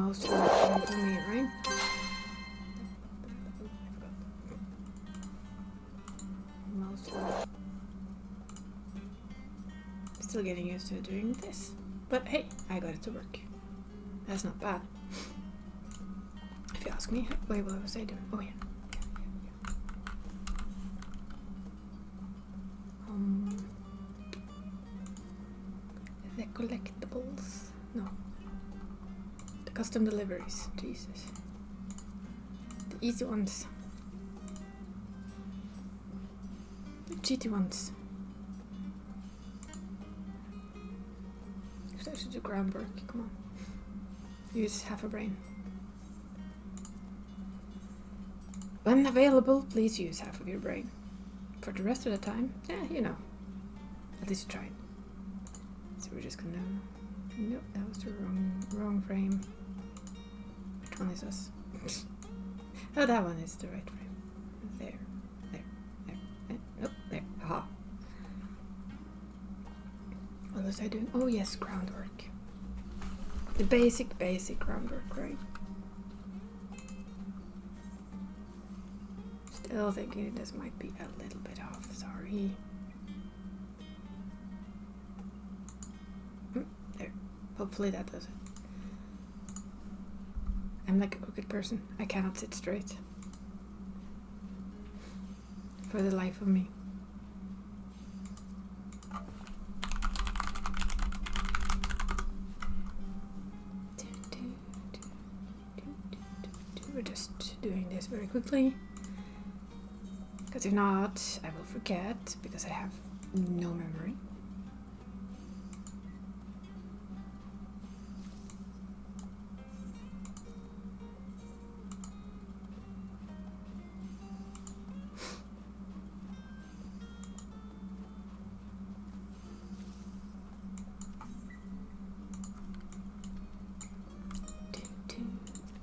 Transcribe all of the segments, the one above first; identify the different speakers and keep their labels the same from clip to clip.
Speaker 1: mouse to work for me, right? Mouse to work. Still getting used to doing this. But hey, I got it to work. That's not bad. If you ask me. Wait, what was I doing? Oh yeah. The collectibles. No. The custom deliveries. Jesus. The easy ones. The cheaty ones. I should do groundwork. Come on. Use half a brain. When available, please use half of your brain. For the rest of the time, you know. At least you tried. So we're just gonna... Nope, that was the wrong frame. Which one is us? Oh, that one is the right frame. There. Nope, there. Aha. What was I doing? Oh yes, groundwork. The basic groundwork, right? Still thinking this might be a little bit off, sorry. There. Hopefully that does it. I'm like a crooked person. I cannot sit straight. For the life of me. We're just doing this very quickly. Because if not, I will forget, because I have no memory.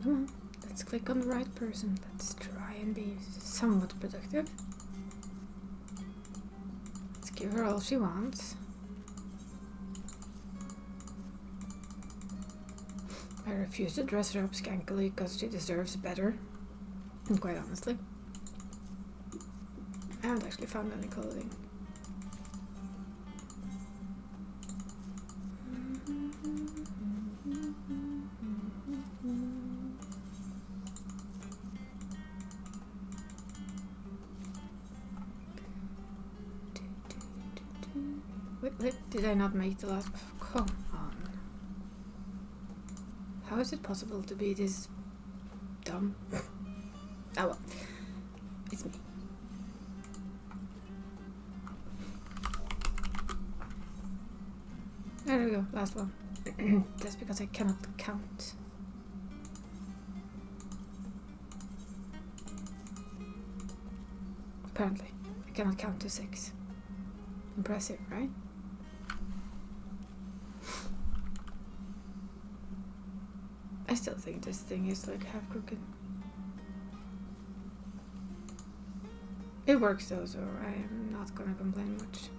Speaker 1: Come on, let's click on the right person. Let's try and be somewhat productive. Let's give her all she wants. I refuse to dress her up skankily because she deserves better. And quite honestly, I haven't actually found any clothing. Wait, did I not make the last? Come on. How is it possible to be this dumb? Oh well, it's me. There we go, last one. That's because I cannot count. Apparently, I cannot count to 6. Impressive, right? I still think this thing is like half crooked. It works though, so I am not gonna complain much.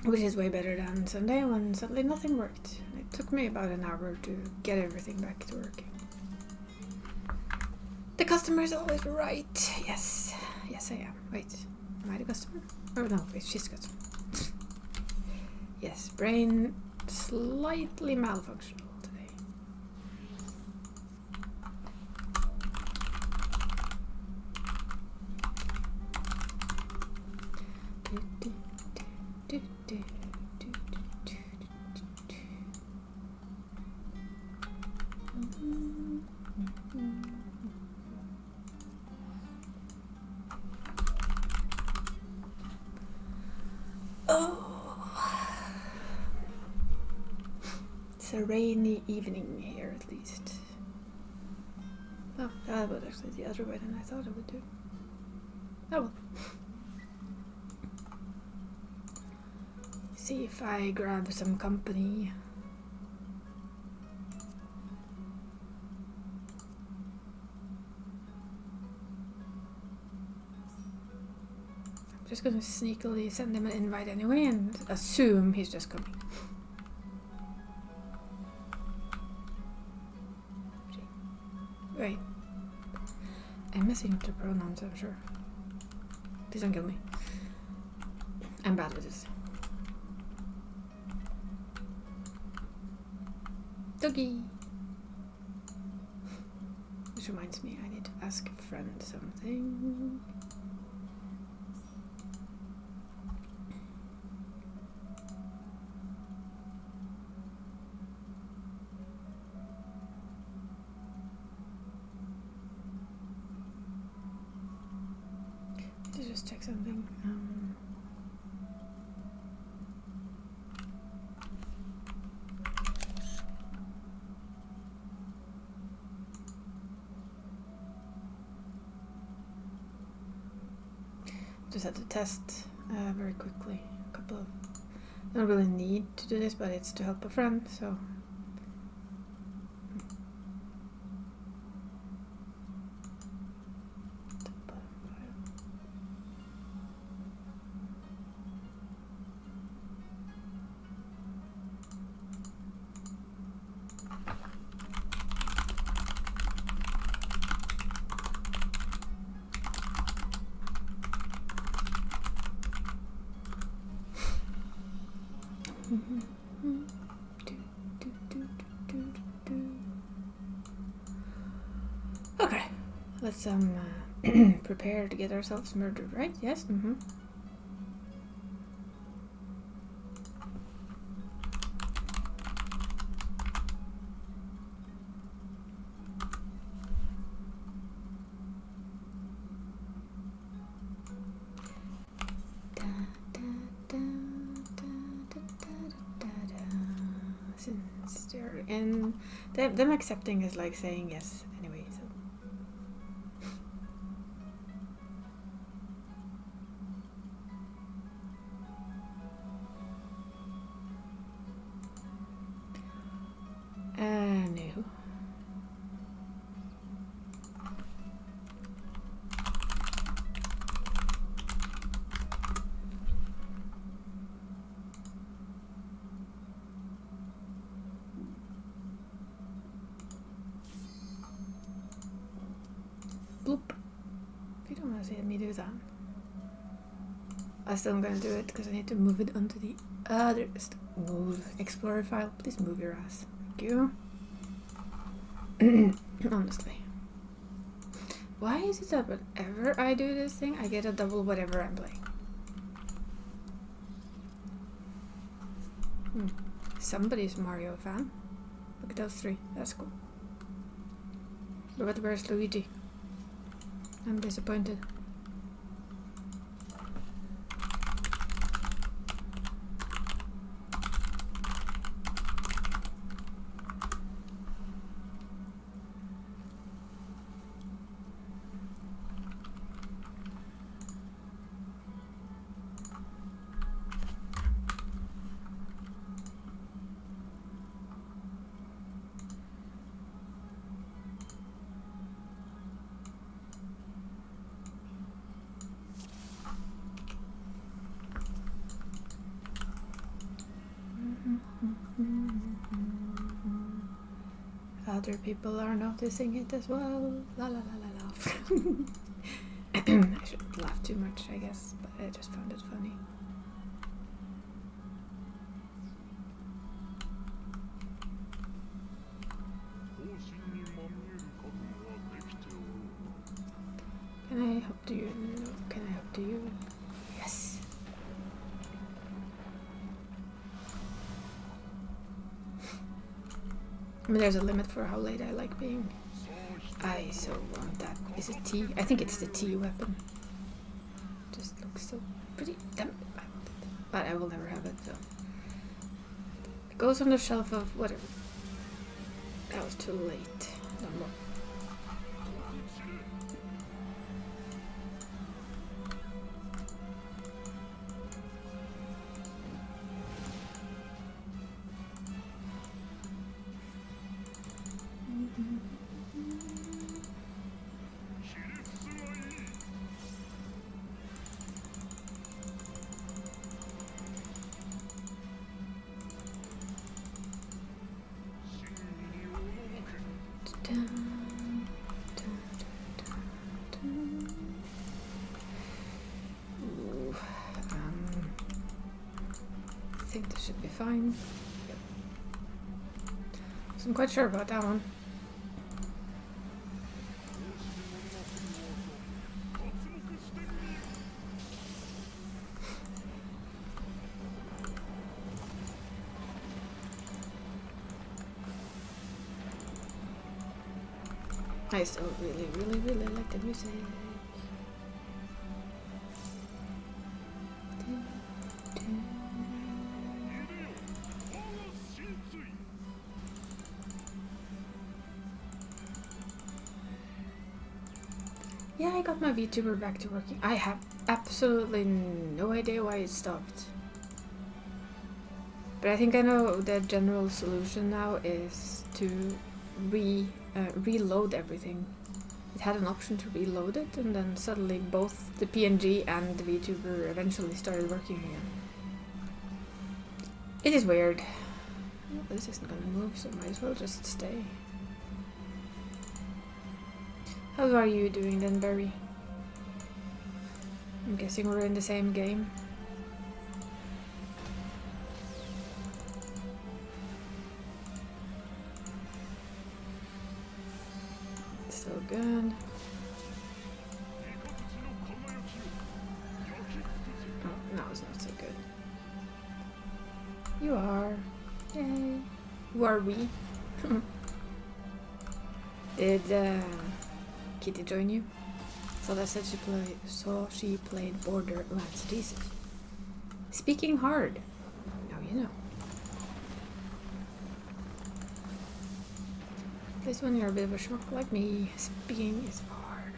Speaker 1: Which is way better than Sunday when suddenly nothing worked. It took me about an hour to get everything back to working. The customer is always right. Yes. Yes, I am. Wait. Am I the customer? Oh, no. Wait, she's the customer. Yes. Brain slightly malfunctional today. It's a rainy evening here, at least. Oh, that was actually the other way than I thought it would do. Oh well. See if I grab some company. I'm just gonna sneakily send him an invite anyway and assume he's just coming. Wait. I'm messing up the pronouns, I'm sure. Please don't kill me. I'm bad with this. Doggy! Which reminds me, I need to ask a friend something. Let's just check something. Just had to test very quickly. A couple of. I don't really need to do this, but it's to help a friend, so. Okay, let's prepare to get ourselves murdered, right? Yes. And them accepting is like saying yes anyway, so. No. Bloop. If you don't want to see me do that. I still am going to do it because I need to move it onto the other move Explorer file. Please move your ass. Thank you. Honestly. Why is it that whenever I do this thing, I get a double whatever I'm playing? Somebody's Mario fan. Look at those three. That's cool. But where's Luigi? I'm disappointed. Other people are noticing it as well. La la la la la. I shouldn't laugh too much, I guess, but I just found it funny. Can I help you? No. Can I help you? Yes. I mean, there's a limit for how late I like being. I so want that. Is it T? I think it's the T weapon. Just looks so pretty. Damn it, I want it. But I will never have it, so. It goes on the shelf of whatever. That was too late. No more. should be fine. Yep. So I'm quite sure about that one. I still really, really, really like the music. Yeah, I got my VTuber back to working. I have absolutely no idea why it stopped. But I think I know the general solution now is to reload everything. It had an option to reload it, and then suddenly both the PNG and the VTuber eventually started working again. It is weird. Well, this isn't gonna move, so might as well just stay. How are you doing then, Barry? I'm guessing we're in the same game. So good. Oh, no, it's not so good. You are. Yay. Who are we? Did Kitty join you? So I said she played Borderlands. Jesus. Speaking hard. Now you know. At least when you're a bit of a schmuck like me, speaking is hard.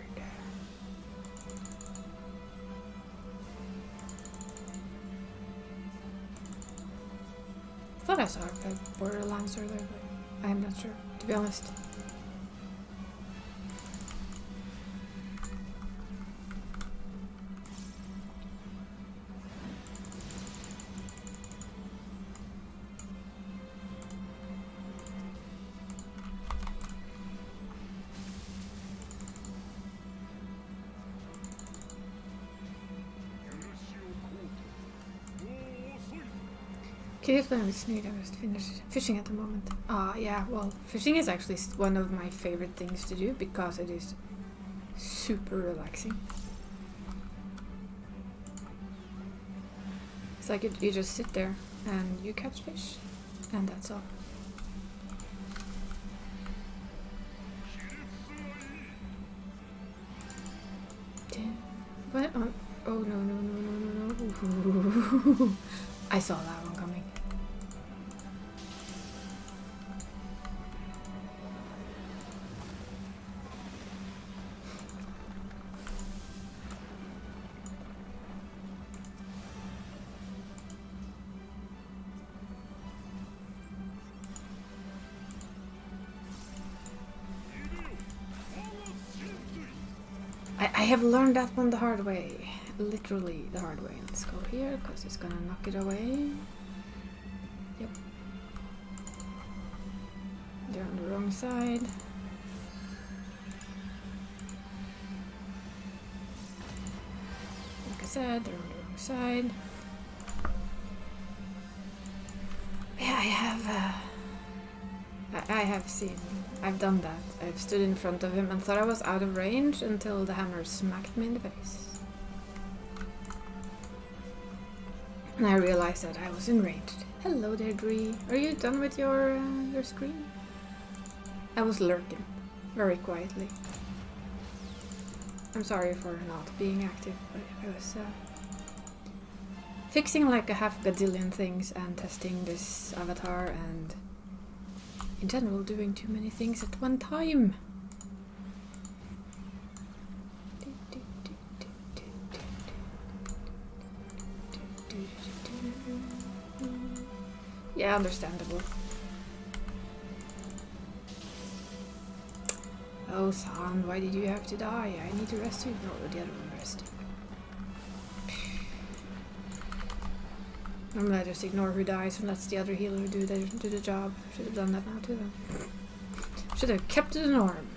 Speaker 1: I thought I saw her play Borderlands earlier, but I am not sure, to be honest. Kitty's playing with Sneed. I was fishing at the moment. Yeah, well, fishing is actually one of my favorite things to do because it is super relaxing. It's like you just sit there and you catch fish, and that's all. What? Oh no no no no no no! I saw that one coming. I have learned that one the hard way. Literally the hard way. Let's go here because it's gonna knock it away. Yep. They're on the wrong side. Like I said, they're on the wrong side. Yeah, I have seen. I've done that. I've stood in front of him and thought I was out of range until the hammer smacked me in the face. And I realized that I was enraged. Hello there, Dree. Are you done with your screen? I was lurking, very quietly. I'm sorry for not being active, but I was fixing like a half gadillion things and testing this avatar and in general doing too many things at one time. Yeah, understandable. Oh, son, why did you have to die? I need to rest you. No, the other one rest. Normally I just ignore who dies and lets the other healer do the job. Should have done that now too then. Should have kept it a norm.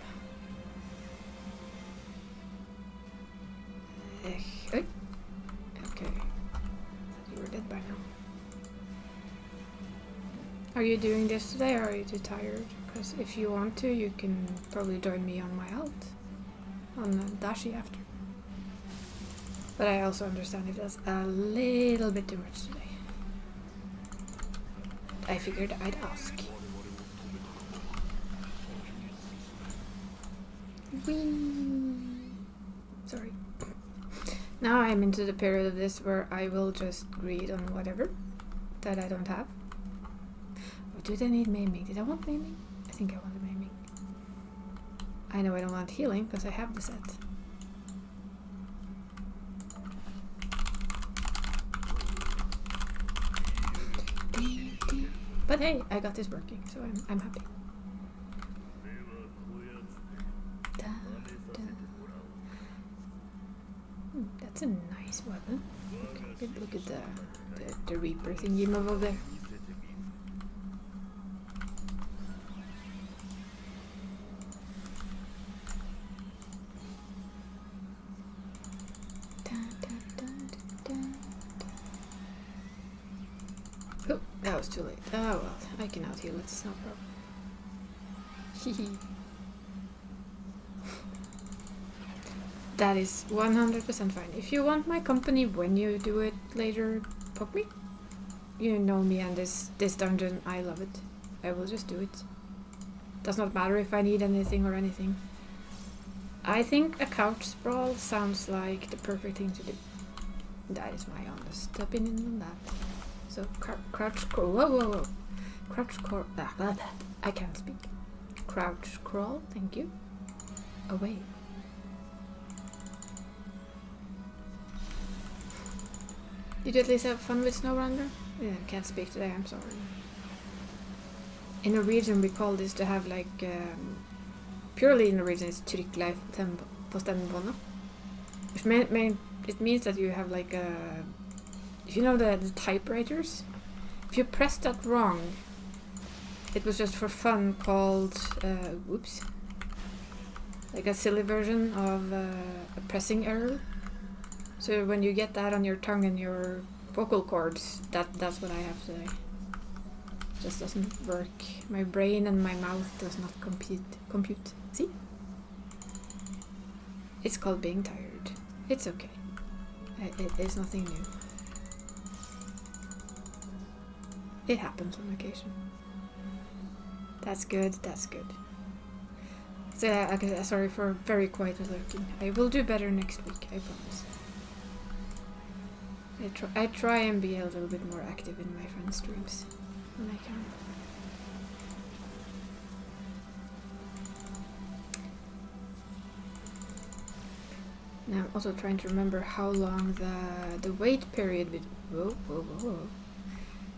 Speaker 1: Okay. You were dead by now. Are you doing this today or are you too tired? Because if you want to, you can probably join me on my alt. On Dashi after. But I also understand if that's a little bit too much today. I figured I'd ask. Whee! Sorry. Now I'm into the period of this where I will just read on whatever that I don't have. Or do they need maiming? Did I want maiming? I think I wanted maiming. I know I don't want healing because I have the set. But hey, I got this working, so I'm happy. That's a nice weapon. Look at the Reaper thingy over there. Oh, that was too late. Oh well, I can out heal it, it's no problem. Hehe. That is 100% fine. If you want my company when you do it later, poke me. You know me and this dungeon, I love it. I will just do it. Does not matter if I need anything or anything. I think a couch sprawl sounds like the perfect thing to do. That is my honest opinion on that. So crouch crawl. Whoa. Crouch crawl. I can't speak. Crouch crawl. Thank you. Away. Did you at least have fun with SnowRunner? Yeah, can't speak today, I'm sorry. In Norwegian we call this to have like, purely in Norwegian it's trykkleif på stemmebåndet. It means that you have like a, if you know the typewriters, if you press that wrong, it was just for fun called, whoops, like a silly version of a pressing error. So when you get that on your tongue and your vocal cords, that's what I have today. Just doesn't work. My brain and my mouth does not compute. See? It's called being tired. It's okay. It's nothing new. It happens on occasion. That's good, that's good. So yeah, sorry for very quiet lurking. I will do better next week, I promise. I try and be a little bit more active in my friends' streams when I can. Now I'm also trying to remember how long the wait period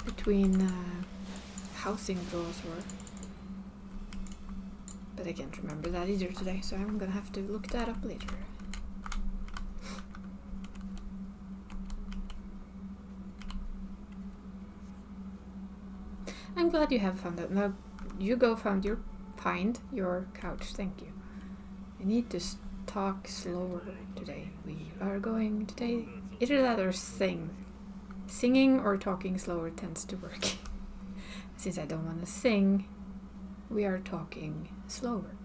Speaker 1: between housing draws were. But I can't remember that either today, so I'm gonna have to look that up later. I'm glad you have found that. Now, you go find your couch. Thank you. I need to talk slower today. We are going today either that or sing. Singing or talking slower tends to work. Since I don't want to sing, we are talking slower.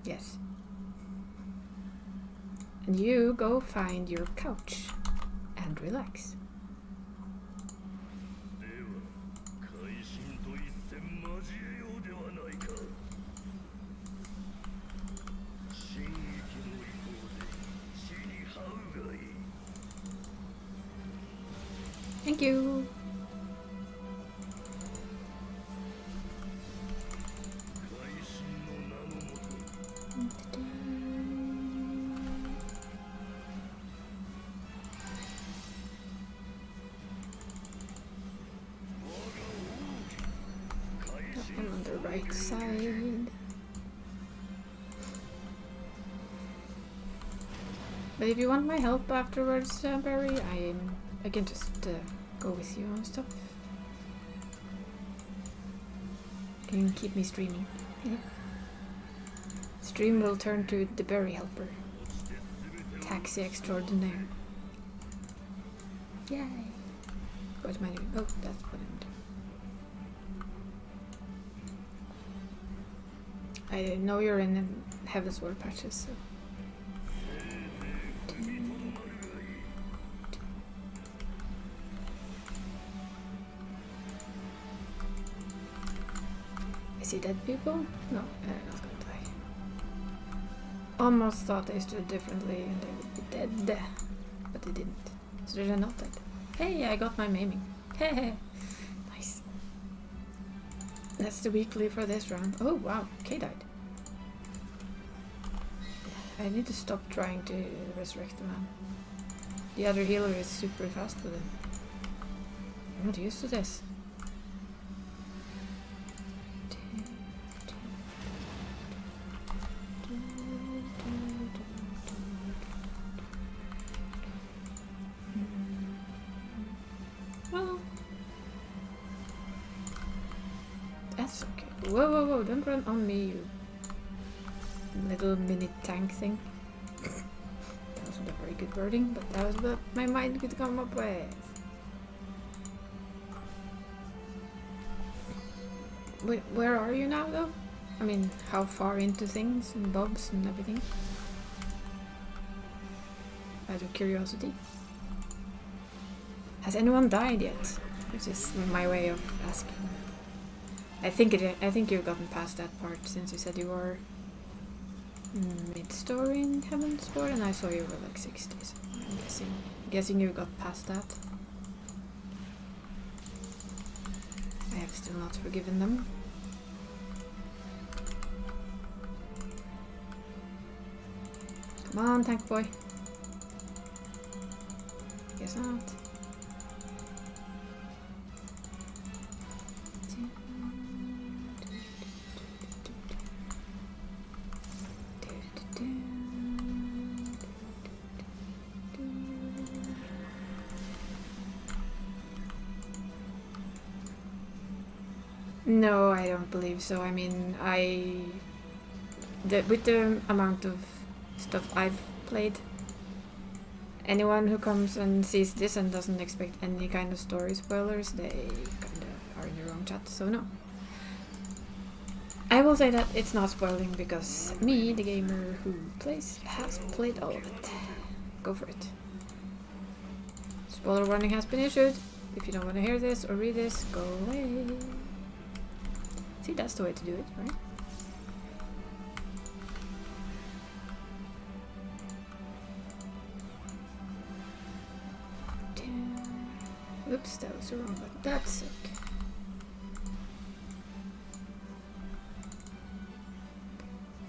Speaker 1: Yes. And you go find your couch and relax. Thank you. I'm on the right side. But if you want my help afterwards, Barry, I can just go with you on stuff. Can you keep me streaming? Yeah. Stream will turn to the berry helper. Taxi extraordinaire. Yay! What am I doing? Oh, that's what I'm doing. I know you're in Heaven's Ward patches, so. I see dead people? No, they're not gonna die. Almost thought they stood differently and they would be dead, but they didn't. So they're not dead. Hey, I got my maiming. Hey, nice. That's the weekly for this round. Oh wow, Kay died. I need to stop trying to resurrect the man. The other healer is super fast with him. I'm not used to this. Well, that's okay. Whoa, whoa, whoa, don't run on me, you little mini tank thing. That was not a very good wording, but that was what my mind could come up with. Wait, where are you now, though? I mean, how far into things and bobs and everything? Out of curiosity. Has anyone died yet? Which is my way of asking. I think you've gotten past that part since you said you were mid-story in Heaven's Ward, and I saw you were like 60, so I'm guessing you got past that. I have still not forgiven them. Come on, tank boy. Guess not. No, I don't believe so. I mean, with the amount of stuff I've played, anyone who comes and sees this and doesn't expect any kind of story spoilers, they kind of are in the wrong chat, so no. I will say that it's not spoiling because me, the gamer who plays, has played all of it. Go for it. Spoiler warning has been issued. If you don't want to hear this or read this, go away. See, that's the way to do it, right? Oops, that was the wrong button. That's sick.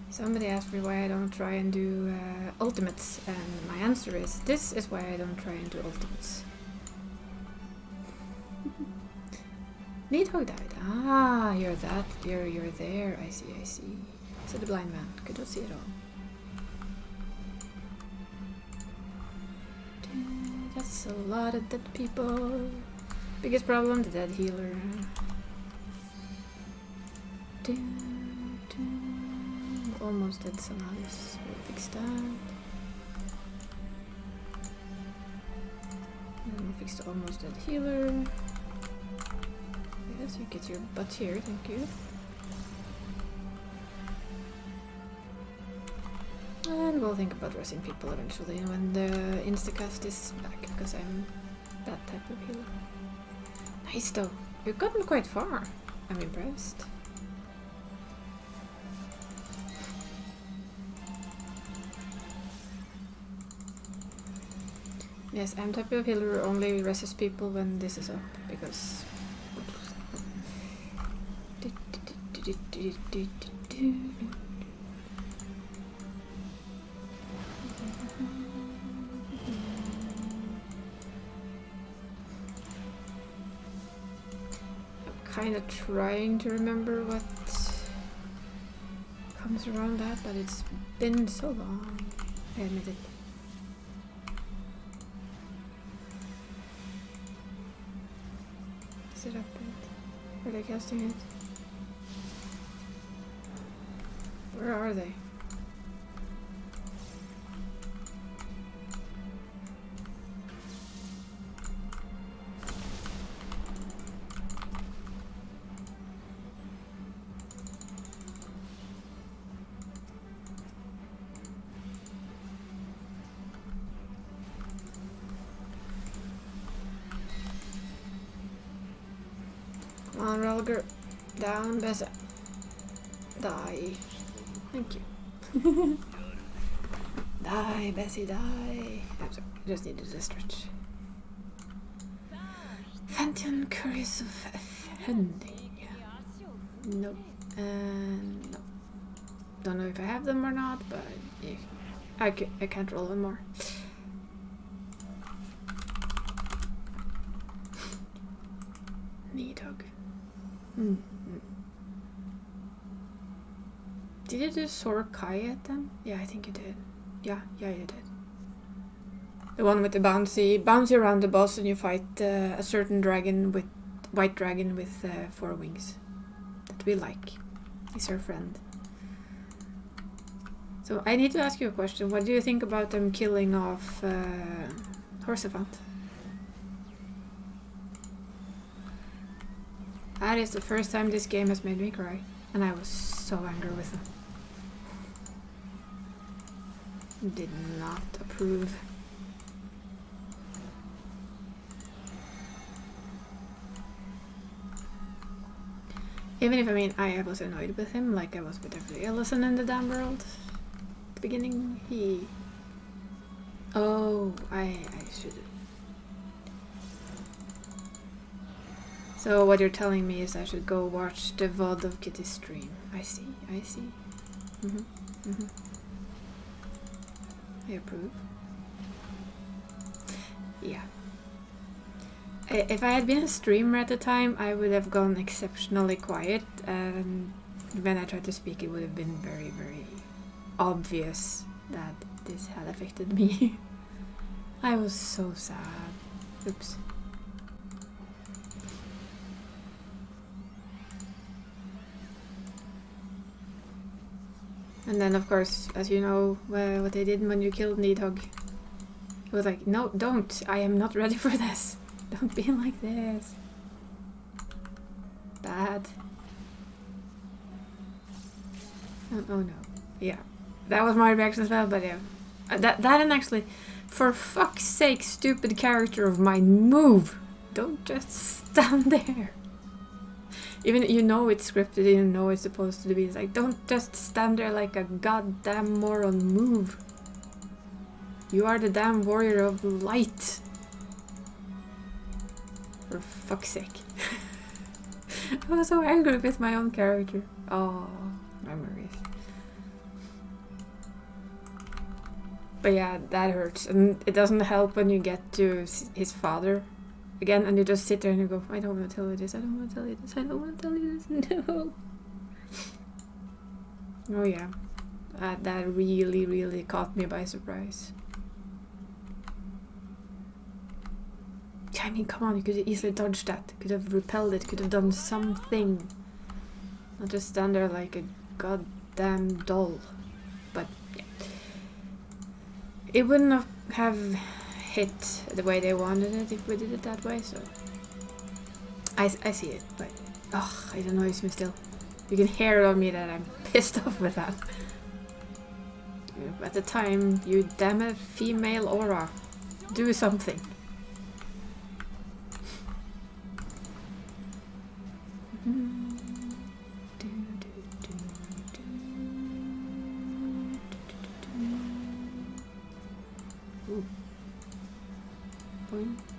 Speaker 1: Somebody asked me why I don't try and do ultimates, and my answer is, this is why I don't try and do ultimates. Needhog died. Ah, you're there. I see. So the blind man could not see it all. That's a lot of dead people. Biggest problem, the dead healer. Almost dead Solaris. We'll fix that. And we'll fix the almost dead healer. Yes, you get your butt here, thank you. And we'll think about resing people eventually when the instacast is back, because I'm that type of healer. Nice though, you've gotten quite far. I'm impressed. Yes, I'm type of healer who only reses people when this is up, because I'm kind of trying to remember what comes around that, but it's been so long. I admit it. Is it up it? Are they casting it? Where are they? Come on, Relger. Down, Bessa. Die. Thank you. Die, Bessie, die. I'm sorry, I just needed a stretch. Pantheon Curious of Offending. Nope. No. Don't know if I have them or not, but yeah. I can't roll them more. Nidhogg. Did you do Sorkai at them? Yeah, I think you did. Yeah, you did. The one with the bouncy around the boss, and you fight a certain white dragon with 4 wings that we like. He's our friend. So I need to ask you a question. What do you think about them killing off Horsefant? That is the first time this game has made me cry, and I was so angry with them. Did not approve. Even if, I mean, I was annoyed with him like I was with every Ellison in the damn world. At the beginning, he... Oh, I should... So what you're telling me is I should go watch the VOD of Kitty's stream. I see. I approve. Yeah. If I had been a streamer at the time, I would have gone exceptionally quiet, and when I tried to speak, it would have been very, very obvious that this had affected me. I was so sad. Oops. And then, of course, as you know, what they did when you killed Nidhogg. It was like, no, don't. I am not ready for this. Don't be like this. Bad. Oh no. Yeah. That was my reaction as well, but yeah. That and actually, for fuck's sake, stupid character of mine, move! Don't just stand there. Even you know it's scripted, you know it's supposed to be. It's like, don't just stand there like a goddamn moron, move. You are the damn warrior of light. For fuck's sake. I was so angry with my own character. Oh, memories. But yeah, that hurts. And it doesn't help when you get to his father again and you just sit there and you go, I don't want to tell you this, I don't want to tell you this, I don't want to tell you this, no. Oh yeah. That really, really caught me by surprise. I mean, come on, you could have easily dodged that. Could have repelled it, could have done something. Not just stand there like a goddamn doll. But, yeah. It wouldn't have hit the way they wanted it if we did it that way, so... I see it, but... Ugh, it annoys me still. You can hear it on me that I'm pissed off with that. At the time, you damn it, female aura. Do something.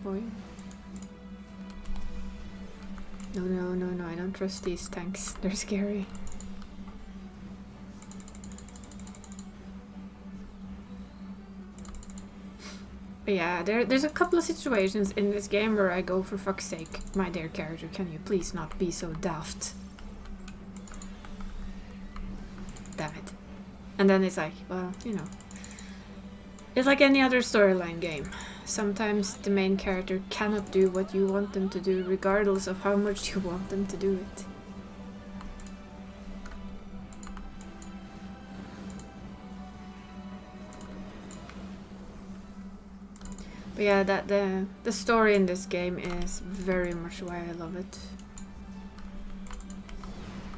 Speaker 1: Boy. No, I don't trust these tanks. They're scary. But yeah, there's a couple of situations in this game where I go, for fuck's sake, my dear character, can you please not be so daft? Damn it. And then it's like, well, you know. It's like any other storyline game. Sometimes the main character cannot do what you want them to do, regardless of how much you want them to do it. But yeah, the story in this game is very much why I love it.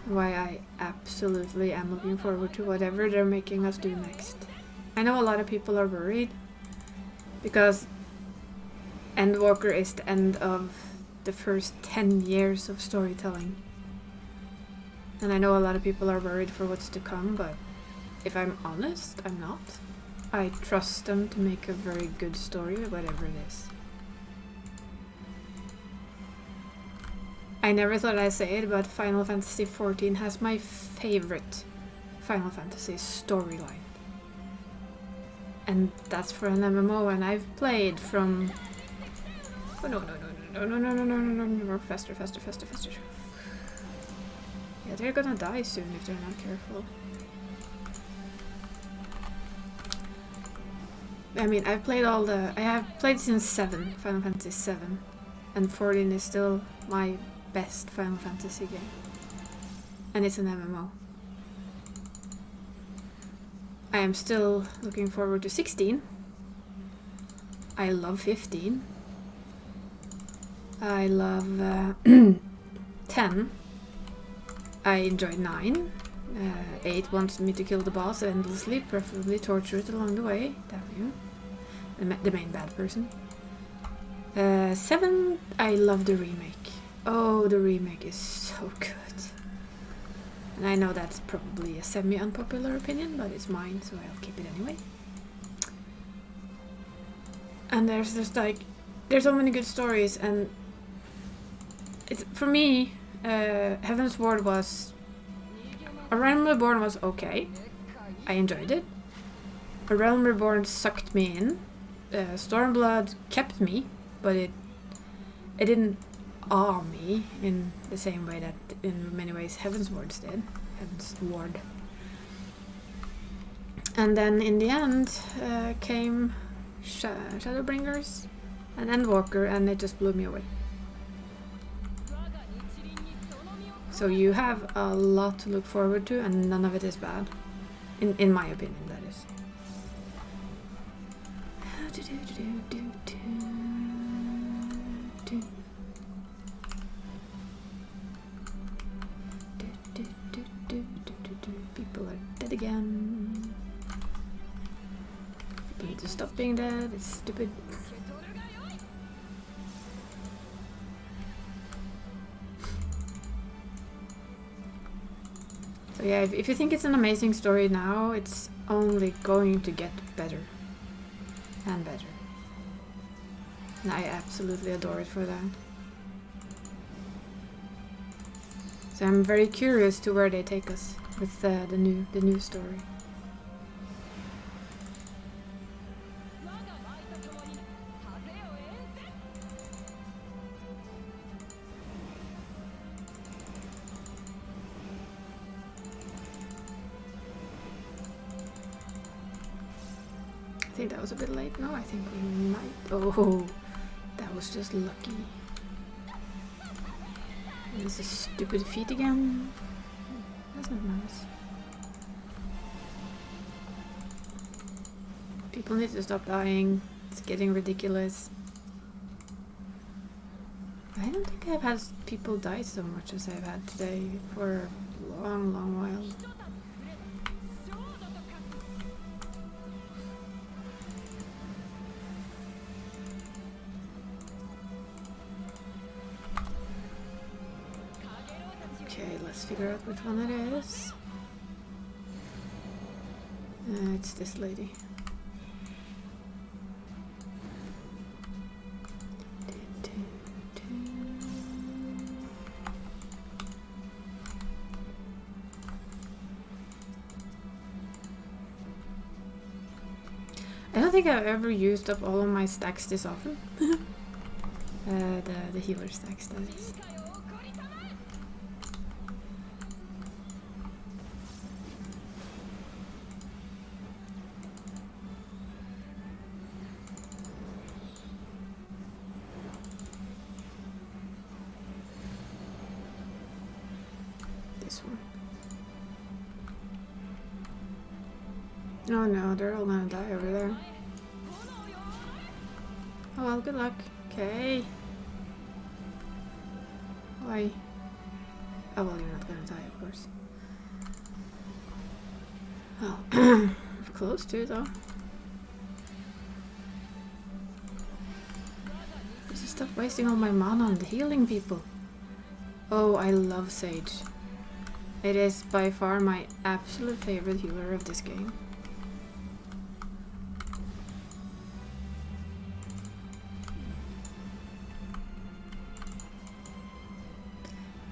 Speaker 1: Why I absolutely am looking forward to whatever they're making us do next. I know a lot of people are worried because Endwalker is the end of the first 10 years of storytelling. And I know a lot of people are worried for what's to come, but if I'm honest, I'm not. I trust them to make a very good story, whatever it is. I never thought I'd say it, but Final Fantasy XIV has my favorite Final Fantasy storyline. And that's for an MMO, and I've played from... Oh no, faster. Yeah, they're gonna die soon if they're not careful. I mean, I have played since 7, Final Fantasy 7, and 14 is still my best Final Fantasy game. And it's an MMO. I am still looking forward to 16. I love 15. I love 10. I enjoyed 9. 8 wants me to kill the boss endlessly, preferably torture it along the way. Damn you. The main bad person. 7, I love the remake. Oh, the remake is so good. And I know that's probably a semi-unpopular opinion, but it's mine, so I'll keep it anyway. And there's just like... There's so many good stories, and... It's, for me, Heaven's Ward was... A Realm Reborn was okay. I enjoyed it. A Realm Reborn sucked me in. Stormblood kept me, but it didn't awe me in the same way that in many ways Heaven's Ward did. Heaven's Ward. And then in the end came Shadowbringers and Endwalker, and it just blew me away. So you have a lot to look forward to, and none of it is bad. In my opinion, that is. People are dead again. People need to stop being dead, it's stupid. So yeah, if you think it's an amazing story now, it's only going to get better. And better. And I absolutely adore it for that. So I'm very curious to where they take us with the new story. I think that was a bit late. No, I think we might... Oh, that was just lucky. And this is stupid feet again. That's not nice. People need to stop dying. It's getting ridiculous. I don't think I've had people die so much as I've had today for a long, long while. Okay, let's figure out which one it is. It's this lady. I don't think I've ever used up all of my stacks this often. The healer stacks, that is. This one. Oh no, they're all gonna die over there. Oh well, good luck. Okay. Why? Oh well, you're not gonna die, of course. Oh, close to though. This is Stop wasting all my mana on the healing people. Oh, I love Sage. It is by far my absolute favorite healer of this game.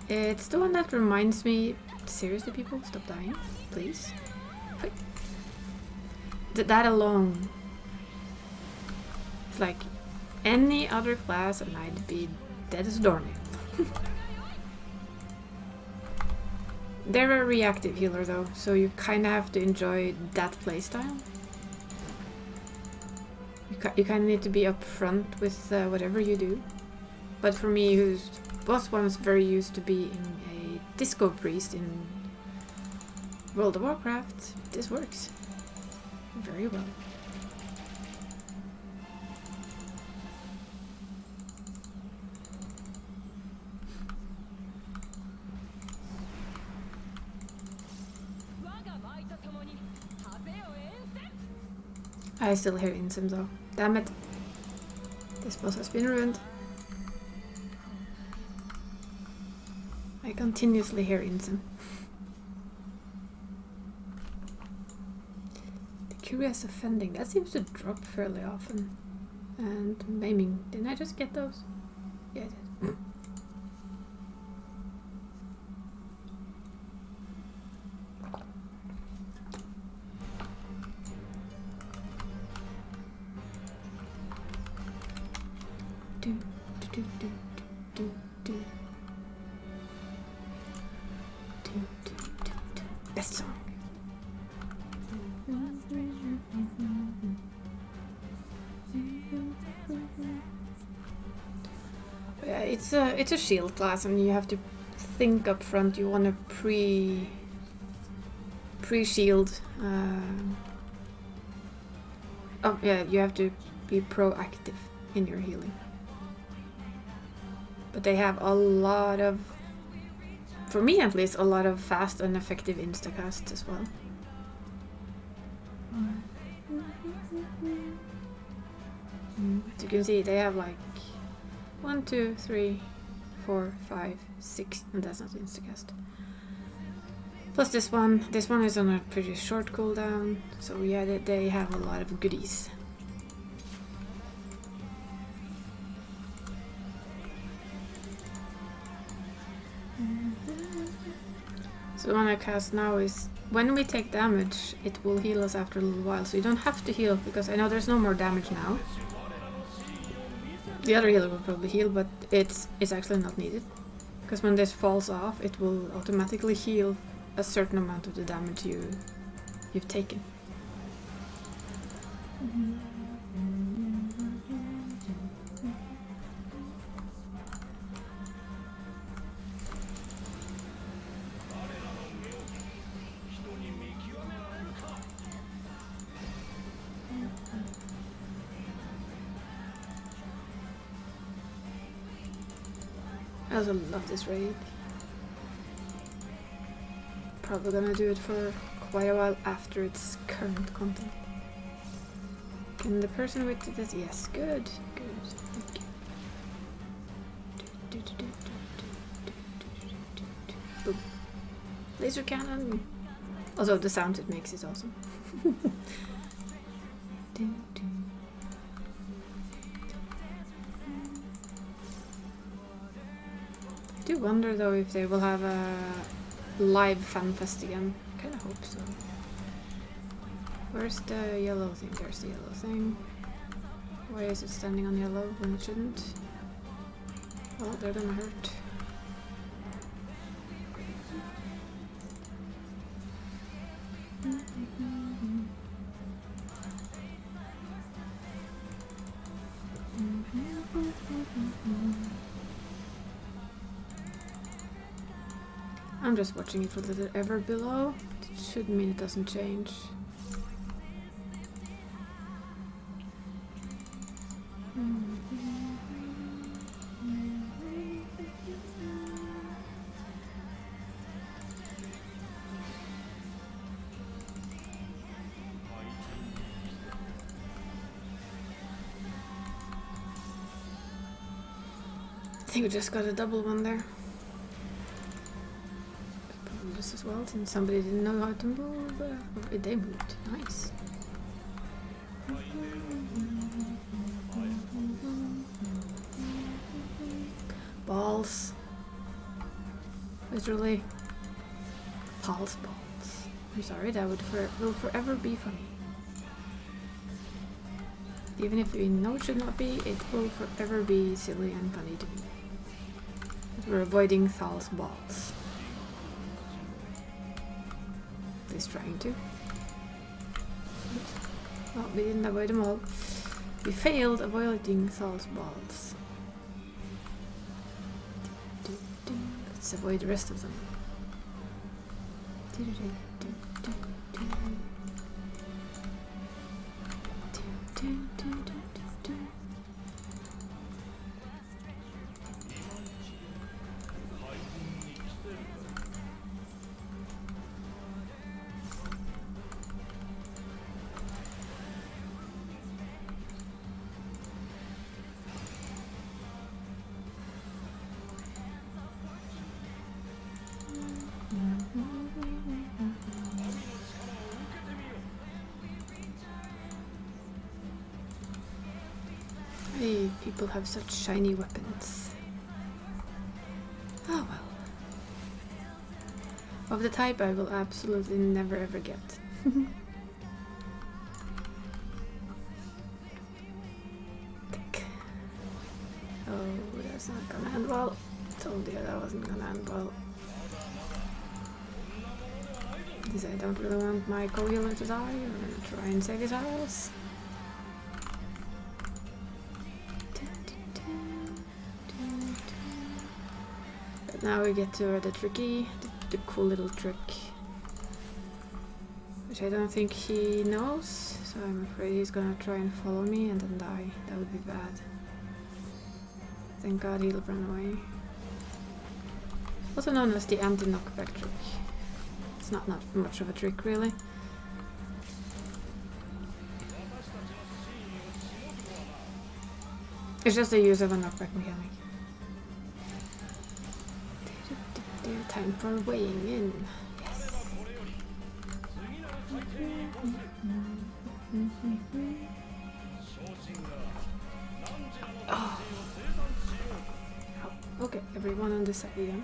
Speaker 1: It's the one that reminds me... Seriously, people? Stop dying, please. Quick. That alone. It's like any other class and I'd be dead as a doornail. They're a reactive healer though, so you kinda have to enjoy that playstyle. You kinda need to be upfront with whatever you do. But for me, who was once very used to being a disco priest in World of Warcraft, this works very well. I still hear Insym though. Damn it. This boss has been ruined. I continuously hear Insym. The Curious Offending. That seems to drop fairly often. And Maiming. Didn't I just get those? Yeah, I did. Best song. Yeah, it's a shield class, and you have to think up front. You want to pre-shield. Oh yeah, you have to be proactive in your healing. But they have a lot of, for me at least, a lot of fast and effective instacasts as well. As you can see, they have like 1, 2, 3, 4, 5, 6, and that's not instacast. Plus this one is on a pretty short cooldown, so yeah, they have a lot of goodies. So the one I cast now is, when we take damage, it will heal us after a little while, so you don't have to heal, because I know there's no more damage now. The other healer will probably heal, but it's actually not needed. Because when this falls off, it will automatically heal a certain amount of the damage you've taken. I also love this raid. Probably gonna do it for quite a while after its current content. Can the person with this? Yes, good, good. Thank you. Boom. Laser cannon. Also, the sound it makes is awesome. I do wonder though if they will have a live FanFest again. Kinda hope so. Where's the yellow thing? There's the yellow thing. Why is it standing on yellow when it shouldn't? Well, they're gonna hurt. I'm just watching it for the ever below. It should mean it doesn't change. think we just got a double one there. Probably just as well, since somebody didn't know how to move. They moved. Nice. Balls. Literally. False balls. I'm sorry, that will forever be funny. Even if we know it should not be, it will forever be silly and funny to me. But we're avoiding false balls. He's trying to. Well, we didn't avoid them all. We failed avoiding false balls. Let's avoid the rest of them. Hey, people have such shiny weapons. Oh well. Of the type I will absolutely never ever get. Oh, that's not gonna end well. Told you that wasn't gonna end well. Because I don't really want my co-healer to die. We're gonna try and save his house. But now we get to the tricky, the cool little trick. Which I don't think he knows, so I'm afraid he's gonna try and follow me and then die. That would be bad. Thank God he'll run away. Also known as the anti-knockback trick. It's not much of a trick, really. It's just the use of a knockback mechanic. Time for weighing in. Yes. Oh. Okay, everyone on this side again.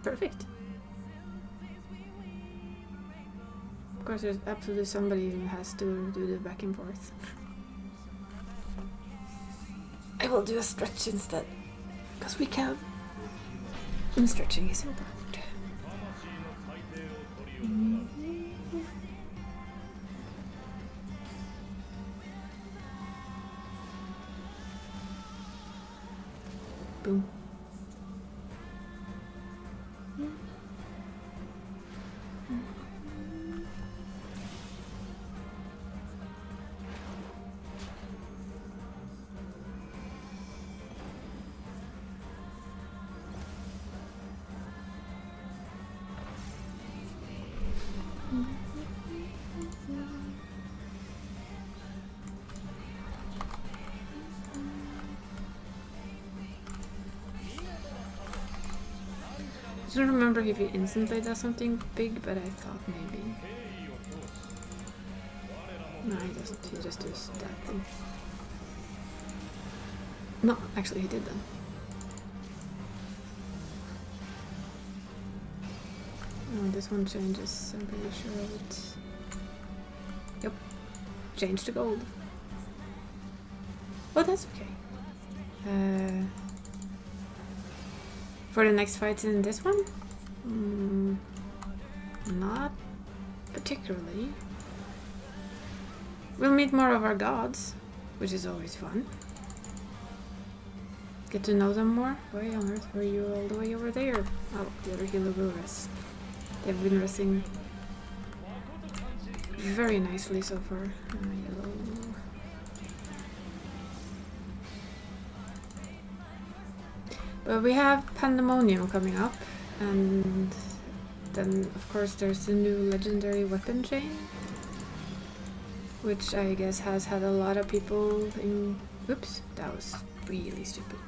Speaker 1: Perfect. Of course, there's absolutely somebody who has to do the back and forth. I will do a stretch instead, because we can. And stretching is important. Boom. I don't remember if he instantly does something big, but I thought maybe. No, he doesn't. He just does that thing. No, actually he did then. Oh, this one changes. I'm pretty sure of it. Yep. change to gold. Oh, that's okay. For the next fights in this one? Not particularly. We'll meet more of our gods, which is always fun. Get to know them more. Why on earth were you all the way over there? Oh, the other healer will rest. They've been resting very nicely so far. Yellow. But we have Pandemonium coming up, and then of course there's the new legendary weapon chain, which I guess has had a lot of people in... Oops, that was really stupid.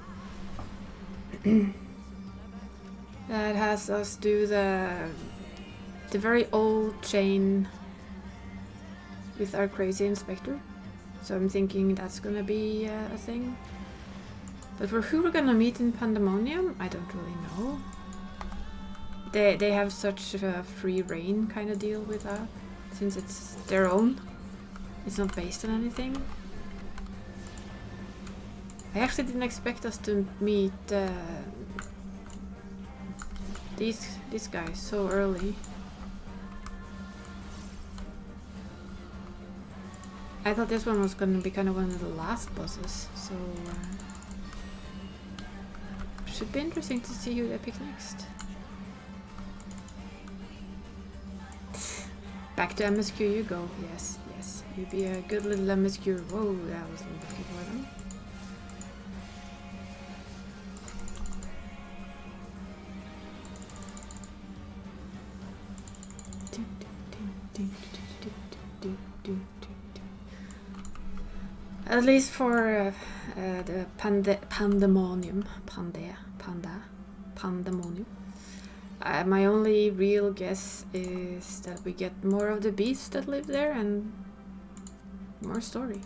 Speaker 1: That has us do the very old chain with our crazy inspector. So I'm thinking that's gonna be a thing. But for who we're gonna meet in Pandemonium, I don't really know. They have such a free reign kind of deal with that, since it's their own. It's not based on anything. I actually didn't expect us to meet these guys so early. I thought this one was gonna be kind of one of the last bosses, so should be interesting to see who they pick next. Back to MSQ you go. Yes, yes. You be a good little MSQ. Whoa, that was lucky for them. At least for the Pandemonium. Pandemonium. My only real guess is that we get more of the beasts that live there and more story.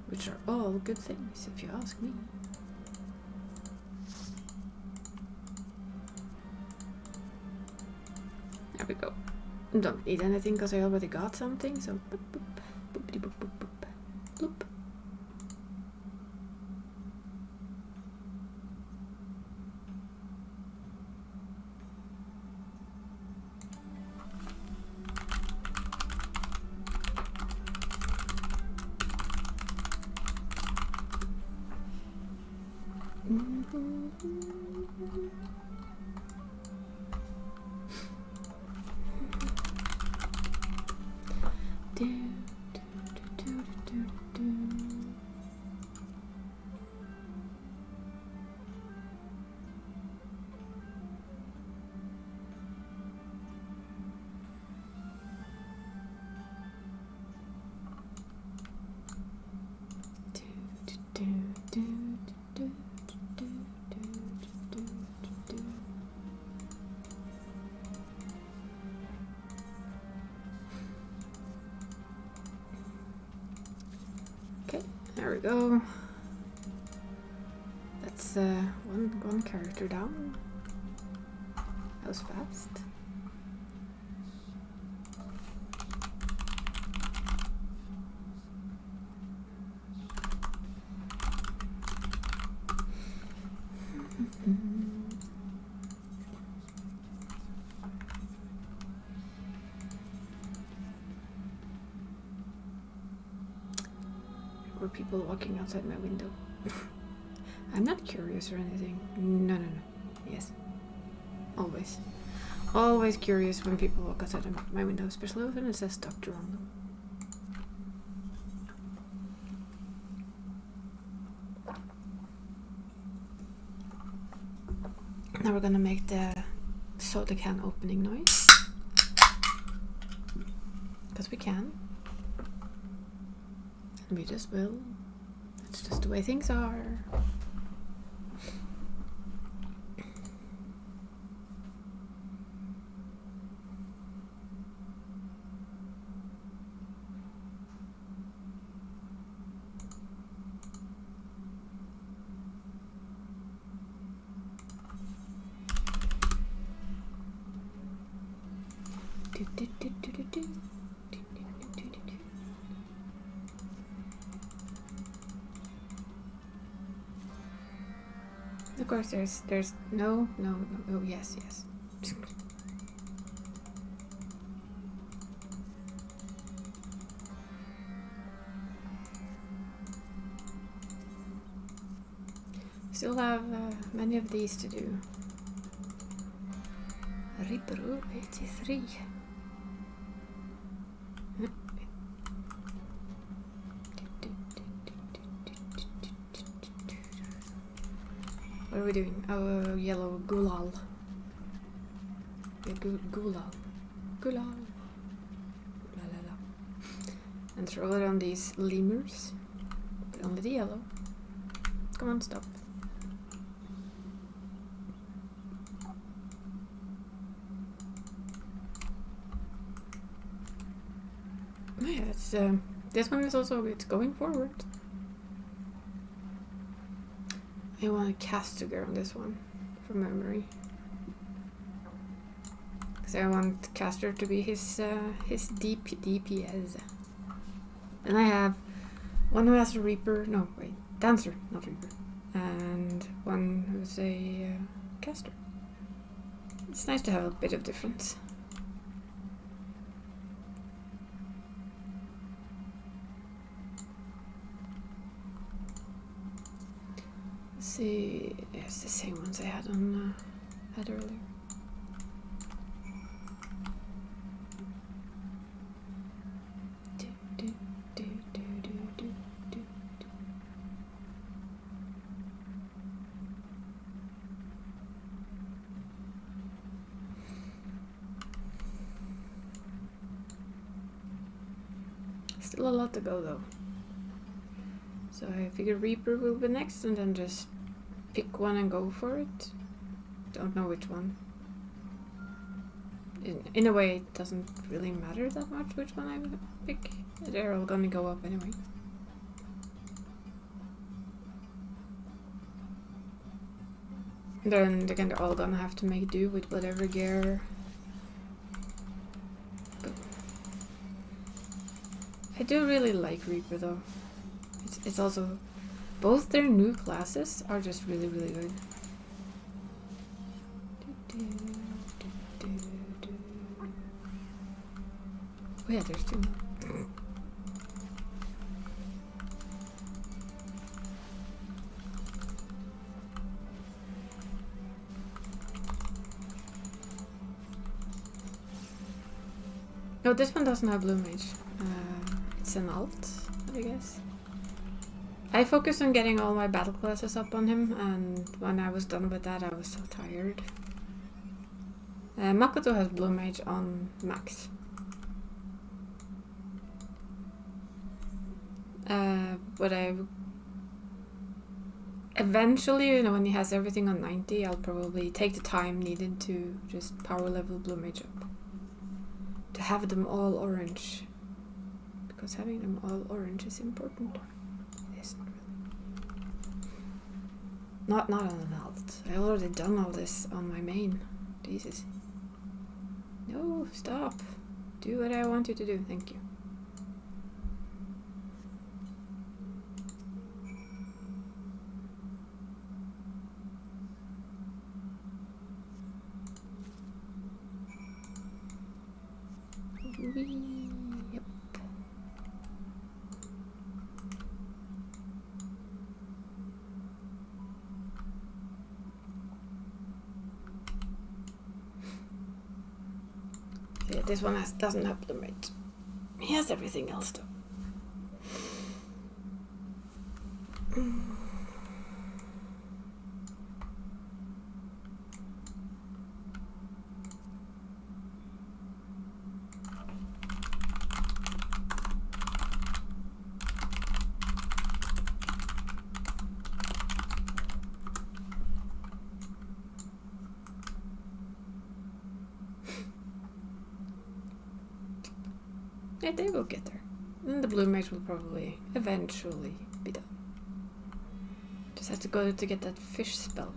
Speaker 1: Which are all good things, if you ask me. There we go. Don't need anything because I already got something, so boop boop boopity boop boop boop bloop. Okay, there we go. That's one character down. That was fast. Were people walking outside my window? I'm not curious or anything. No, no, no. Yes. Always. Always curious when people walk outside my window, especially when it says Doctor on them. Now we're gonna make the soda can opening noise. Because we can. And we just will. It's just the way things are. course, there's no. Oh, yes. Still have many of these to do. Reaper 83. What are we doing? Oh, yellow Gulal. Gulal. La la la. And throw it on these lemurs. But only the yellow. Come on, stop. Yeah, it's this one is also, it's going forward. I want a Castigar on this one from memory, because I want Caster to be his DPS. And I have one who has a Reaper. No, wait, Dancer, not Reaper, and one who's a Caster. It's nice to have a bit of difference. See, it's the same ones I had on had earlier. Still a lot to go though. So I figure Reaper will be next, and then just pick one and go for it. Don't know which one. In a way, it doesn't really matter that much which one I pick. They're all gonna go up anyway. Then they're all gonna have to make do with whatever gear. But I do really like Reaper though. It's also, both their new classes are just really good. Oh yeah, there's two more. No, this one doesn't have Blue Mage. It's an alt, I guess. I focused on getting all my battle classes up on him, and when I was done with that, I was so tired. Makoto has Blue Mage on max. But I eventually, you know, when he has everything on 90, I'll probably take the time needed to just power level Blue Mage up. To have them all orange. Because having them all orange is important. It isn't really. Not on an alt. I already done all this on my main. Jesus. No, stop. Do what I want you to do, thank you. Yep. So yeah, this one doesn't have Blue Mage. He has everything else though. Yeah, they will get there. And the Blue Mage will probably eventually be done. Just have to go to get that fish spell.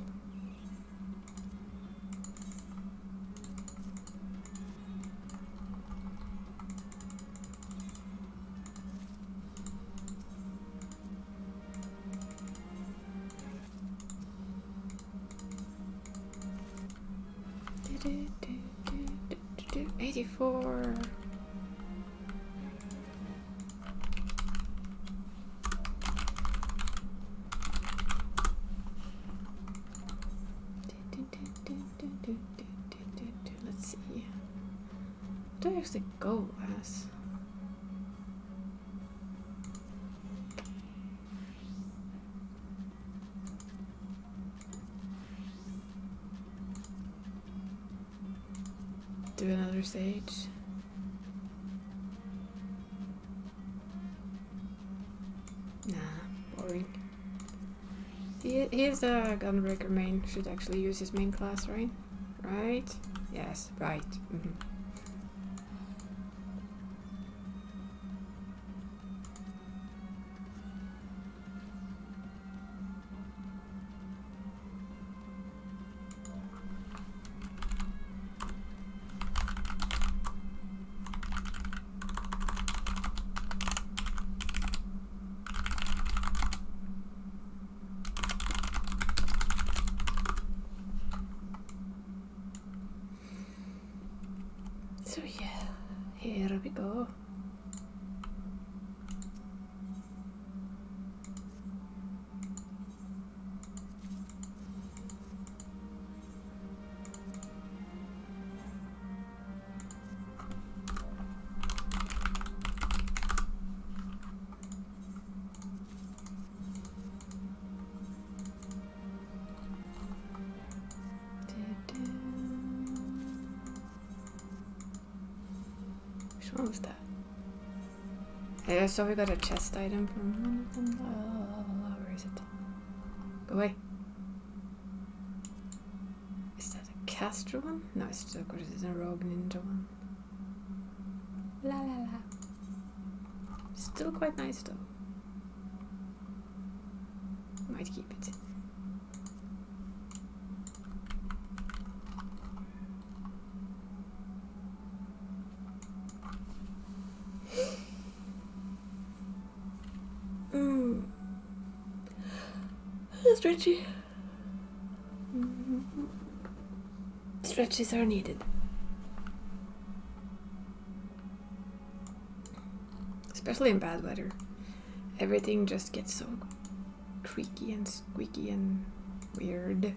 Speaker 1: 84. Let's see. What do I actually go as? Do another stage. Nah, boring. He is a Gunbreaker main. Should actually use his main class, right? Right? Yes, right. So yeah, here we go. What was that? I saw we got a chest item from one of them. Where is it? Go away. Is that a caster one? No, it's of course it's a rogue ninja one. La la la. Still quite nice though. Might keep it. Stretchy. Stretches are needed. Especially in bad weather. Everything just gets so creaky and squeaky and weird.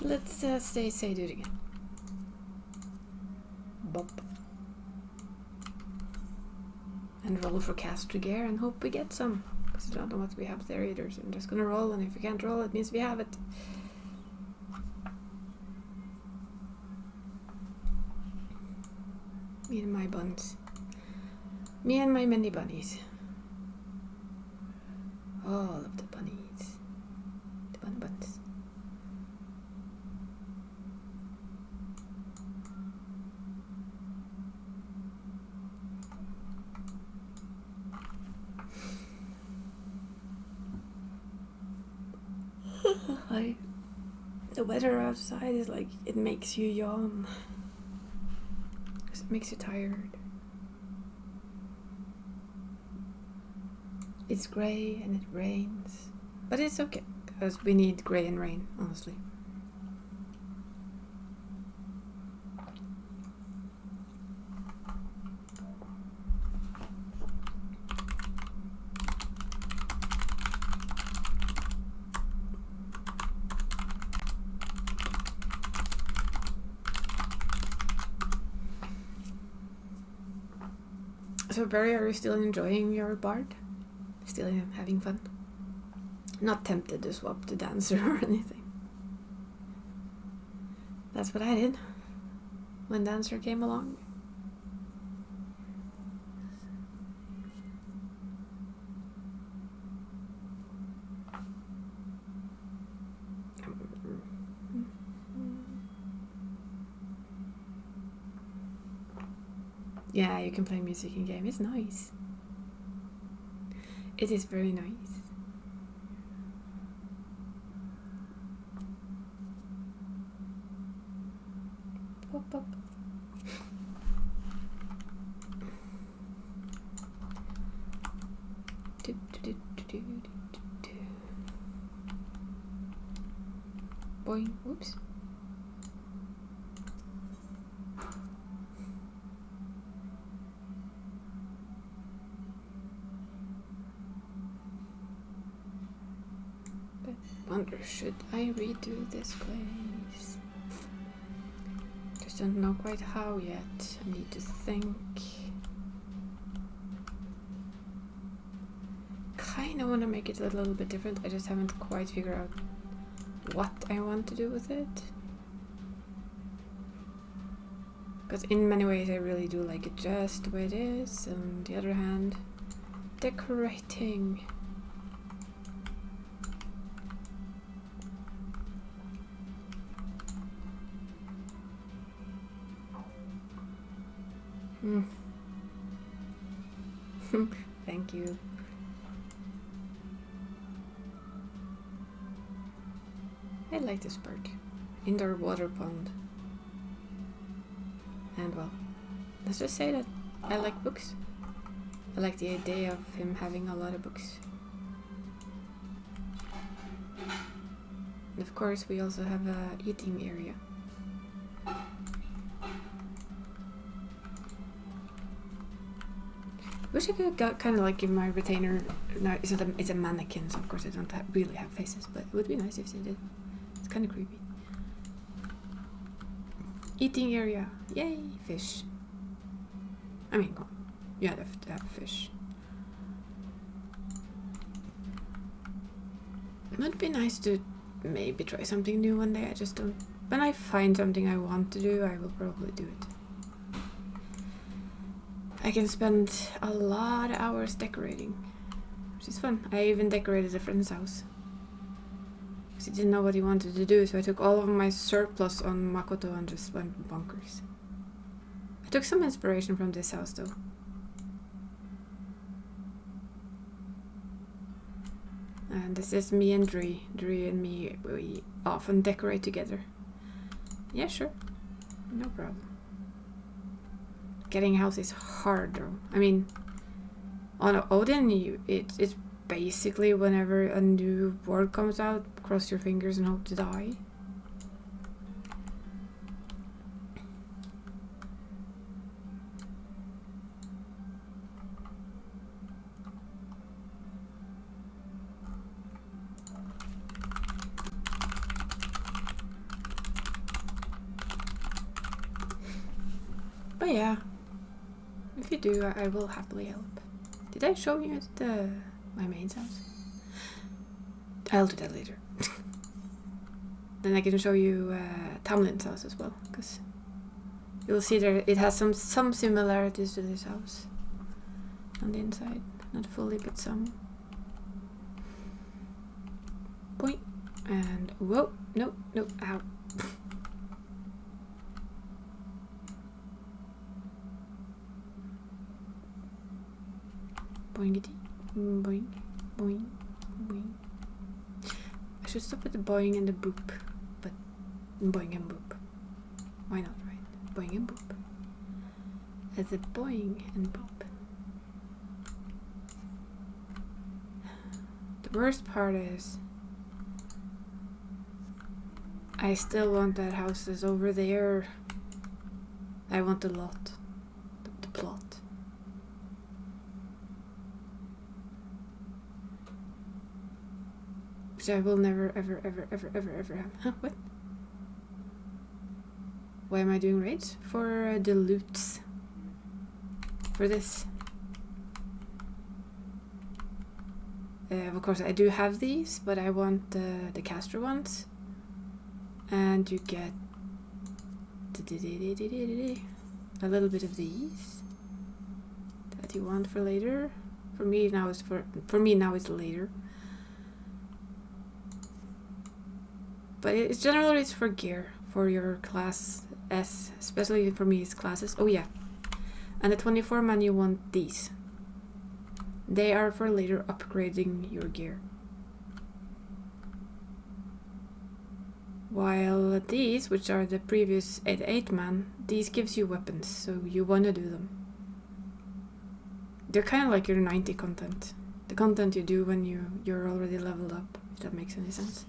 Speaker 1: Let's say do it again. Bop. And roll for caster gear and hope we get some. Because I don't know what we have there either, so I'm just gonna roll, and if we can't roll it means we have it. Me and my buns. Me and my many bunnies. All of the bunnies. The buns. The weather outside is like, it makes you yawn. Because makes you tired. It's grey and it rains. But it's okay, because we need grey and rain, honestly. So Barry, are you still enjoying your bard? Still having fun? Not tempted to swap to dancer or anything. That's what I did when dancer came along. Yeah, you can play music in game. It's nice. It is very nice. Pop up. Boing. Whoops. Wonder, should I redo this place? Just don't know quite how yet. I need to think. Kinda wanna make it a little bit different. I just haven't quite figured out what I want to do with it. Because in many ways I really do like it just the way it is. On the other hand, decorating. Thank you. I like this bird. Indoor water pond. And well, let's just say that I like books. I like the idea of him having a lot of books. And of course we also have a eating area. Wish I could kind of like give my retainer. No, it's a mannequin, so of course I don't really have faces, but it would be nice if they did. It's kind of creepy. Eating area. Yay, fish. I mean, come on. You have to have fish. It would be nice to maybe try something new one day. I just don't. When I find something I want to do, I will probably do it. I can spend a lot of hours decorating, which is fun. I even decorated a friend's house. Because he didn't know what he wanted to do, so I took all of my surplus on Makoto and just went bonkers. I took some inspiration from this house though. And this is me and Dree. Dree and me, we often decorate together. Yeah, sure. No problem. Getting a house is hard though. I mean, on Odin, it's basically whenever a new word comes out, cross your fingers and hope to die. But yeah. If you do, I will happily help. Did I show you my main house? I'll do that later. Then I can show you Tamlin's house as well, because you'll see there it has some similarities to this house on the inside. Not fully, but some. Boing. And whoa, no, ow. Boingity, boing, boing, boing. I should stop with the boing and the boop, but boing and boop. Why not, right? Boing and boop. as a boing and pop. The worst part is I still want that house that's over there. I want the lot. The plot. Which I will never ever have. Huh, what? Why am I doing raids? For the loots. For this. Of course I do have these, but I want the caster ones. And you get a little bit of these that you want for later. For me now it's later. But it's generally it's for gear, for your class S, especially for me it's classes. Oh yeah. And the 24 man you want these. They are for later upgrading your gear. While these, which are the previous 8 man, these gives you weapons, so you wanna do them. They're kind of like your 90 content. The content you do when you're already leveled up, if that makes any sense.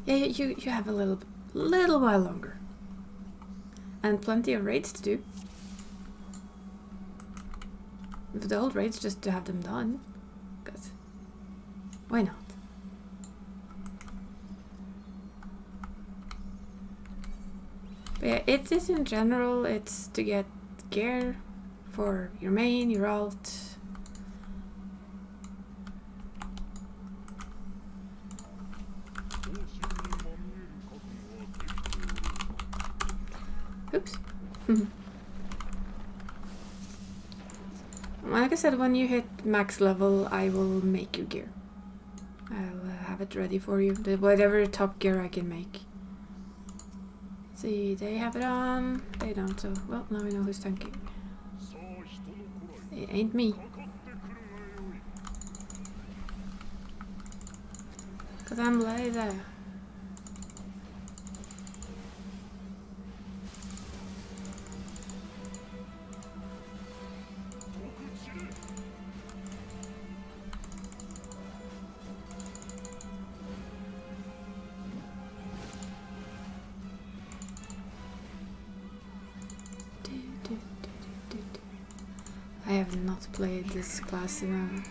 Speaker 1: Yeah, you have a little while longer. And plenty of raids to do. If the old raids just to have them done. Because why not? But yeah, it is in general, it's to get gear for your main, your alt. Oops. Like I said, when you hit max level, I will make you gear. I'll have it ready for you. Whatever top gear I can make. Let's see, they have it on. They don't, so well, now we know who's tanking. It ain't me. Cause I'm lazy. I have not played this class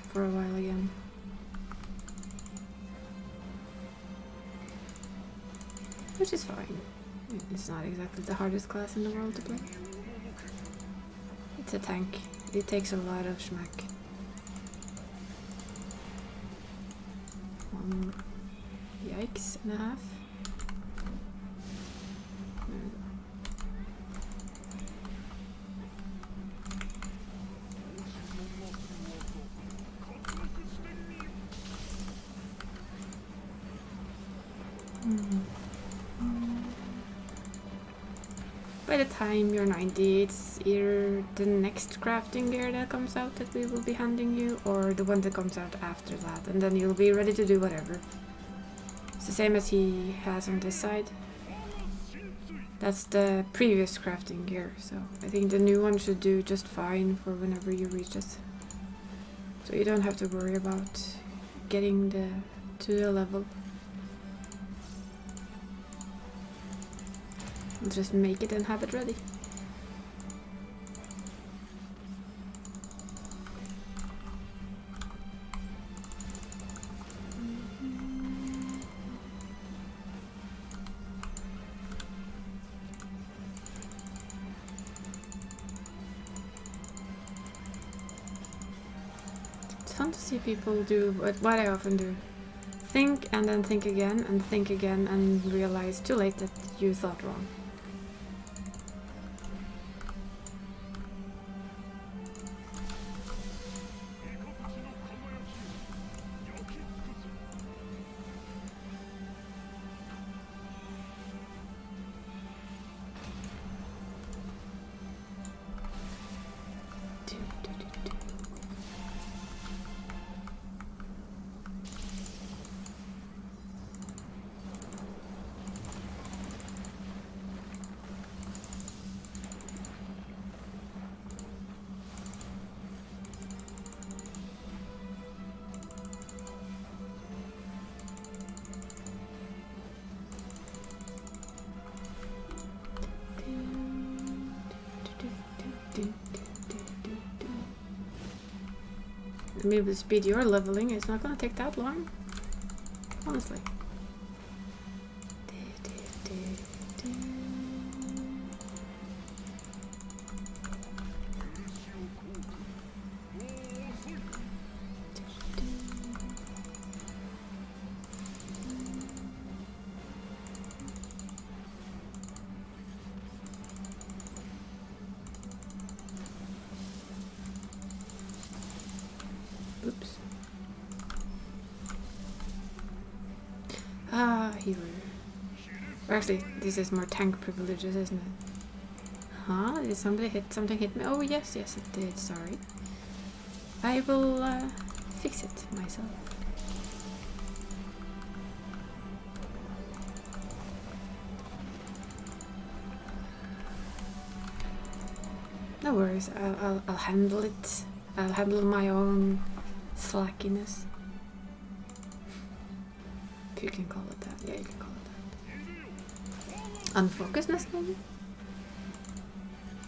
Speaker 1: for a while again. Which is fine. It's not exactly the hardest class in the world to play. It's a tank. It takes a lot of schmack. One yikes and a half. There we go. By the time you're 90, it's either the next crafting gear that comes out that we will be handing you, or the one that comes out after that, and then you'll be ready to do whatever. It's the same as he has on this side. That's the previous crafting gear, so I think the new one should do just fine for whenever you reach it. So you don't have to worry about getting to the level. Just make it and have it ready. It's fun to see people do what I often do. Think and then think again and realize too late that you thought wrong. Maybe the speed you're leveling is not gonna take that long. Honestly. Oops. Ah, healer. Or actually, this is more tank privileges, isn't it? Huh? Did somebody hit something hit me? Oh yes, yes it did, sorry. I will fix it myself. No worries, I'll handle it. I'll handle my own slackiness. If you can call it that. Yeah, you can call it that. Unfocusedness, maybe?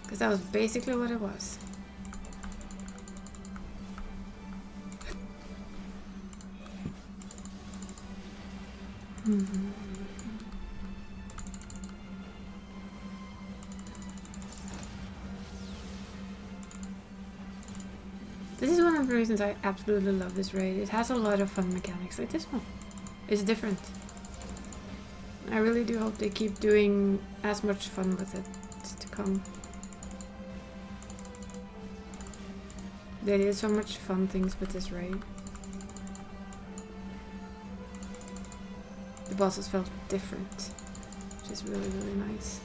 Speaker 1: Because that was basically what it was. This is one of the reasons I absolutely love this raid. It has a lot of fun mechanics like this one. It's different. I really do hope they keep doing as much fun with it to come. They did so much fun things with this raid. The bosses felt different, which is really, really nice.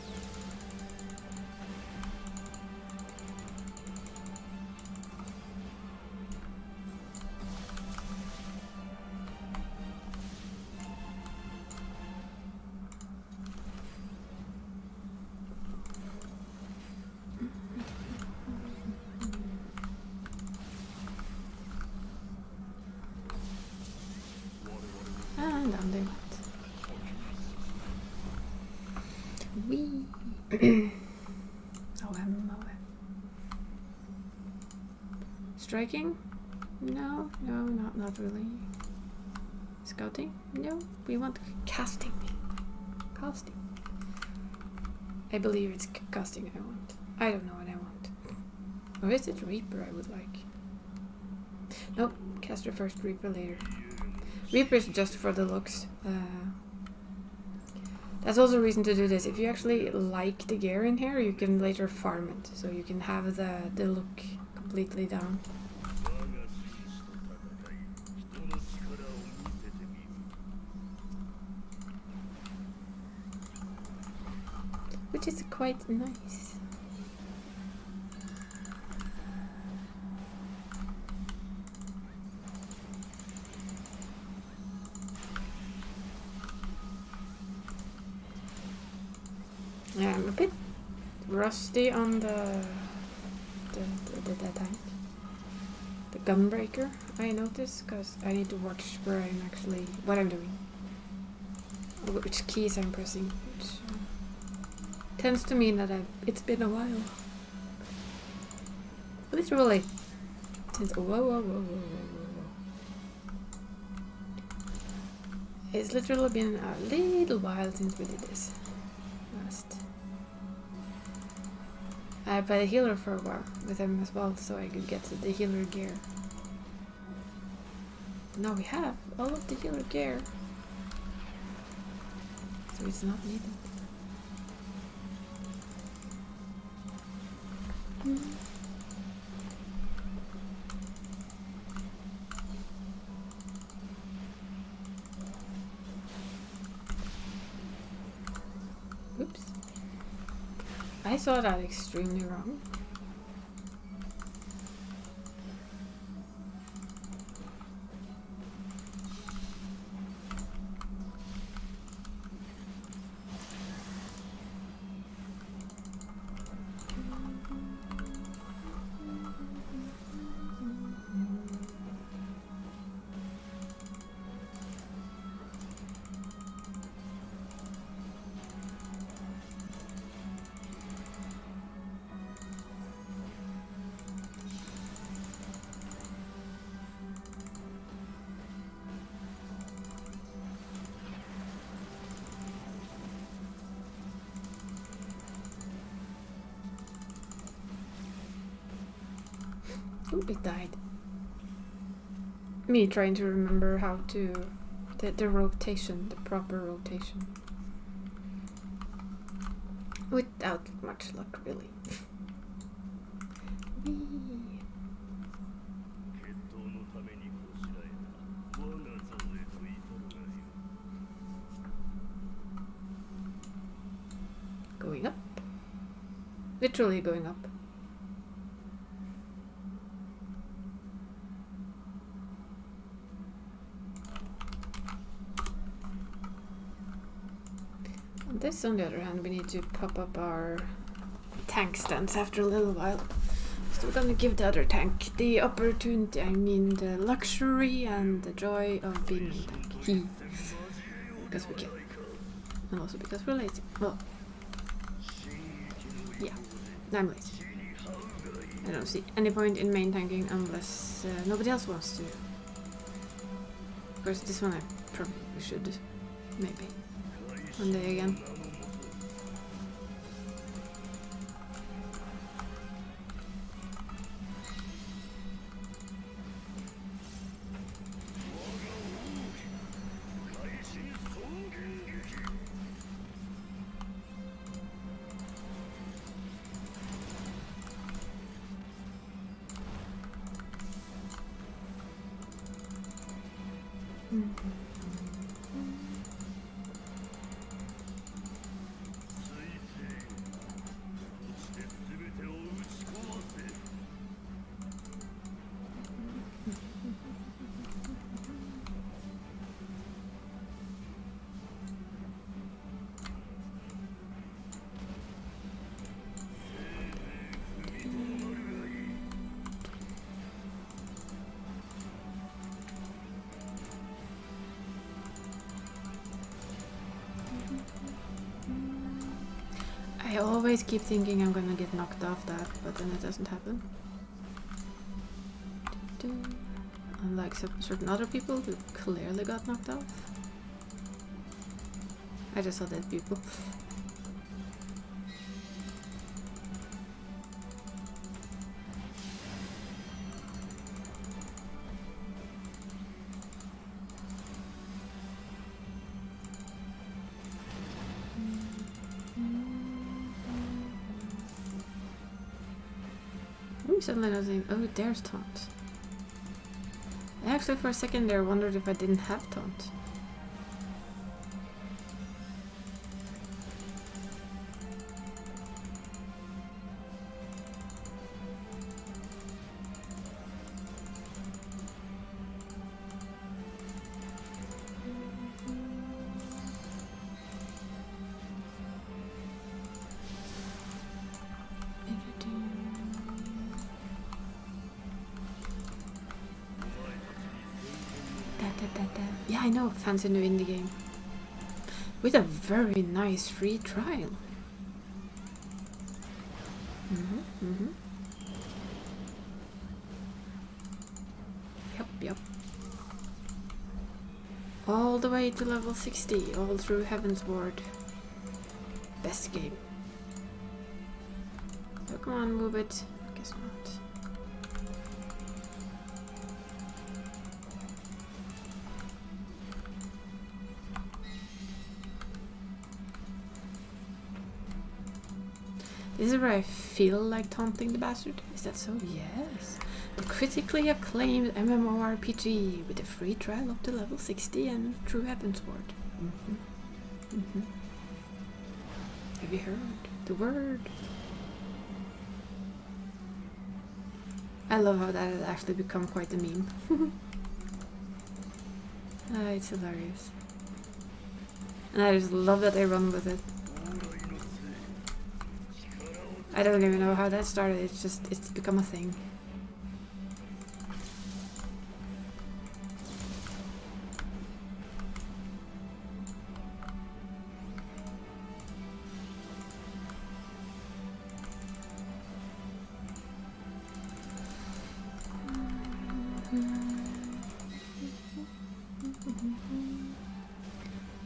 Speaker 1: And down they went. Wee. OM. Striking? No, not really. Scouting? No, we want casting. Casting. I believe it's casting I want. I don't know what I want. Or is it Reaper I would like? Nope, caster first, Reaper later. Reaper is just for the looks. That's also a reason to do this. If you actually like the gear in here, you can later farm it. So you can have the look completely down. Which is quite nice. Yeah, I'm a bit rusty on the tank. The gunbreaker, I noticed, because I need to watch where I'm actually, what I'm doing. Which keys I'm pressing, which tends to mean that it's been a while. Literally. Since, whoa. It's literally been a little while since we did this. Last. I played a healer for a while with him as well, so I could get the healer gear. Now we have all of the healer gear, so it's not needed. Oops. I saw that extremely wrong. Ooh, it died. Me trying to remember how to... The rotation, the proper rotation. Without much luck, really. Going up. Literally going up. On this, on the other hand, we need to pop up our tank stance after a little while. So we're gonna give the other tank the opportunity, I mean the luxury and the joy of being main tank. Because we can. And also because we're lazy. Well, yeah, I'm lazy. I don't see any point in main tanking unless nobody else wants to. Of course, this one I probably should, maybe, one day again. I always keep thinking I'm gonna get knocked off that, but then it doesn't happen. Unlike certain other people who clearly got knocked off. I just saw dead people. Suddenly noticing, oh, there's taunt. I actually for a second there wondered if I didn't have taunt. Yeah, I know, fancy new indie game. With a very nice free trial. Yep. All the way to level 60, all through Heavensward. Best game. So come on, move it. Guess not. This is where I feel like taunting the bastard. Is that so? Yes. The critically acclaimed MMORPG with a free trial up to level 60 and True Heavensward. Have you heard the word? I love how that has actually become quite a meme. It's hilarious. And I just love that they run with it. I don't even know how that started, it's become a thing.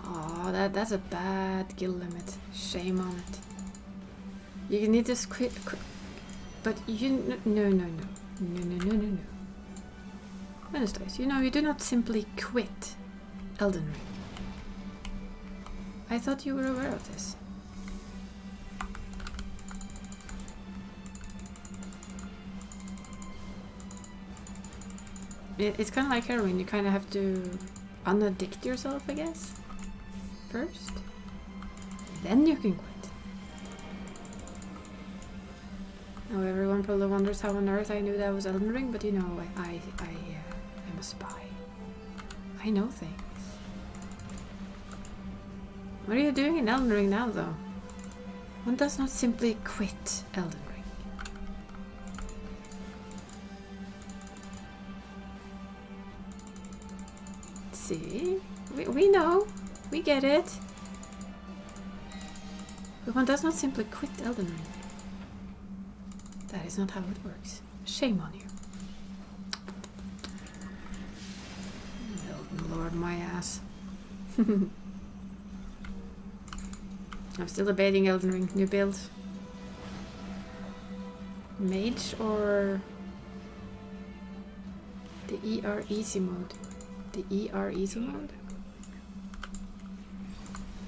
Speaker 1: Oh, that's a bad guild limit. Shame on it. You need to quit, but you no. No, no, no, no, no. Ministers, you know, you do not simply quit Elden Ring. I thought you were aware of this. It's kind of like heroin. You kind of have to unaddict yourself, I guess. First. Then you can quit. Now everyone probably wonders how on earth I knew that was Elden Ring, but you know, I'm a spy. I know things. What are you doing in Elden Ring now, though? One does not simply quit Elden Ring. See? We know. We get it. But one does not simply quit Elden Ring. That is not how it works. Shame on you. Elden Lord, my ass. I'm still debating Elden Ring. New build. Mage or the ER easy mode? The ER easy mode?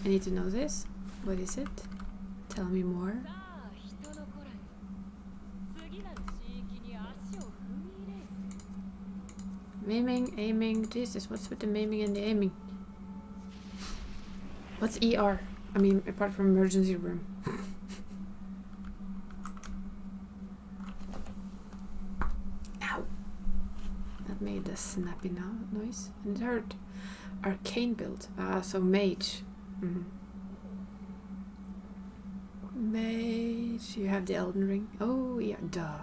Speaker 1: I need to know this. What is it? Tell me more. Maiming, aiming. Jesus, what's with the maiming and the aiming? What's ER? I mean, apart from emergency room. Ow! That made a snappy noise. And it hurt. Arcane build. So mage. Mage. You have the Elden Ring. Oh, yeah, duh.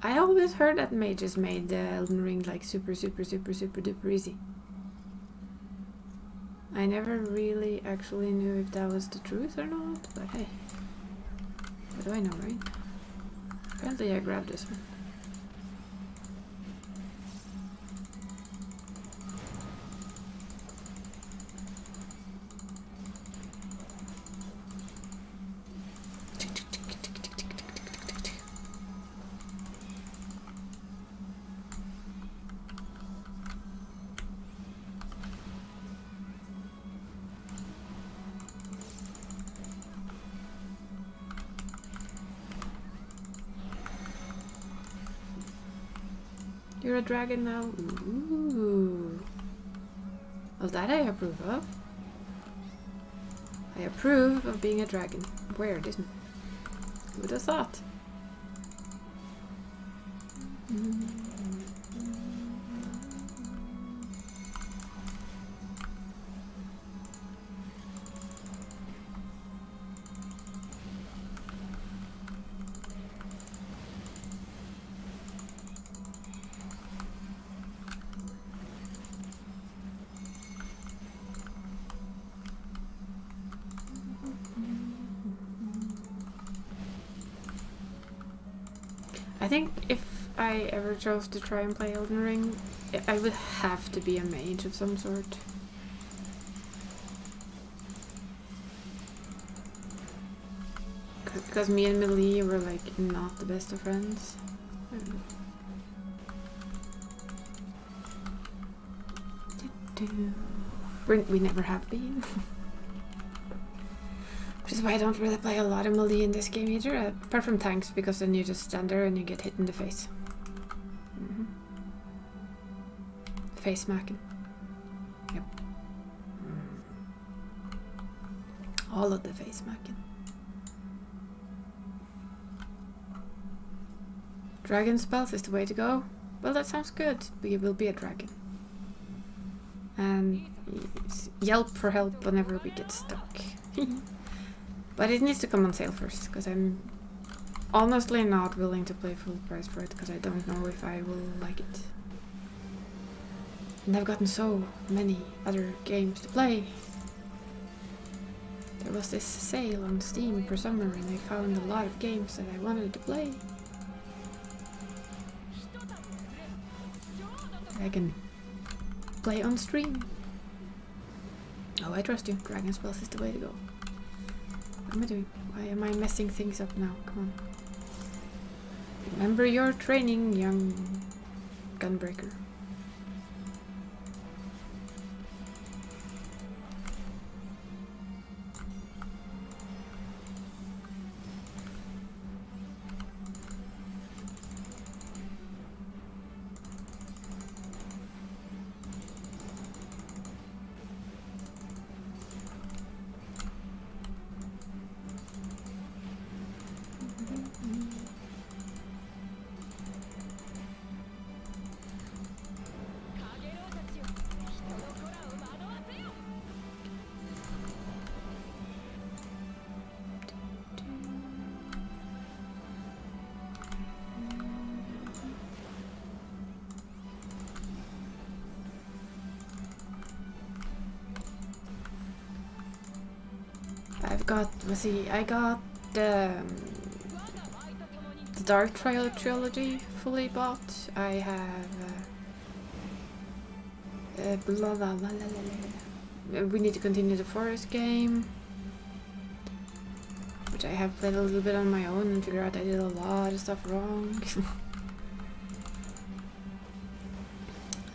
Speaker 1: I always heard that mages made the Elden Ring like super duper easy. I never really actually knew if that was the truth or not, but hey. What do I know, right? Apparently I grabbed this one. You're a dragon now. Ooh. Well, that I approve of. I approve of being a dragon. Weird, isn't it? Who would have thought? I think if I ever chose to try and play Elden Ring, I would have to be a mage of some sort. Because me and Melee were like not the best of friends. I don't know. We never have been. Which is why I don't really play a lot of melee in this game either, apart from tanks, because then you just stand there and you get hit in the face. Face smacking. Yep. All of the face smacking. Dragon spells is the way to go. Well, that sounds good. We will be a dragon. And yelp for help whenever we get stuck. But it needs to come on sale first, because I'm honestly not willing to pay full price for it, because I don't know if I will like it. And I've gotten so many other games to play. There was this sale on Steam for summer, and I found a lot of games that I wanted to play. I can play on stream. Oh, I trust you. Dragon spells is the way to go. What am I doing? Why am I messing things up now? Come on. Remember your training, young gunbreaker. I've got, let's see, I got the Dark Trilogy fully bought. I have blah, blah, blah, blah. We need to continue the forest game, which I have played a little bit on my own and figure out I did a lot of stuff wrong.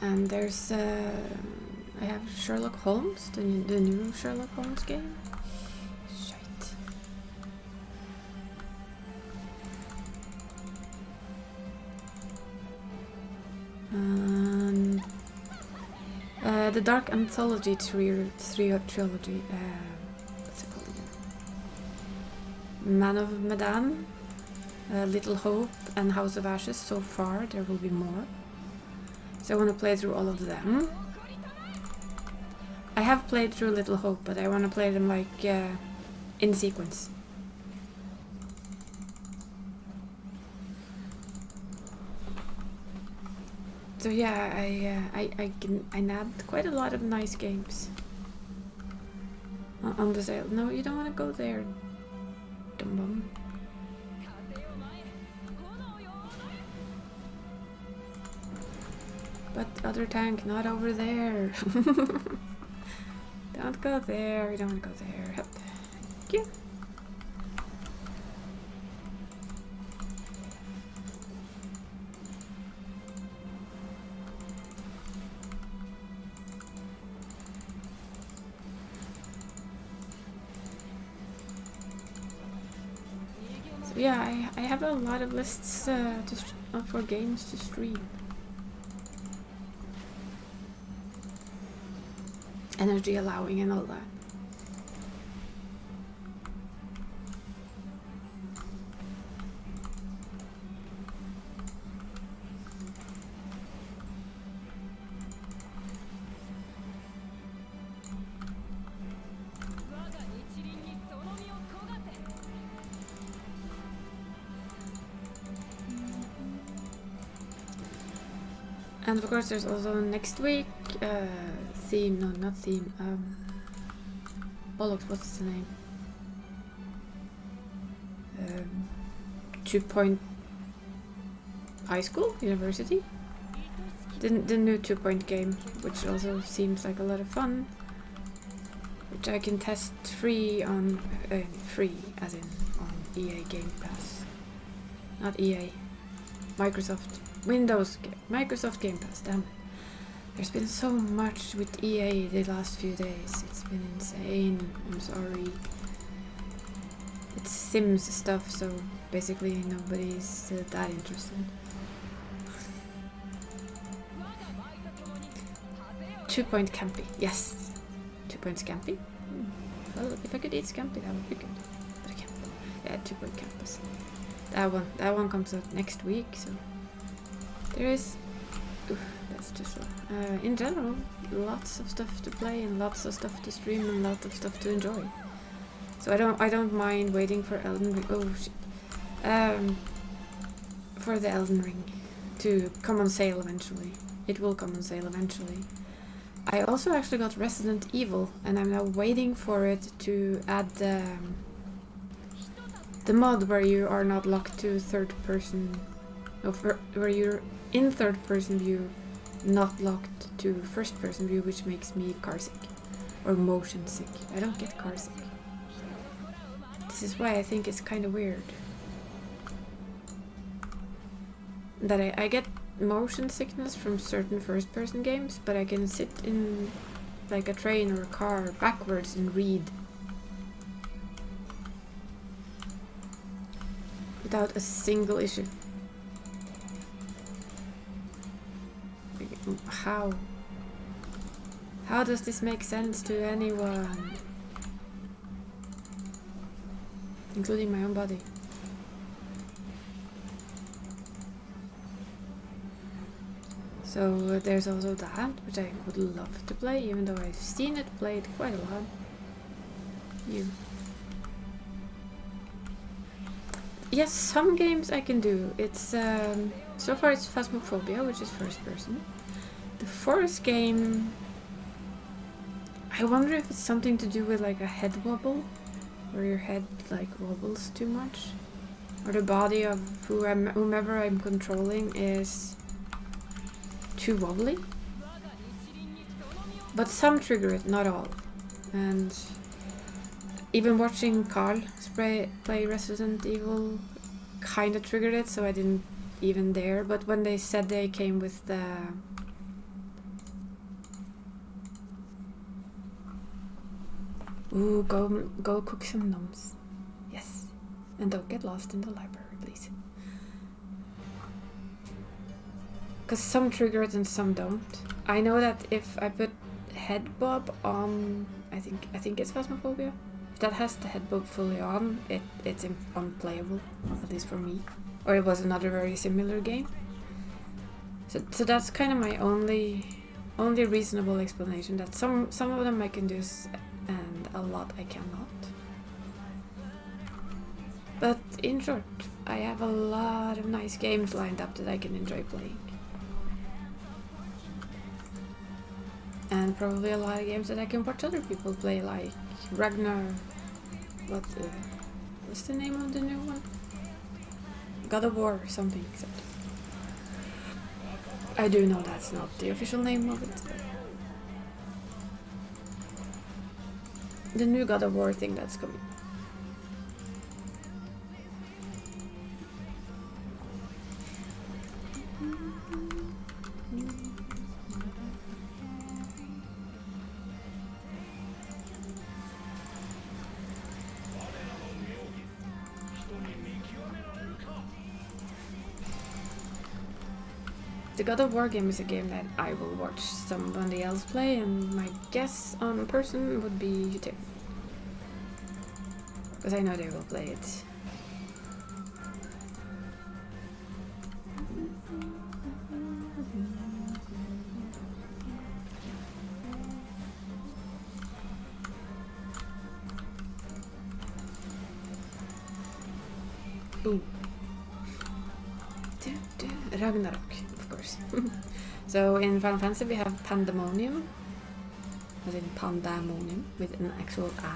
Speaker 1: And there's I have Sherlock Holmes, the new Sherlock Holmes game. The Dark Anthology trilogy. What's it called again? Man of Medan, Little Hope, and House of Ashes. So far, there will be more. So I want to play through all of them. I have played through Little Hope, but I want to play them like in sequence. So yeah, I nabbed quite a lot of nice games on the sale. No, you don't want to go there, dumb bum. But other tank, not over there. Don't go there. You don't want to go there. Yep. Thank you. Yeah, I have a lot of lists for games to stream. Energy allowing and all that. And of course there's also next week theme, no not theme, bollocks, what's the name? 2 Point High School? University? The new 2 Point game, which also seems like a lot of fun, which I can test free on, free as in on EA Game Pass. Not EA, Microsoft. Microsoft Game Pass, damn it. There's been so much with EA the last few days. It's been insane. I'm sorry. It's Sims stuff, so basically nobody's that interested. 2 Point Campy, yes. 2 Point Campy? Well, if I could eat Scampi, that would be good. But I can't. Yeah, 2 Point Campus. That one comes out next week, so there is. That's too slow. In general, lots of stuff to play and lots of stuff to stream and lots of stuff to enjoy. So I don't mind waiting for Elden Ring. Oh shit. For the Elden Ring to come on sale eventually. It will come on sale eventually. I also actually got Resident Evil, and I'm now waiting for it to add the mod where you are not locked to third person, where you're in third person view, not locked to first person view, which makes me car sick or motion sick. I don't get car sick. This is why I think it's kind of weird. that I get motion sickness from certain first-person games, but I can sit in like a train or a car backwards and read without a single issue. How? How does this make sense to anyone? Including my own body. So there's also that, which I would love to play, even though I've seen it played quite a lot. Yes, some games I can do. It's so far it's Phasmophobia, which is first person. The forest game, I wonder if it's something to do with like a head wobble, where your head like wobbles too much, or the body of whomever I'm controlling is too wobbly. But some trigger it, not all. And even watching Carl play Resident Evil kind of triggered it, so I didn't even dare. But when they said they came with the ooh, go cook some gnomes. Yes. And don't get lost in the library, please. Because some trigger it and some don't. I know that if I put head bob on, I think it's Phasmophobia. If that has the head bob fully on, it's unplayable, at least for me. Or it was another very similar game. So that's kind of my only reasonable explanation, that some of them I can do and a lot I cannot. But in short, I have a lot of nice games lined up that I can enjoy playing. And probably a lot of games that I can watch other people play, like Ragnar... what's the name of the new one? God of War or something, except... I do know that's not the official name of it. The new God of War thing that's coming. The God of War game is a game that I will watch somebody else play, and my guess on person would be you two. Because I know they will play it. Boom. Ragnarok, of course. So in Final Fantasy we have Pandemonium, as in Pandemonium with an actual A.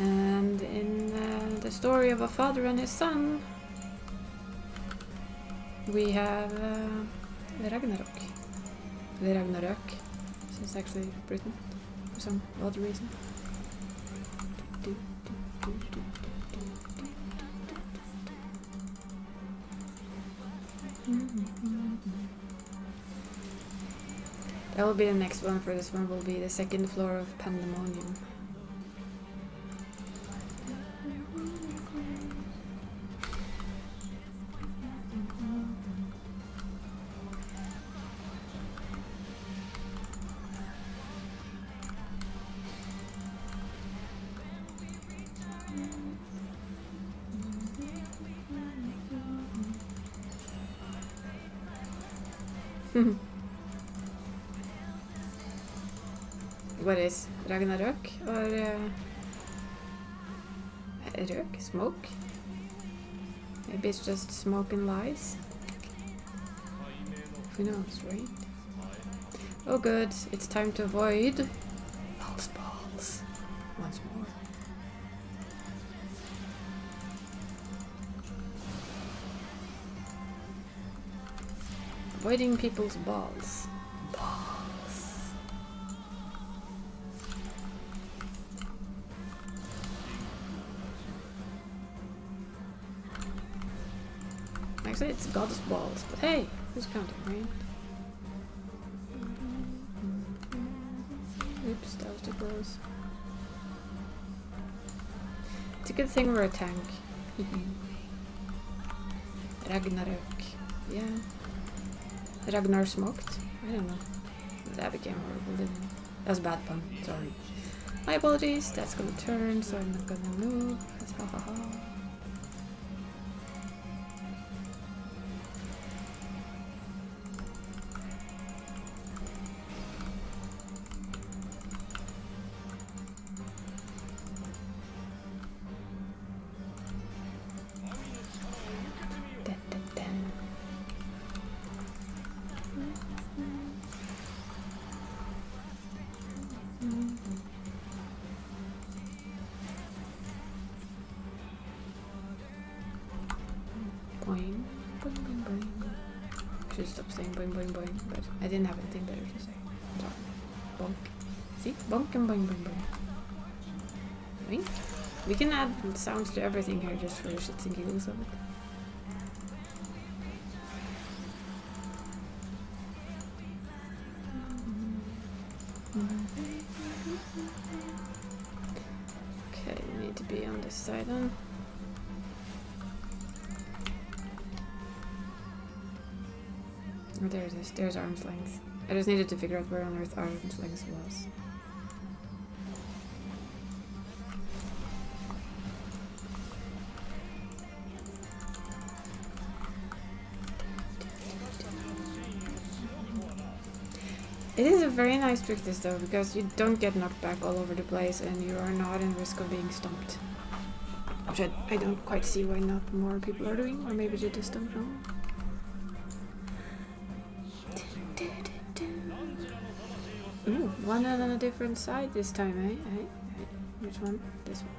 Speaker 1: And in the story of a father and his son, we have Ragnarok. The Ragnarök, so it's actually Britain for some odd reason. That will be the next one. For this one will be the second floor of Pandemonium. What is Ragnarök or Rök? Smoke? Maybe it's just smoke and lies? Who knows, right? Oh good, it's time to avoid balls once more. Avoiding people's balls. Actually, it's Goddess Balls, but hey, who's counting, right? Oops, that was too close. It's a good thing we're a tank. Ragnarök. Yeah. Ragnar smoked? I don't know. That became horrible, didn't it? That was a bad pun, sorry. My apologies, that's gonna turn, so I'm not gonna move. Ha ha ha. Boing, boing, boing, boing. I should stop saying boing, boing, boing, but I didn't have anything better to say. Sorry. Bonk. See? Bonk and boing, boing, boing. Boing. We can add sounds to everything here just for the shits and giggles of it. Okay, we need to be on this side then. Oh, there it is. There's arm's length. I just needed to figure out where on earth arm's length was. It is a very nice trick this though, because you don't get knocked back all over the place and you are not in risk of being stumped. Which I don't quite see why not more people are doing, or maybe they just don't know. Ooh, one on a different side this time, eh? Which one? This one.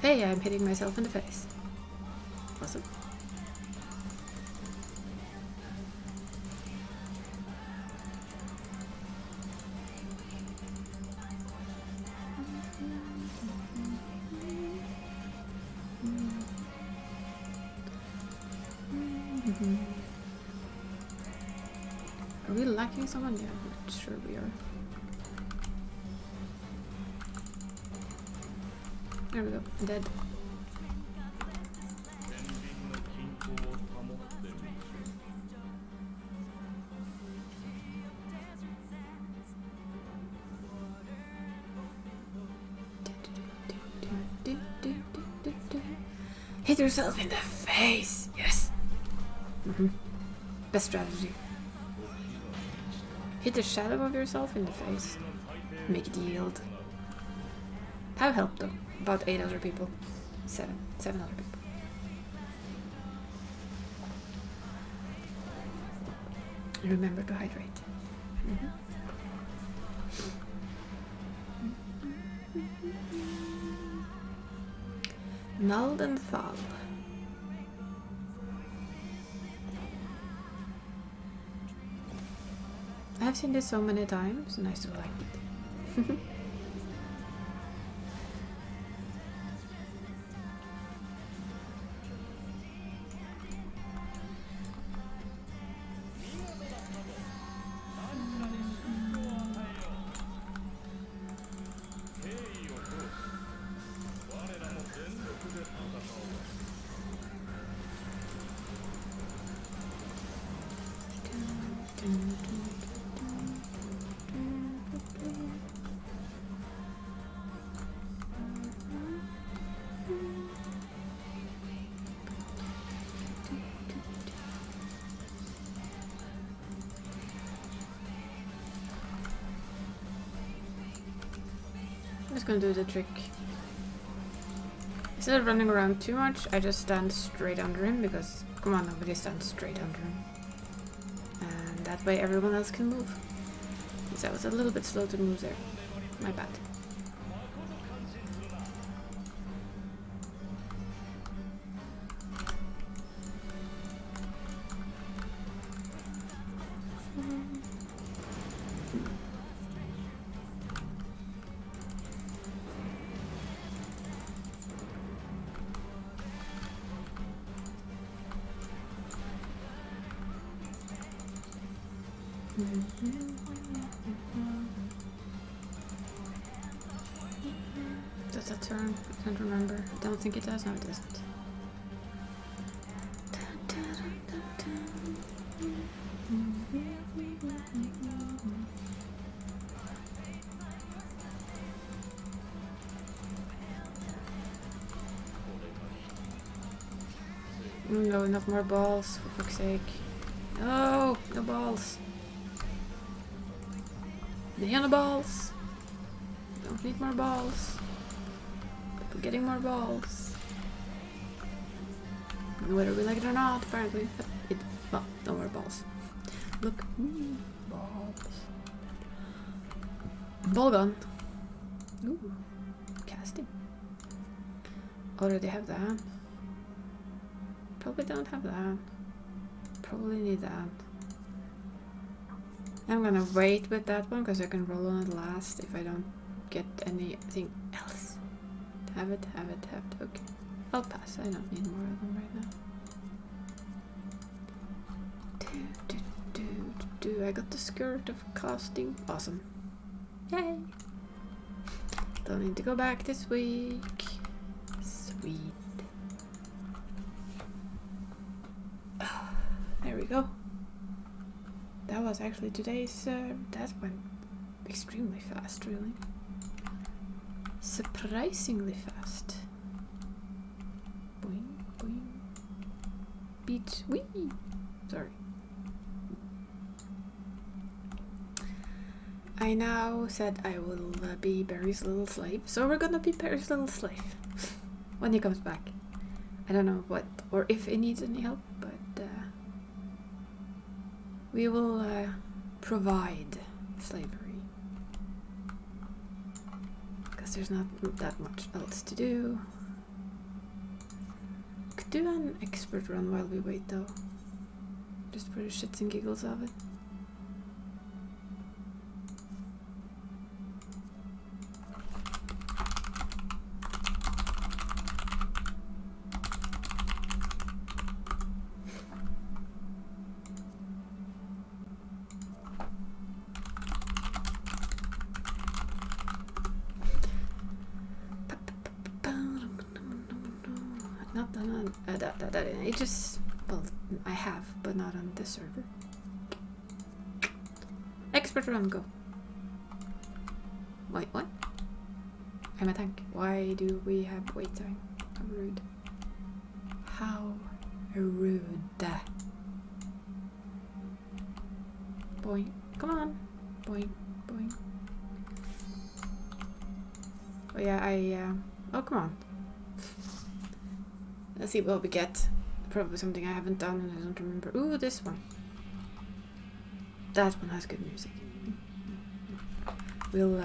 Speaker 1: Hey, I'm hitting myself in the face. Awesome. Are we lacking someone? Yeah, I'm sure we are. There we go. Dead. Hit yourself in the face! Yes! Best strategy. Hit the shadow of yourself in the face. Make it yield. How helped though? About 8 other people. 7 other people. Remember to hydrate. Naldenthal. I've seen this so many times and I still like it. I'm just gonna do the trick. Instead of running around too much, I just stand straight under him because, come on, nobody stands straight under him. And that way everyone else can move. So I was a little bit slow to move there. My bad. Does that turn? I can't remember. I don't think it does. No, it doesn't. No, enough more balls, for fuck's sake. Oh, no balls. The balls. Don't need more balls. People getting more balls. Whether we like it or not, apparently. Well, no more balls. Look. Balls. Ball gun. Ooh. Casting. Already have that. Probably don't have that. Probably need that. I'm gonna wait with that one because I can roll on it last if I don't get anything else. Have it. Okay. I'll pass. I don't need more of them right now. I got the skirt of casting. Awesome. Yay! Don't need to go back this week. Sweet. There we go. That was actually today's, that went extremely fast, really. Surprisingly fast. Boing, boing. Beach, wee! Sorry. I now said I will be Barry's little slave, so we're gonna be Barry's little slave. When he comes back. I don't know what, or if he needs any help, but we will provide slavery. Because there's not that much else to do. Could do an expert run while we wait though. Just for the shits and giggles of it. Not on it just, well, I have, but not on this server. Expert run, go. Wait, what? I'm a tank. Why do we have wait time? How rude. How rude. Boing. Come on. Boing, boing. Oh yeah, oh come on. Let's see what we get. Probably something I haven't done and I don't remember. Ooh, this one. That one has good music. We'll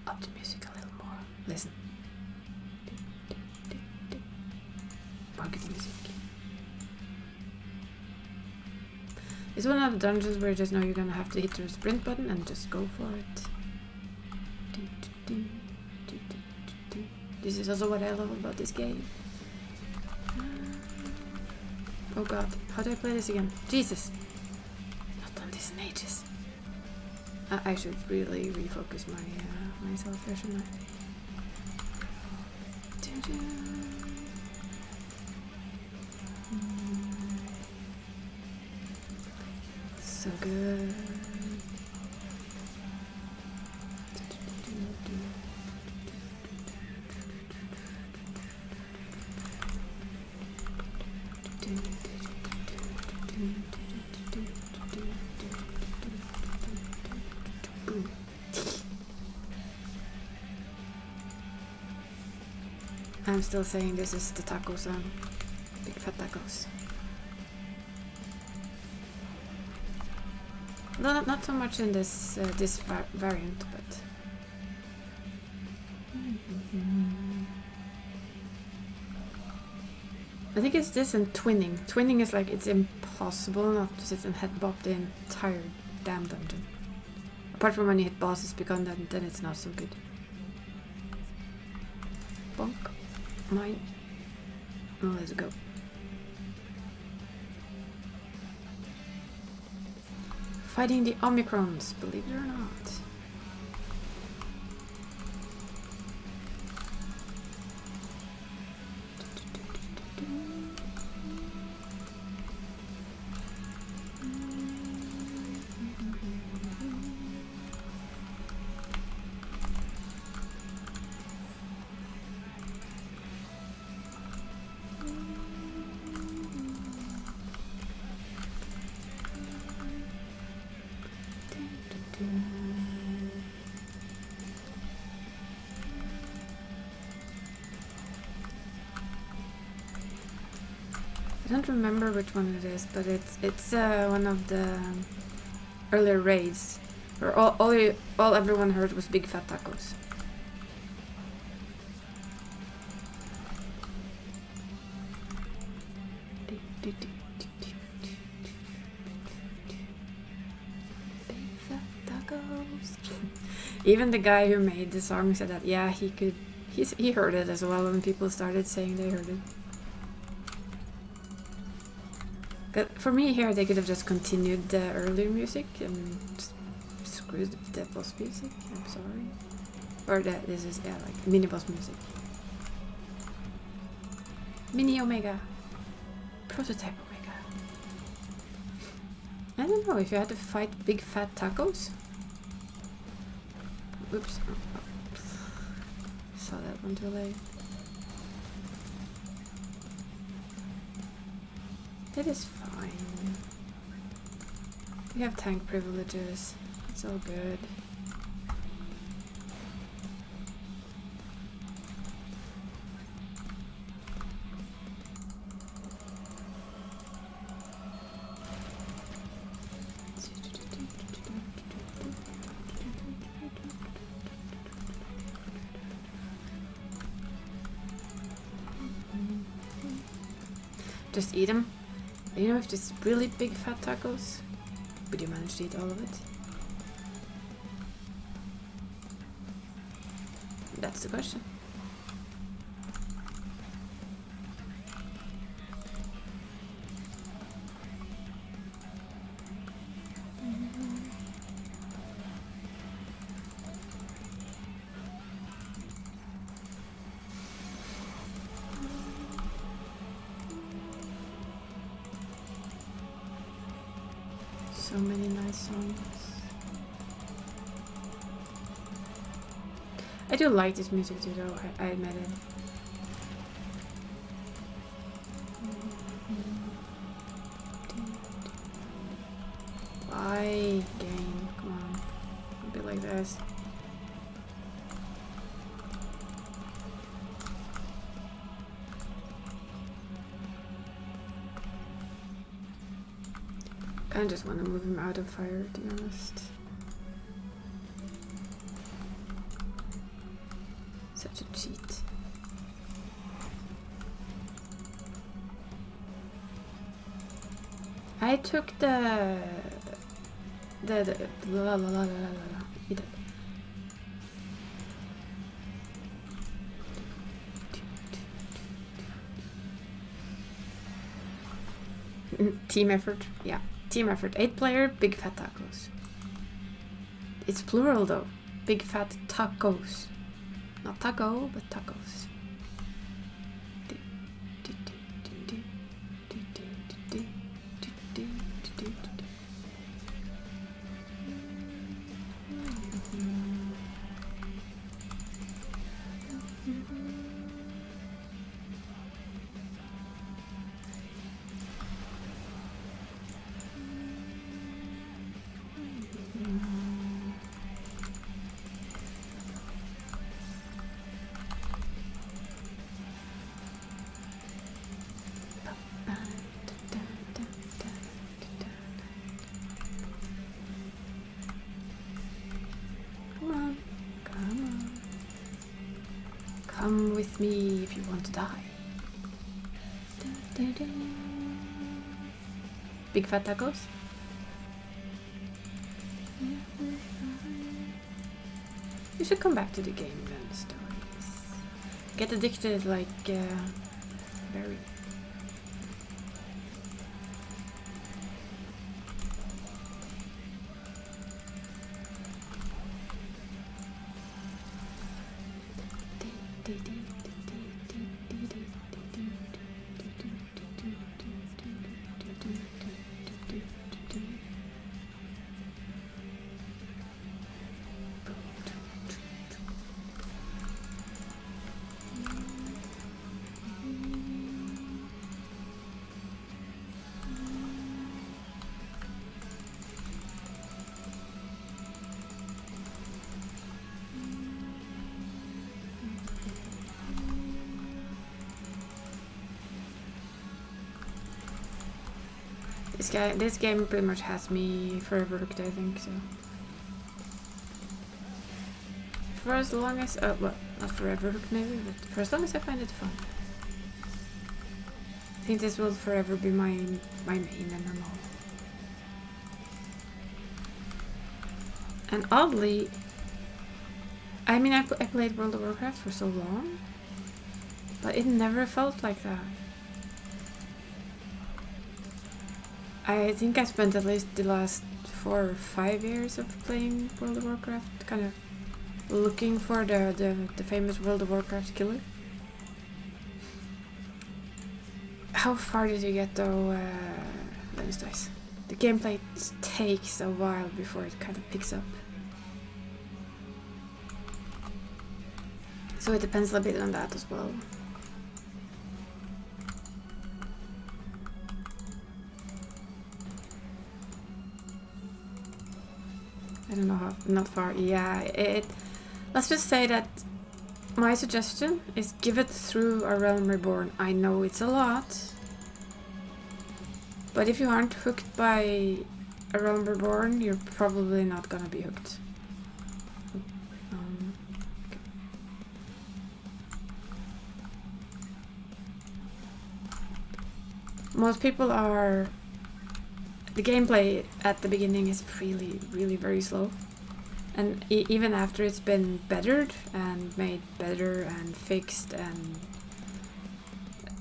Speaker 1: up the music a little more. Listen. More good music. It's one of the dungeons where you just know you're gonna have to hit the sprint button and just go for it. This is also what I love about this game. Oh god, how do I play this again? Jesus! Not done this in ages. I should really refocus my myself here, shouldn't I? So good. I'm still saying this is the taco song. Big fat tacos. No, not so much in this this variant, but I think it's this and twinning. Twinning is like it's impossible not to sit and headbop the entire damn dungeon. Apart from when you hit bosses, because then it's not so good. Bonk. Mine. Oh, let's go. Fighting the Omicrons, believe it or not. I don't remember which one it is, but it's one of the earlier raids where all everyone heard was big fat tacos. Big fat tacos. Even the guy who made the song said that yeah, he heard it as well when people started saying they heard it. But for me here, they could have just continued the earlier music and just screwed the boss music. I'm sorry. Or this is like mini boss music. Mini Omega. Prototype Omega. I don't know if you had to fight big fat tacos. Oops. Oh. Saw that one too late. It is fine. We have tank privileges. It's all good. Just eat them. You know, if it's really big fat tacos, would you manage to eat all of it? That's the question. So many nice songs. I do like this music too, though, I admit it. Why, game? Come on. Don't be like this. I kinda just want to move him out of fire, to be honest. Such a cheat. I took the la la la la la la. He did. Team effort, yeah. Team effort. 8-player, big fat tacos. It's plural though. Big fat tacos. Not taco, but tacos. Come with me if you want to die. Big fat tacos? You should come back to the game then, stories. Get addicted like Barry. This game pretty much has me forever hooked, I think, so. For as long as, well, not forever hooked maybe, but for as long as I find it fun. I think this will forever be my main and all. And oddly, I mean, I played World of Warcraft for so long, but it never felt like that. I think I spent at least the last 4 or 5 years of playing World of Warcraft, kind of looking for the famous World of Warcraft killer. How far did you get though, Linus Dice? The gameplay takes a while before it kind of picks up. So it depends a bit on that as well. I don't know how, not far. Yeah, let's just say that my suggestion is give it through A Realm Reborn. I know it's a lot, but if you aren't hooked by A Realm Reborn, you're probably not gonna be hooked. Okay. Most people are... The gameplay at the beginning is really very slow. And even after it's been bettered and made better and fixed and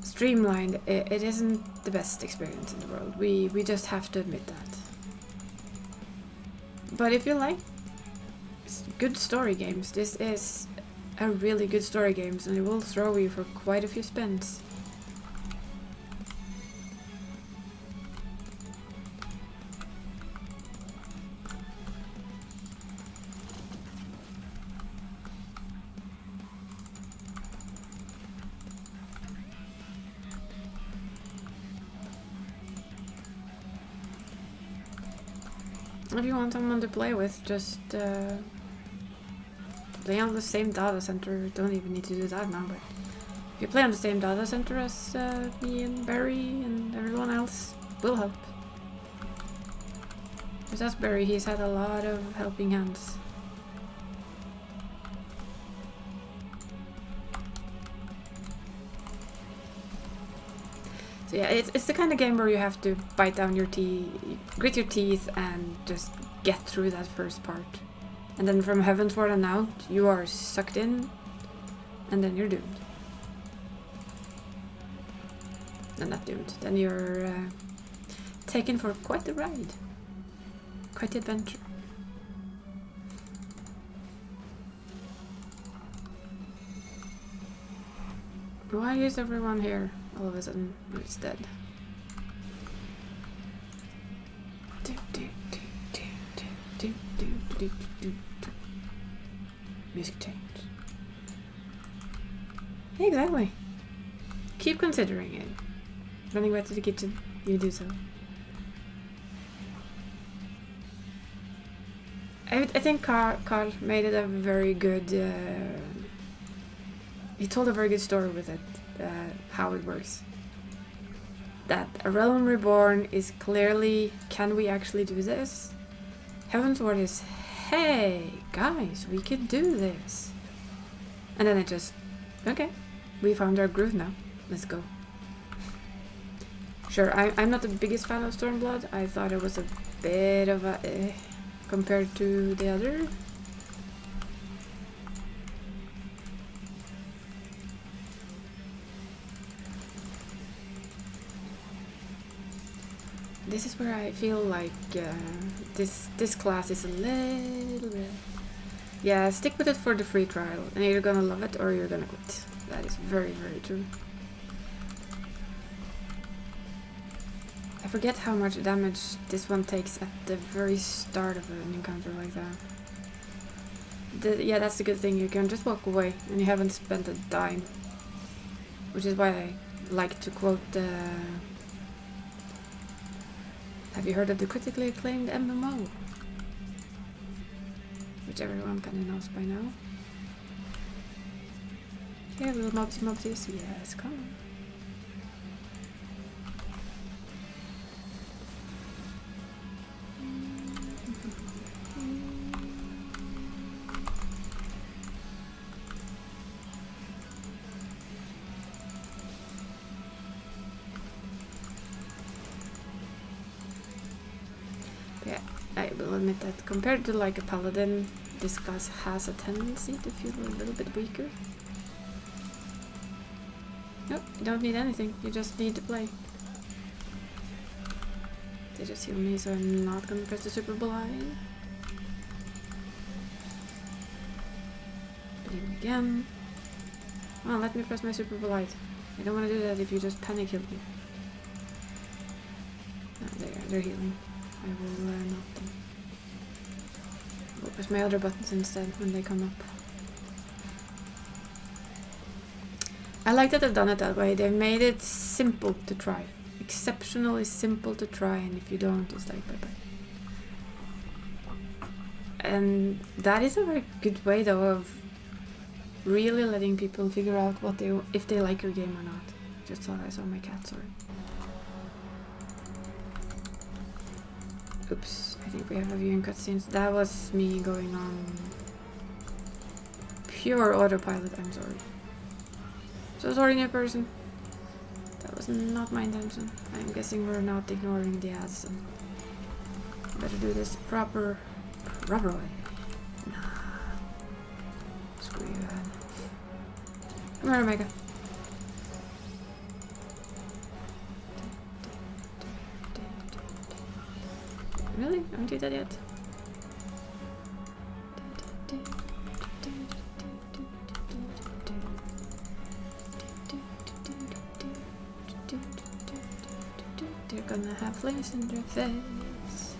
Speaker 1: streamlined, it isn't the best experience in the world. We just have to admit that. But if you like good story games, this is a really good story game, and it will throw you for quite a few spins. If you want someone to play with, just play on the same data center. Don't even need to do that now, but if you play on the same data center as me and Barry and everyone else, will help. Because that's Barry, he's had a lot of helping hands. So yeah, it's the kind of game where you have to bite down your teeth, grit your teeth, and just get through that first part. And then from Heavensward and out, you are sucked in, and then you're doomed. No, not doomed. Then you're taken for quite the ride, quite the adventure. Why is everyone here all of a sudden? It's dead. Music change. Exactly. Keep considering it. Running back to the kitchen, you do so. I think Carl made it a very good... he told a very good story with it, how it works. That A Realm Reborn is clearly, can we actually do this? Heavensward is, hey, guys, we can do this. And then it just, okay, we found our groove now, let's go. Sure, I'm not the biggest fan of Stormblood. I thought it was a bit of a compared to the other. This is where I feel like this class is a little bit... Yeah, stick with it for the free trial, and you're gonna love it or you're gonna quit. That is very, very true. I forget how much damage this one takes at the very start of an encounter like that. Yeah, that's the good thing, you can just walk away and you haven't spent a dime. Which is why I like to quote the... Have you heard of the critically acclaimed MMO? Which everyone kind of knows by now. Yeah, little mobsies, yes, come on. admit that compared to like a paladin, this class has a tendency to feel a little bit weaker. Nope, you don't need anything, you just need to play. They just heal me, so I'm not gonna press the super blind. But even again. Well, let me press my super blind. I don't want to do that if you just panic heal me. No, they're healing. I will not them. I'll press my other buttons instead when they come up. I like that they've done it that way. They've made it simple to try. Exceptionally simple to try, and if you don't, it's like bye-bye. And that is a very good way though of really letting people figure out what if they like your game or not. Just thought I saw my cat, sorry. Oops, I think we have a viewing cutscenes. That was me going on pure autopilot, I'm sorry. So sorry, new person. That was not my intention. I'm guessing we're not ignoring the ads. And better do this proper way. Nah. Screw you, ad. Come here, Omega. Really? Aren't you dead yet? They're gonna have flames in their face.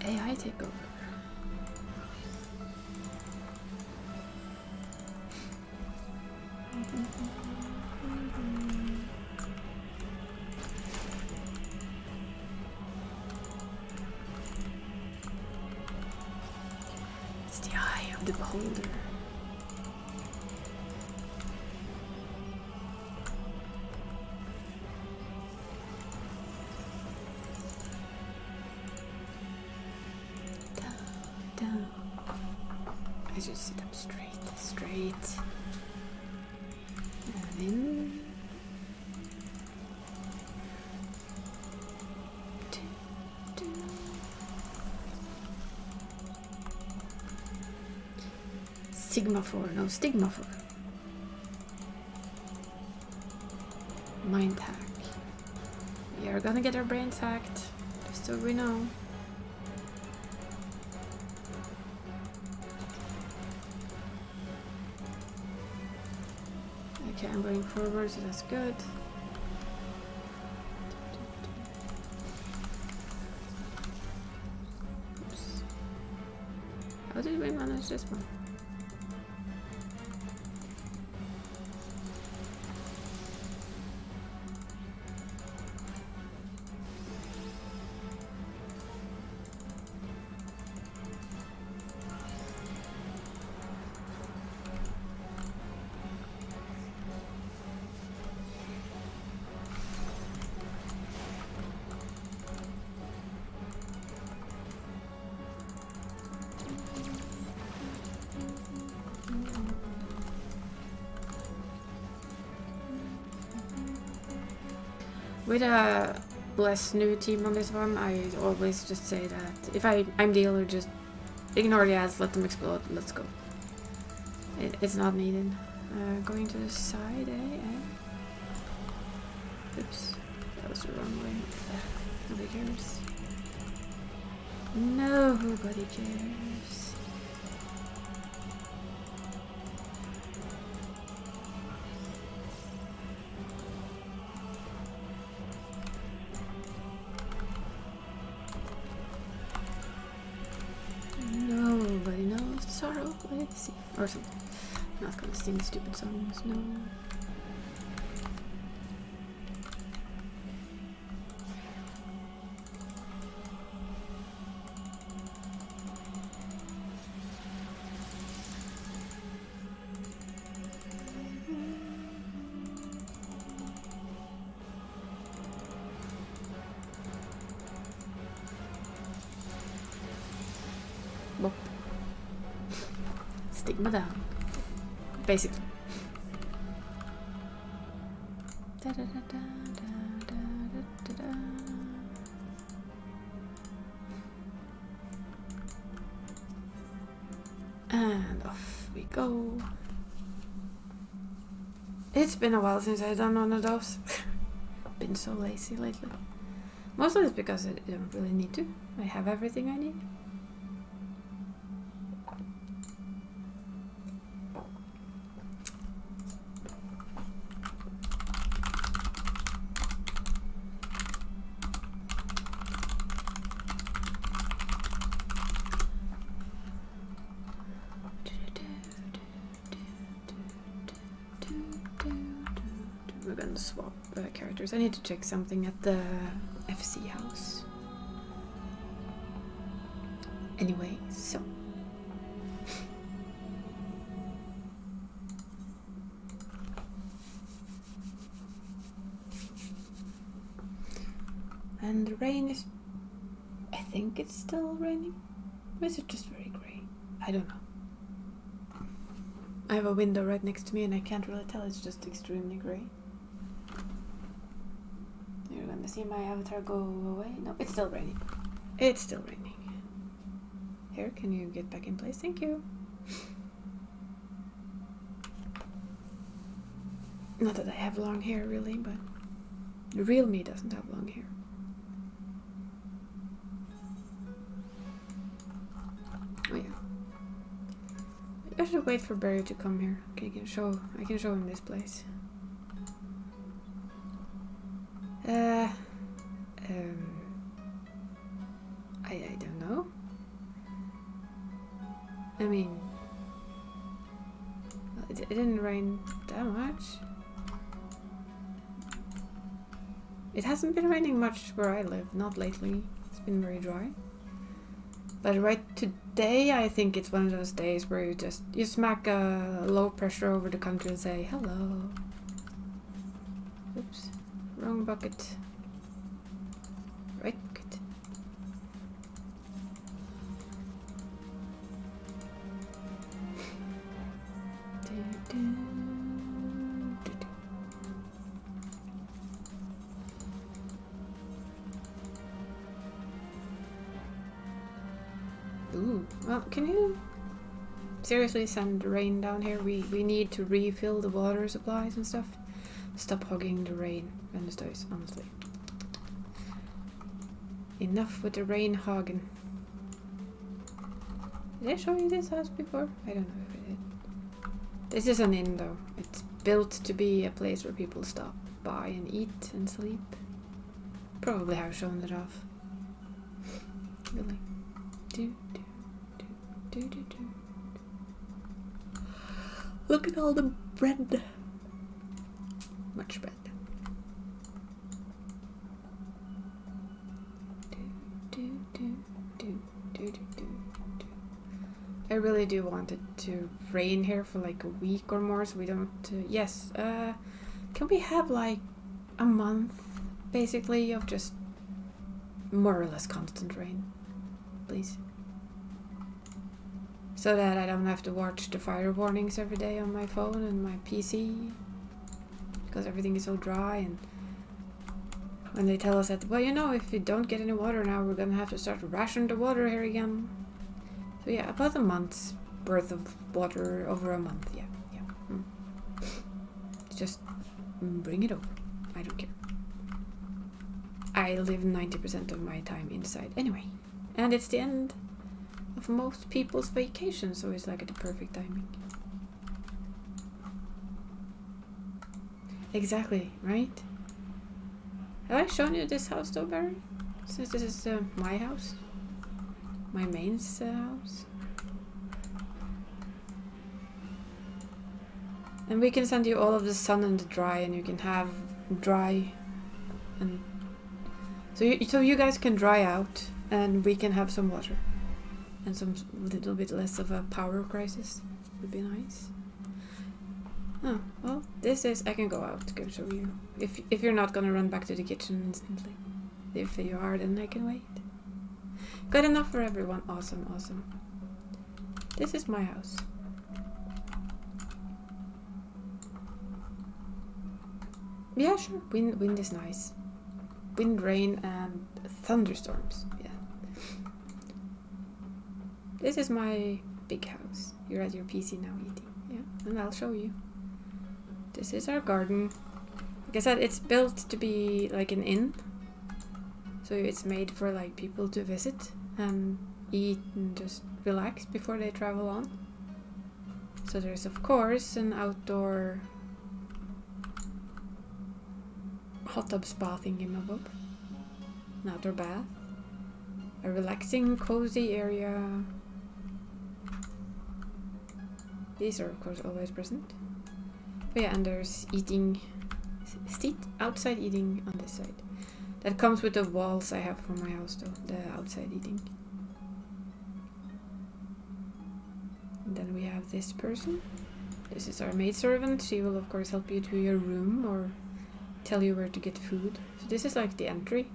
Speaker 1: AI takeover. It's the eye of the beholder. I should sit up straight. And in. Sigma 4, no, Stigma 4. Mind hack. We are gonna get our brains hacked, just so we know. Okay, I'm going forward, so that's good. Oops. How did we manage this one? With a less new team on this one, I always just say that if I'm the healer, just ignore the ads, let them explode, let's go. It's not needed. Going to the side, Oops, that was the wrong way. Nobody cares. Nobody cares. Nobody knows the sorrow of legacy. Or something. Not gonna sing stupid songs, no. Bop. Stigma down. Basically. off we go. It's been a while since I've done one of those. Been so lazy lately. Mostly it's because I don't really need to. I have everything I need. We're gonna swap characters. I need to check something at the FC house. Anyway, so. And the rain is... I think it's still raining. Or is it just very grey? I don't know. I have a window right next to me and I can't really tell. It's just extremely grey. You're gonna see my avatar go away. No, it's still raining. It's still raining. Here, can you get back in place? Thank you. Not that I have long hair really, but the real me doesn't have long hair. Oh yeah. I should wait for Barry to come here. Okay, I can show him this place. I don't know. I mean, it didn't rain that much. It hasn't been raining much where I live, not lately. It's been very dry. But right today, I think it's one of those days where you smack a low pressure over the country and say, hello. Oops, wrong bucket. Right bucket. Ooh, well, can you seriously send rain down here? We need to refill the water supplies and stuff. Stop hogging the rain, Venusdois, honestly. Enough with the rain hogging. Did I show you this house before? I don't know if I did. This is an inn though. It's built to be a place where people stop by and eat and sleep. Probably have shown it off. Really. Look at all the bread. Much bread. I really do want it to rain here for like a week or more, so we don't. Yes. Can we have like a month, basically, of just more or less constant rain, please? So that I don't have to watch the fire warnings every day on my phone and my PC. Because everything is so dry, and when they tell us that, well, you know, if you don't get any water now, we're gonna have to start rationing the water here again. So yeah, about a month's worth of water over a month, yeah. Just bring it over. I don't care. I live 90% of my time inside anyway. And it's the end of most people's vacation, so it's like the perfect timing. Exactly, right? Have I shown you this house though, Barry? Since this is my house. My main's house. And we can send you all of the sun and the dry, and you can have dry and so you guys can dry out and we can have some water and some little bit less of a power crisis. Would be nice. Oh, well, this is... I can go out to go show you. If you're not gonna run back to the kitchen instantly. If you are, then I can wait. Good enough for everyone. Awesome, awesome. This is my house. Yeah, sure. Wind is nice. Wind, rain, and thunderstorms. Yeah. This is my big house. you're at your PC now eating. Yeah, and I'll show you. This is our garden. Like I said, it's built to be like an inn. So it's made for like people to visit and eat and just relax before they travel on. So there's of course an outdoor hot tub spa thingamabob, an outdoor bath, a relaxing cozy area. These are of course always present. But yeah, and there's eating, outside eating on this side. That comes with the walls I have for my house though, the outside eating. And then we have this person. This is our maidservant. She will of course help you to your room or tell you where to get food. So this is like the entry.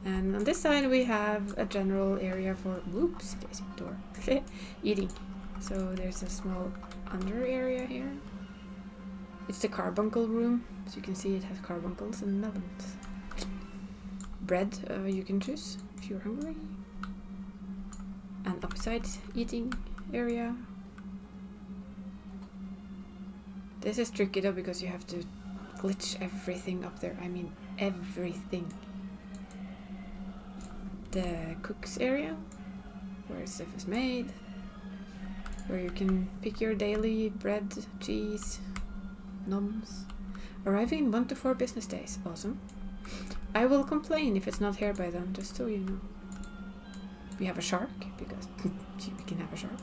Speaker 1: And on this side we have a general area for, whoops, there's a door, eating. So there's a small under area here. It's the carbuncle room. As you can see, it has carbuncles and melons. Bread you can choose if you're hungry. An upside eating area. This is tricky though because you have to glitch everything up there. I mean everything. The cook's area, where stuff is made, where you can pick your daily bread, cheese, noms. Arriving in 1 to 4 business days. Awesome. I will complain if it's not here by then, just so you know. We have a shark, because we can have a shark.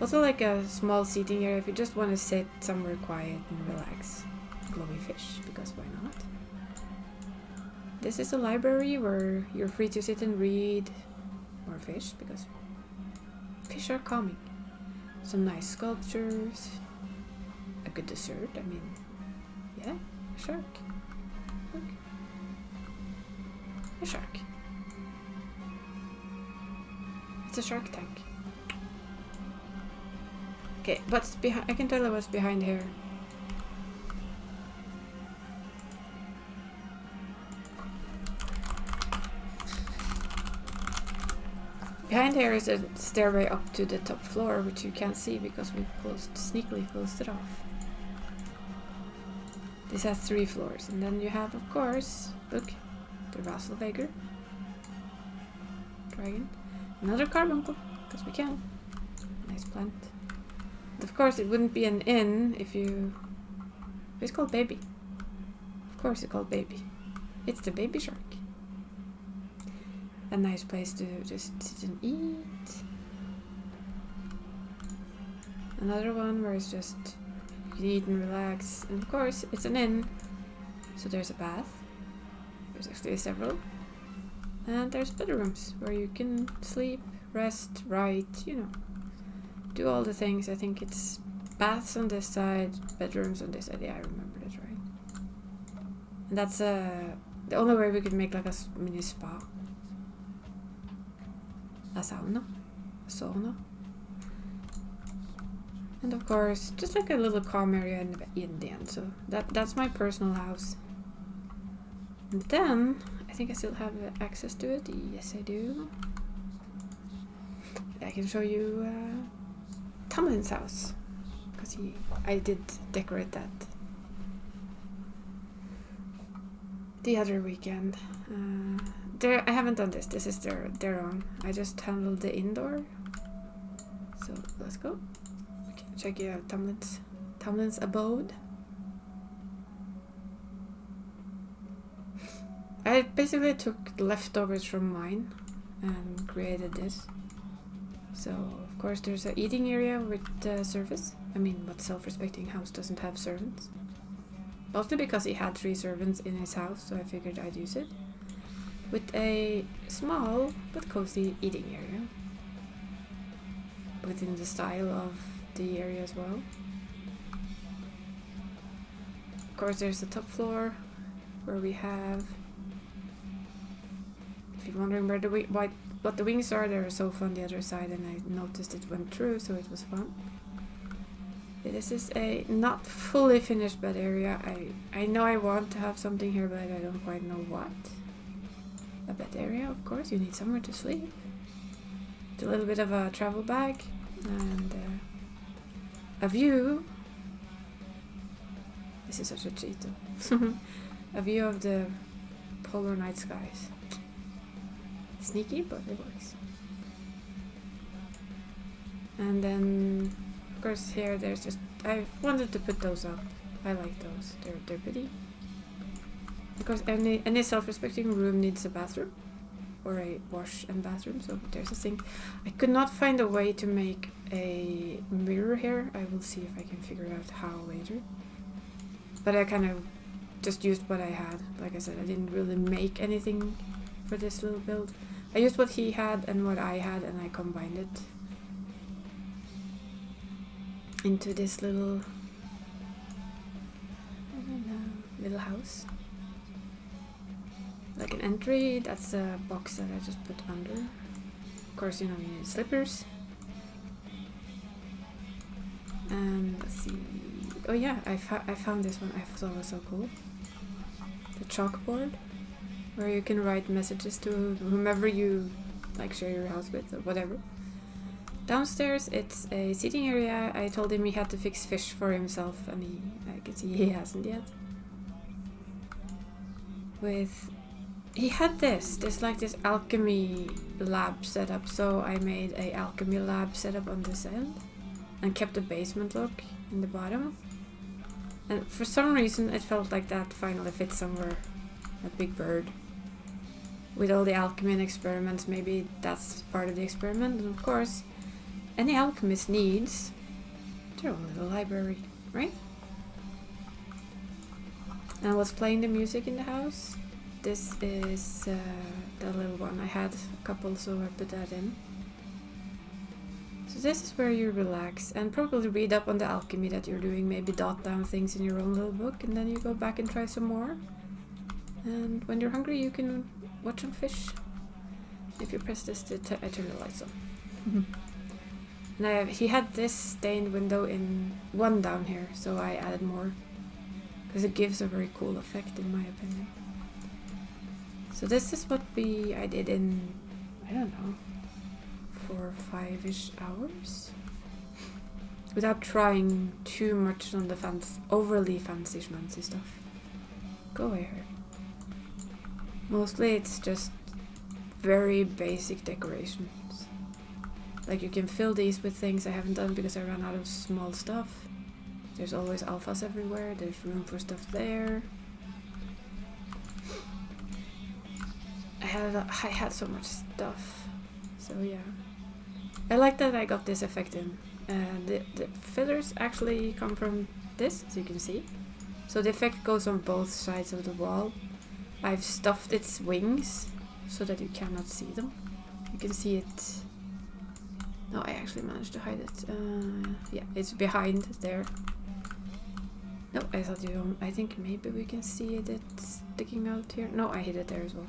Speaker 1: Also like a small seating area if you just want to sit somewhere quiet and relax. Glowing fish, because why not? This is a library where you're free to sit and read. More fish, because fish are calming. Some nice sculptures. A good dessert, I mean, yeah, a shark. Look. A shark. It's a shark tank. Okay, what's behind? I can tell you what's behind here. Behind here is a stairway up to the top floor, which you can't see because we sneakily closed it off. This has 3 floors, and then you have, of course, look, the Vasselveger dragon. Another carbuncle, because we can. Nice plant. And of course, it wouldn't be an inn if you... It's called Baby. Of course it's called Baby. It's the baby shark. A nice place to just sit and eat. Another one where it's just you can eat and relax. And of course, it's an inn. So there's a bath. There's actually several. And there's bedrooms where you can sleep, rest, write, you know. Do all the things. I think it's baths on this side, bedrooms on this side. Yeah, I remember that right. And that's the only way we could make like a mini spa. A sauna. A sauna. And of course, just like a little calm area in the end. So that's my personal house. And then, I think I still have access to it. Yes, I do. I can show you Tamlin's house. Because I did decorate that the other weekend. I haven't done this. This is their own. I just handled the indoor. So let's go. Okay, check out Tamlin's abode. I basically took leftovers from mine and created this. So of course there's an eating area with service. I mean, what self-respecting house doesn't have servants? Mostly because he had 3 servants in his house, so I figured I'd use it. With a small but cozy eating area. Within the style of the area as well. Of course there's the top floor where we have... If you're wondering where what the wings are, there's a sofa on the other side and I noticed it went through, so it was fun. This is a not fully finished bed area. I know I want to have something here, but I don't quite know what. A bed area, of course, you need somewhere to sleep. a little bit of a travel bag and a view. This is such a cheat though. A view of the polar night skies. Sneaky, but it works. And then, of course, here there's just... I wanted to put those up. I like those. They're pretty. Of course, any self-respecting room needs a bathroom. Or a wash and bathroom, so there's a sink. I could not find a way to make a mirror here. I will see if I can figure out how later. But I kind of just used what I had. Like I said, I didn't really make anything for this little build. I used what he had and what I had, and I combined it into this little house. Like an entry, that's a box that I just put under. Of course, you know, you need slippers. And let's see. Oh yeah, I found this one. I thought it was so cool. The chalkboard, where you can write messages to whomever you like share your house with or whatever. Downstairs, it's a seating area. I told him he had to fix fish for himself, and I can see he hasn't yet. He had this alchemy lab setup, so I made a alchemy lab setup on this end and kept the basement look in the bottom. And for some reason it felt like that finally fit somewhere. That big bird. With all the alchemy and experiments, maybe that's part of the experiment. And of course, any alchemist needs their own little library, right? And I was playing the music in the house. This is the little one. I had a couple, so I put that in. So this is where you relax and probably read up on the alchemy that you're doing, maybe dot down things in your own little book, and then you go back and try some more. And when you're hungry, you can watch some fish. If you press this, I turn the lights on. And he had this stained window in one down here, so I added more. Because it gives a very cool effect, in my opinion. So this is what I did in, I don't know, 4 or 5-ish hours. Without trying too much on the overly fancy schmancy stuff. Go away here. Mostly it's just very basic decorations. Like you can fill these with things I haven't done because I ran out of small stuff. There's always alphas everywhere, there's room for stuff there. I had so much stuff, so yeah. I like that I got this effect in. The feathers actually come from this, as you can see. So the effect goes on both sides of the wall. I've stuffed its wings so that you cannot see them. You can see it. No, I actually managed to hide it. Yeah, it's behind there. No, I think maybe we can see it sticking out here. No, I hid it there as well.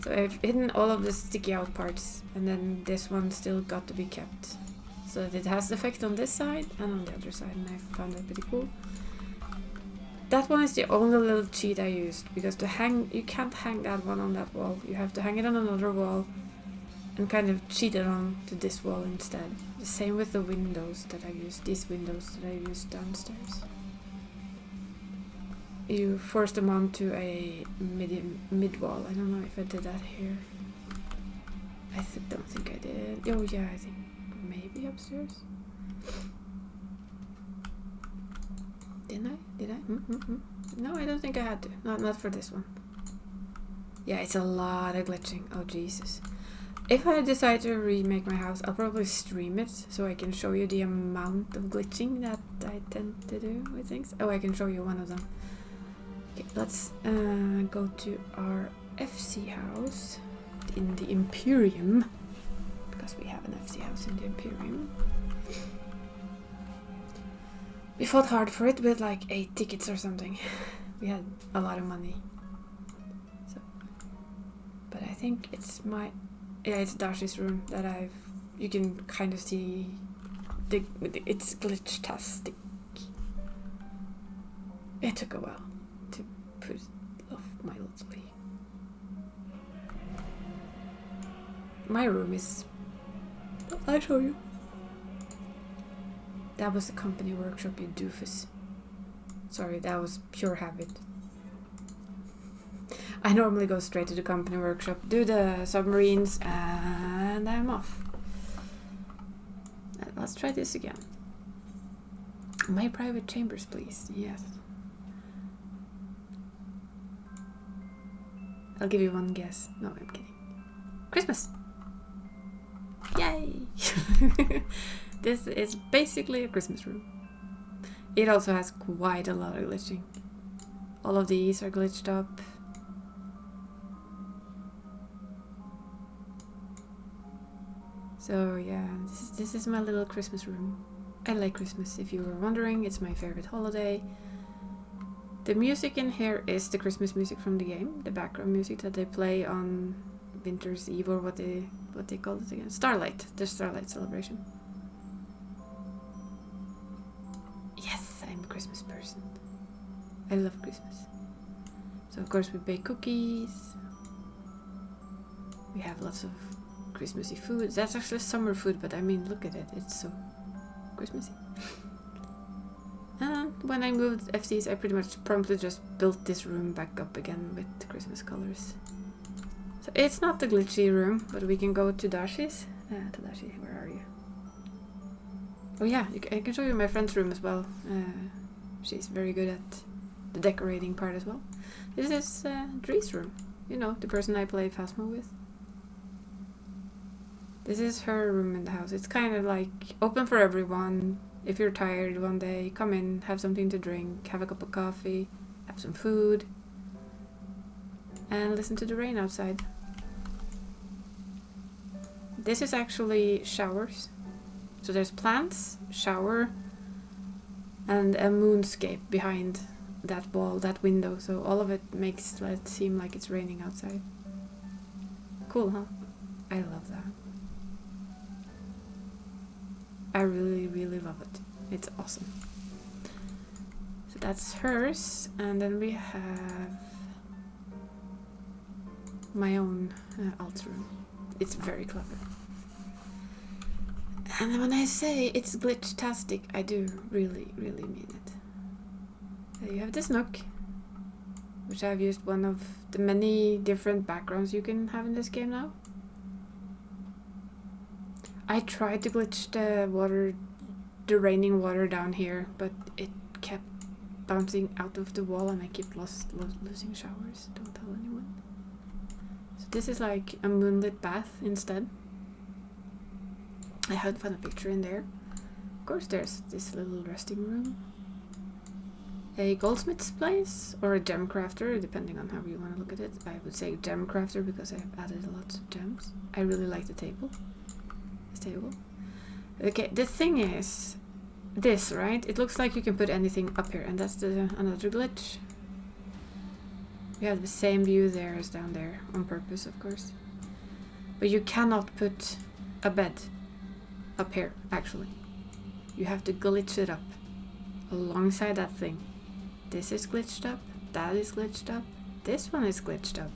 Speaker 1: So I've hidden all of the sticky out parts, and then this one still got to be kept. So that it has the effect on this side and on the other side, and I found that pretty cool. That one is the only little cheat I used, because you can't hang that one on that wall. You have to hang it on another wall and kind of cheat it on to this wall instead. The same with the windows that I used, these windows that I used downstairs. You force them onto a mid wall. I don't know if I did that here. I don't think I did. Oh yeah, I think maybe upstairs. Didn't I? Did I? No, I don't think I had to. Not for this one. Yeah, it's a lot of glitching. Oh Jesus. If I decide to remake my house, I'll probably stream it so I can show you the amount of glitching that I tend to do with things. Oh, I can show you one of them. Okay, let's go to our FC house in the Imperium, because we have an FC house in the Imperium. We fought hard for it with like 8 tickets or something. We had a lot of money. So, but I think it's it's Darcy's room that you can kind of see it's glitch-tastic. It took a while to put it off mildly. My room is I'll show you. That was the company workshop, you doofus. Sorry, that was pure habit. I normally go straight to the company workshop, do the submarines, and I'm off. Let's try this again. My private chambers, please. Yes. I'll give you one guess. No, I'm kidding. Christmas! Yay! This is basically a Christmas room. It also has quite a lot of glitching. All of these are glitched up. So yeah, this is my little Christmas room. I like Christmas, if you were wondering. It's my favorite holiday. The music in here is the Christmas music from the game. The background music that they play on Winter's Eve, or what they call it again. Starlight. The Starlight celebration. Yes, I'm a Christmas person. I love Christmas. So of course we bake cookies. We have lots of Christmassy food. That's actually summer food, but I mean, look at it. It's so Christmassy. And when I moved FCs, I pretty much promptly just built this room back up again with the Christmas colors. So it's not the glitchy room, but we can go to Dashi's. Tadashi, where are you? Oh yeah, I can show you my friend's room as well. She's very good at the decorating part as well. This is Dree's room. You know, the person I play Phasmo with. This is her room in the house. It's kind of like open for everyone. If you're tired one day, come in, have something to drink, have a cup of coffee, have some food, and listen to the rain outside. This is actually showers. So there's plants, shower, and a moonscape behind that wall, that window. So all of it makes it seem like it's raining outside. Cool, huh? I love that. I really, really love it. It's awesome. So that's hers, and then we have my own alt room. It's very clever. And when I say it's glitch-tastic, I do really, really mean it. So you have this nook, which I've used one of the many different backgrounds you can have in this game now. I tried to glitch the raining water down here, but it kept bouncing out of the wall and I kept losing showers. Don't tell anyone. So this is like a moonlit bath instead. I haven't found a picture in there. Of course there's this little resting room. A goldsmith's place or a gem crafter, depending on how you want to look at it. I would say gem crafter because I've added a lot of gems. I really like the table. Table. Okay, the thing is this, right? It looks like you can put anything up here, and that's another glitch. You have the same view there as down there, on purpose, of course. But you cannot put a bed up here, actually. You have to glitch it up alongside that thing. This is glitched up, that is glitched up, this one is glitched up.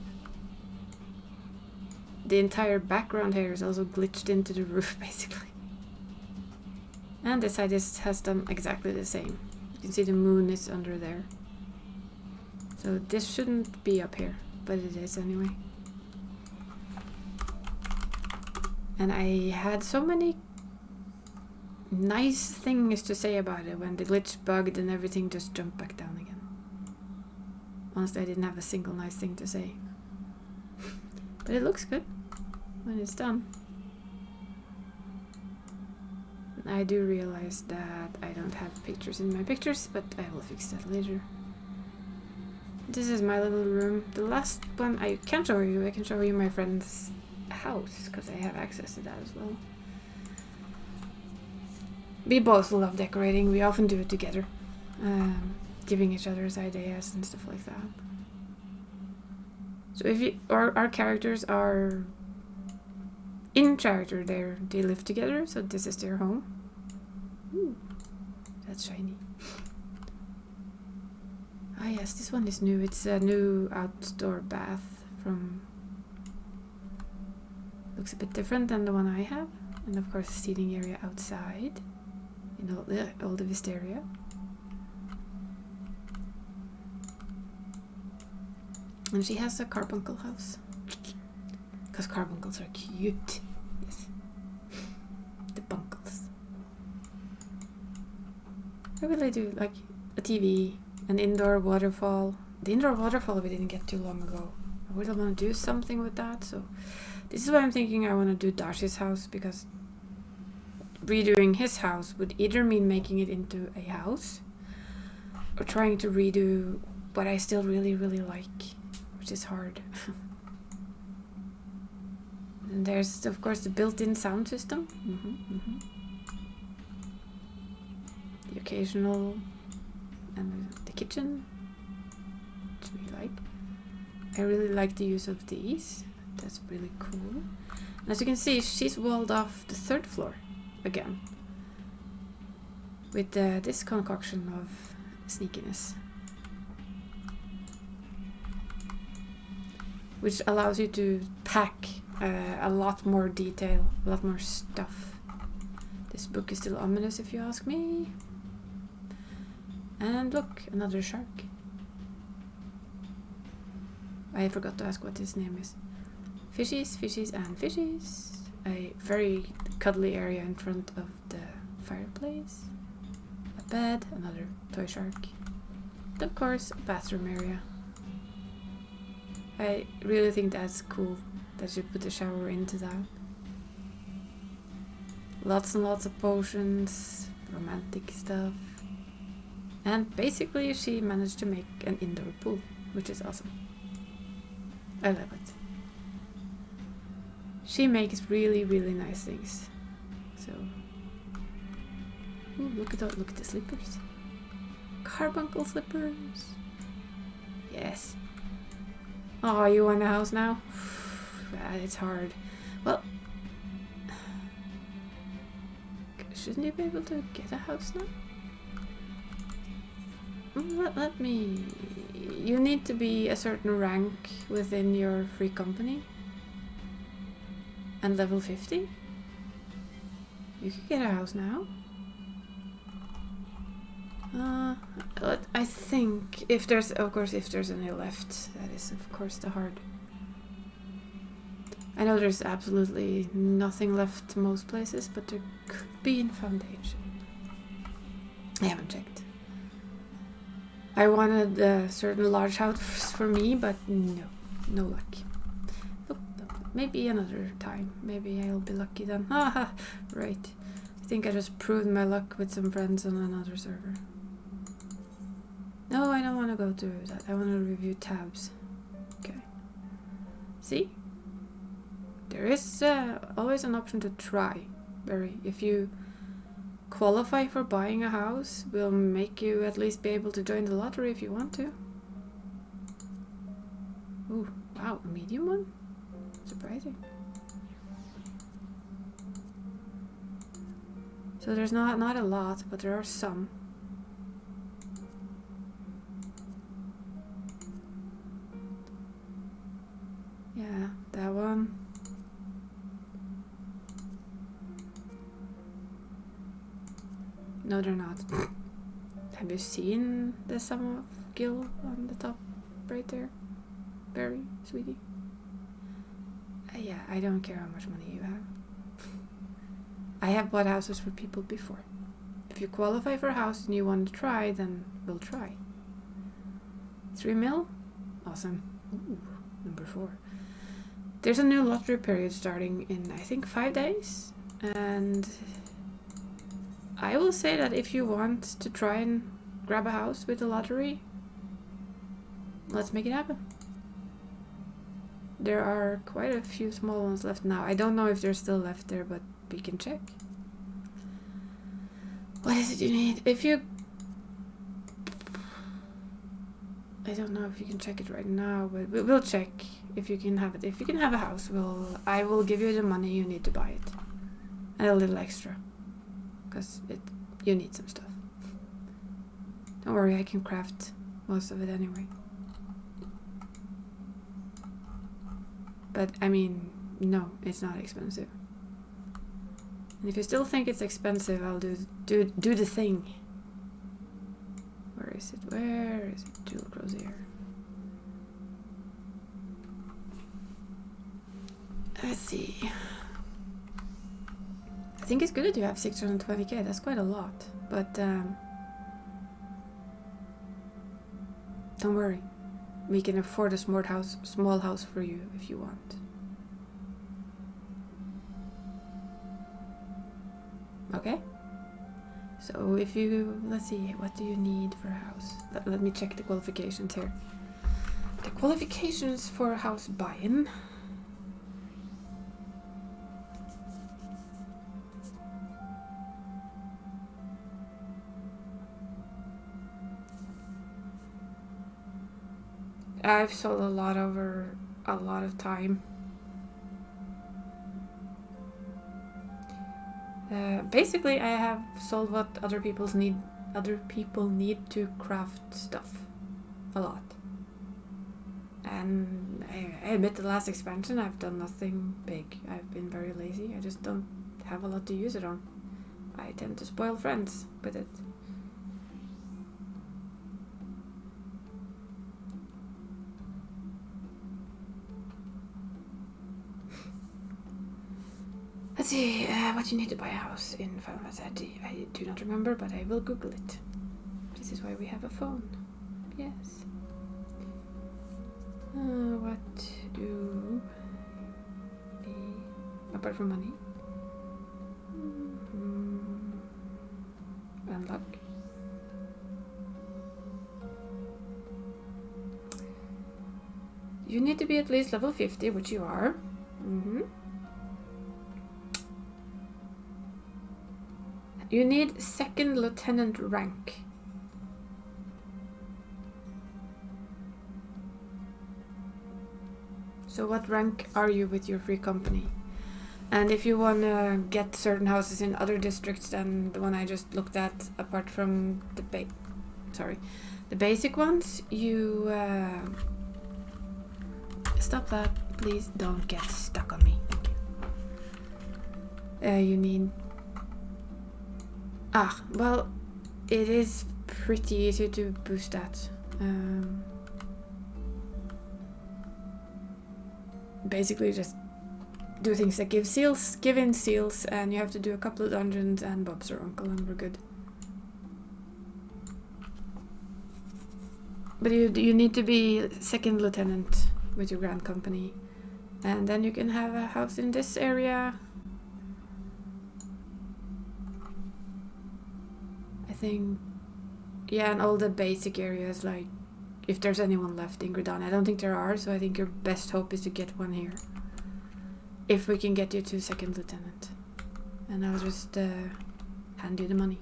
Speaker 1: The entire background here is also glitched into the roof, basically. And this side has done exactly the same. You can see the moon is under there. So this shouldn't be up here, but it is anyway. And I had so many nice things to say about it when the glitch bugged and everything just jumped back down again. Honestly, I didn't have a single nice thing to say. But it looks good when it's done. I do realize that I don't have pictures in my pictures, but I will fix that later. This is my little room. The last one I can show you, I can show you my friend's house, because I have access to that as well. We both love decorating, we often do it together. Giving each other's ideas and stuff like that. So if you, our characters are in character, they live together, so this is their home. Ooh, that's shiny. Ah yes, this one is new. It's a new outdoor bath from... Looks a bit different than the one I have. and of course a seating area outside in all the Wisteria. And she has a carbuncle house. Because carbuncles are cute. Yes. The bunkles. I really do like a TV, an indoor waterfall. The indoor waterfall we didn't get too long ago. I really want to do something with that, so this is why I'm thinking I want to do Darcy's house, because redoing his house would either mean making it into a house or trying to redo what I still really, really like, which is hard. And there's, of course, the built-in sound system. The occasional, and the kitchen, which we like. I really like the use of these. That's really cool. And as you can see, she's walled off the 3rd floor again with this concoction of sneakiness, which allows you to pack a lot more detail, a lot more stuff. This book is still ominous if you ask me. And look, another shark. I forgot to ask what his name is. Fishies, fishies, and fishies. A very cuddly area in front of the fireplace. A bed, another toy shark. And of course, a bathroom area. I really think that's cool that you put the shower into that. Lots and lots of potions, romantic stuff. And basically she managed to make an indoor pool, which is awesome. I love it. She makes really, really nice things. So, ooh, look at the slippers. Carbuncle slippers. Yes. Oh, you want a house now? It's hard. Well, shouldn't you be able to get a house now? Let me... You need to be a certain rank within your free company. And level 50? You could get a house now. I think if there's, of course, if there's any left, that is of course the hard. I know there's absolutely nothing left most places, but there could be in Foundation. I haven't checked. I wanted a certain large house for me, but no luck. Nope. Maybe another time. Maybe I'll be lucky then. Haha, right. I think I just proved my luck with some friends on another server. No, I don't want to go through that. I want to review tabs. Okay. See? There is always an option to try. If you qualify for buying a house, will make you at least be able to join the lottery if you want to. Ooh, wow, a medium one? Surprising. So there's not a lot, but there are some. Yeah, that one. No, they're not. Have you seen the sum of Gil on the top right there? Very, sweetie. Yeah, I don't care how much money you have. I have bought houses for people before. If you qualify for a house and you want to try, then we'll try. 3 mil? Awesome. Ooh, number 4. There's a new lottery period starting in, I think, 5 days. And I will say that if you want to try and grab a house with the lottery, let's make it happen. There are quite a few small ones left now. I don't know if they're still left there, but we can check. What is it you need? I don't know if you can check it right now, but we'll check if you can have it. If you can have a house, I will give you the money you need to buy it. And a little extra. Because you need some stuff. Don't worry, I can craft most of it anyway. But, I mean, no, it's not expensive. And if you still think it's expensive, I'll do the thing. Where is it? Where is it? Jewel Crozier. Let's see. I think it's good that you have 620k. That's quite a lot. But don't worry. We can afford a small house for you if you want. Okay? So if you, let's see, what do you need for a house? Let me check the qualifications here. The qualifications for a house buy-in. I've sold a lot over a lot of time. Basically, I have sold what other people need to craft stuff. A lot. And I admit the last expansion I've done nothing big. I've been very lazy. I just don't have a lot to use it on. I tend to spoil friends with it. Let's see, what you need to buy a house in Final Fantasy. I do not remember, but I will Google it. This is why we have a phone. Yes. What do we, apart from money? And luck. You need to be at least level 50, which you are. You need second lieutenant rank. So what rank are you with your free company? And if you want to get certain houses in other districts than the one I just looked at, apart from the basic ones, you stop that. Please don't get stuck on me. Thank you. You need. Well, it is pretty easy to boost that. Basically, just do things that give in seals, and you have to do a couple of dungeons and Bob's your uncle, and we're good. But you need to be second lieutenant with your grand company, and then you can have a house in this area. I think, yeah, and all the basic areas, like if there's anyone left in Gridania. I don't think there are, so I think your best hope is to get one here. If we can get you to second lieutenant. And I'll just hand you the money.